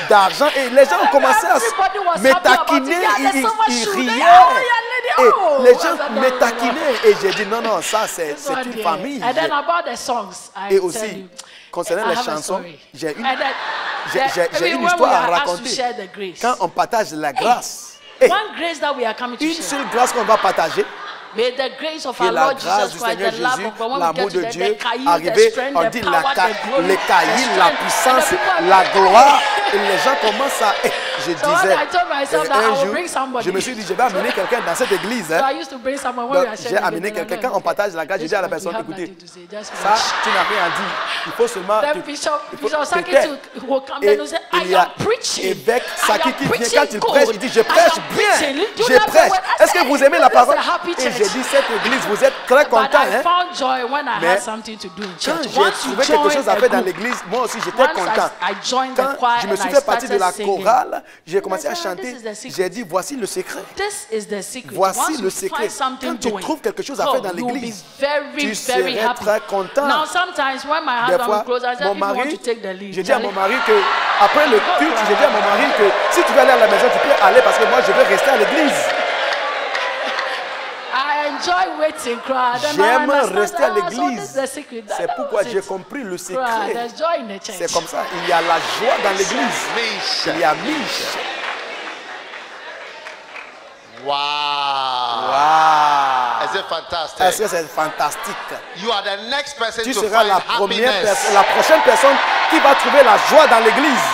d'argent. Et les gens ont commencé à Everybody was me happy about it. taquiner, Yeah, the silver ils shoe. riaient. Oh, yeah, lady, oh. Et les I gens said, no, me no, no. taquinaient. Et j'ai dit, non, non, ça c'est This one une there. famille. And then about the songs, I Et tell aussi, you, concernant I les have a chansons, story. j'ai une, And then j'ai une when histoire we à are asked to raconter. share the grace. Quand on partage la grâce, hey, One grace that we are coming to une share. seule grâce qu'on va partager, May the grace of que our la Lord grâce Jesus du Christ, Seigneur the love Jésus, of God, when we l'amour get to de the Dieu, caillou, arrivé, the strength, on the dit power, the glory, les the caillis, la strength. puissance, And the people are la like, gloire, et les gens commencent à... Je So one disais, day I told myself that I un will jour, bring somebody. je me suis dit, je vais amener quelqu'un dans cette église. So Hein. I used to bring someone when we Donc, are j'ai sharing amené the quelqu'un, gospel. quand on partage la grâce, j'ai dit à la personne, You have écoutez, nothing to say, just ça, watch. tu n'as rien à dire. Il faut seulement... Then te- Bishop il faut te Saki taire. will come Et and will say, il y I a am preaching. évêque I Saki am qui vient, preaching quand il good. prêche, il dit, je I prêche am bien, preaching. Do you je know the prêche. word? I Est-ce que said, vous aimez la this is parole? a happy Et j'ai church. dit, cette église, vous êtes très But content, I hein? found joy when I Mais had something to do in Quand church. j'ai Once you trouvé quelque chose à join faire a dans group, l'église, moi aussi j'étais once content. I joined the Quand choir je me and suis I fait partie de la started singing. chorale, j'ai commencé à I said, chanter. "This is the secret." J'ai dit, voici le secret. This is the secret. Voici Once le you secret. find something Quand tu doing, trouves quelque chose à faire dans you will be l'église, very, tu very serais happy. très content. Now, sometimes when my Des husband fois, will close, I said, mon if you want mari, to take the lead, j'ai dit à mon Charlie, mari que, après le culte, j'ai dit à mon mari que si tu veux aller à la maison, tu peux aller parce que moi je vais rester à l'église. I enjoy waiting, cry. Then I J'aime understand, rester à so this l'église. is the secret. C'est That pourquoi was j'ai it. compris le Cry, secret. there's joy in the church. C'est comme ça, il y a la joie dans l'église. Misha. Il y a Mich. Wow. Waouh! Is it Est-ce fantastic? que c'est fantastique? You are the next person Tu to seras find la happiness. prochaine personne qui va trouver la joie dans l'église.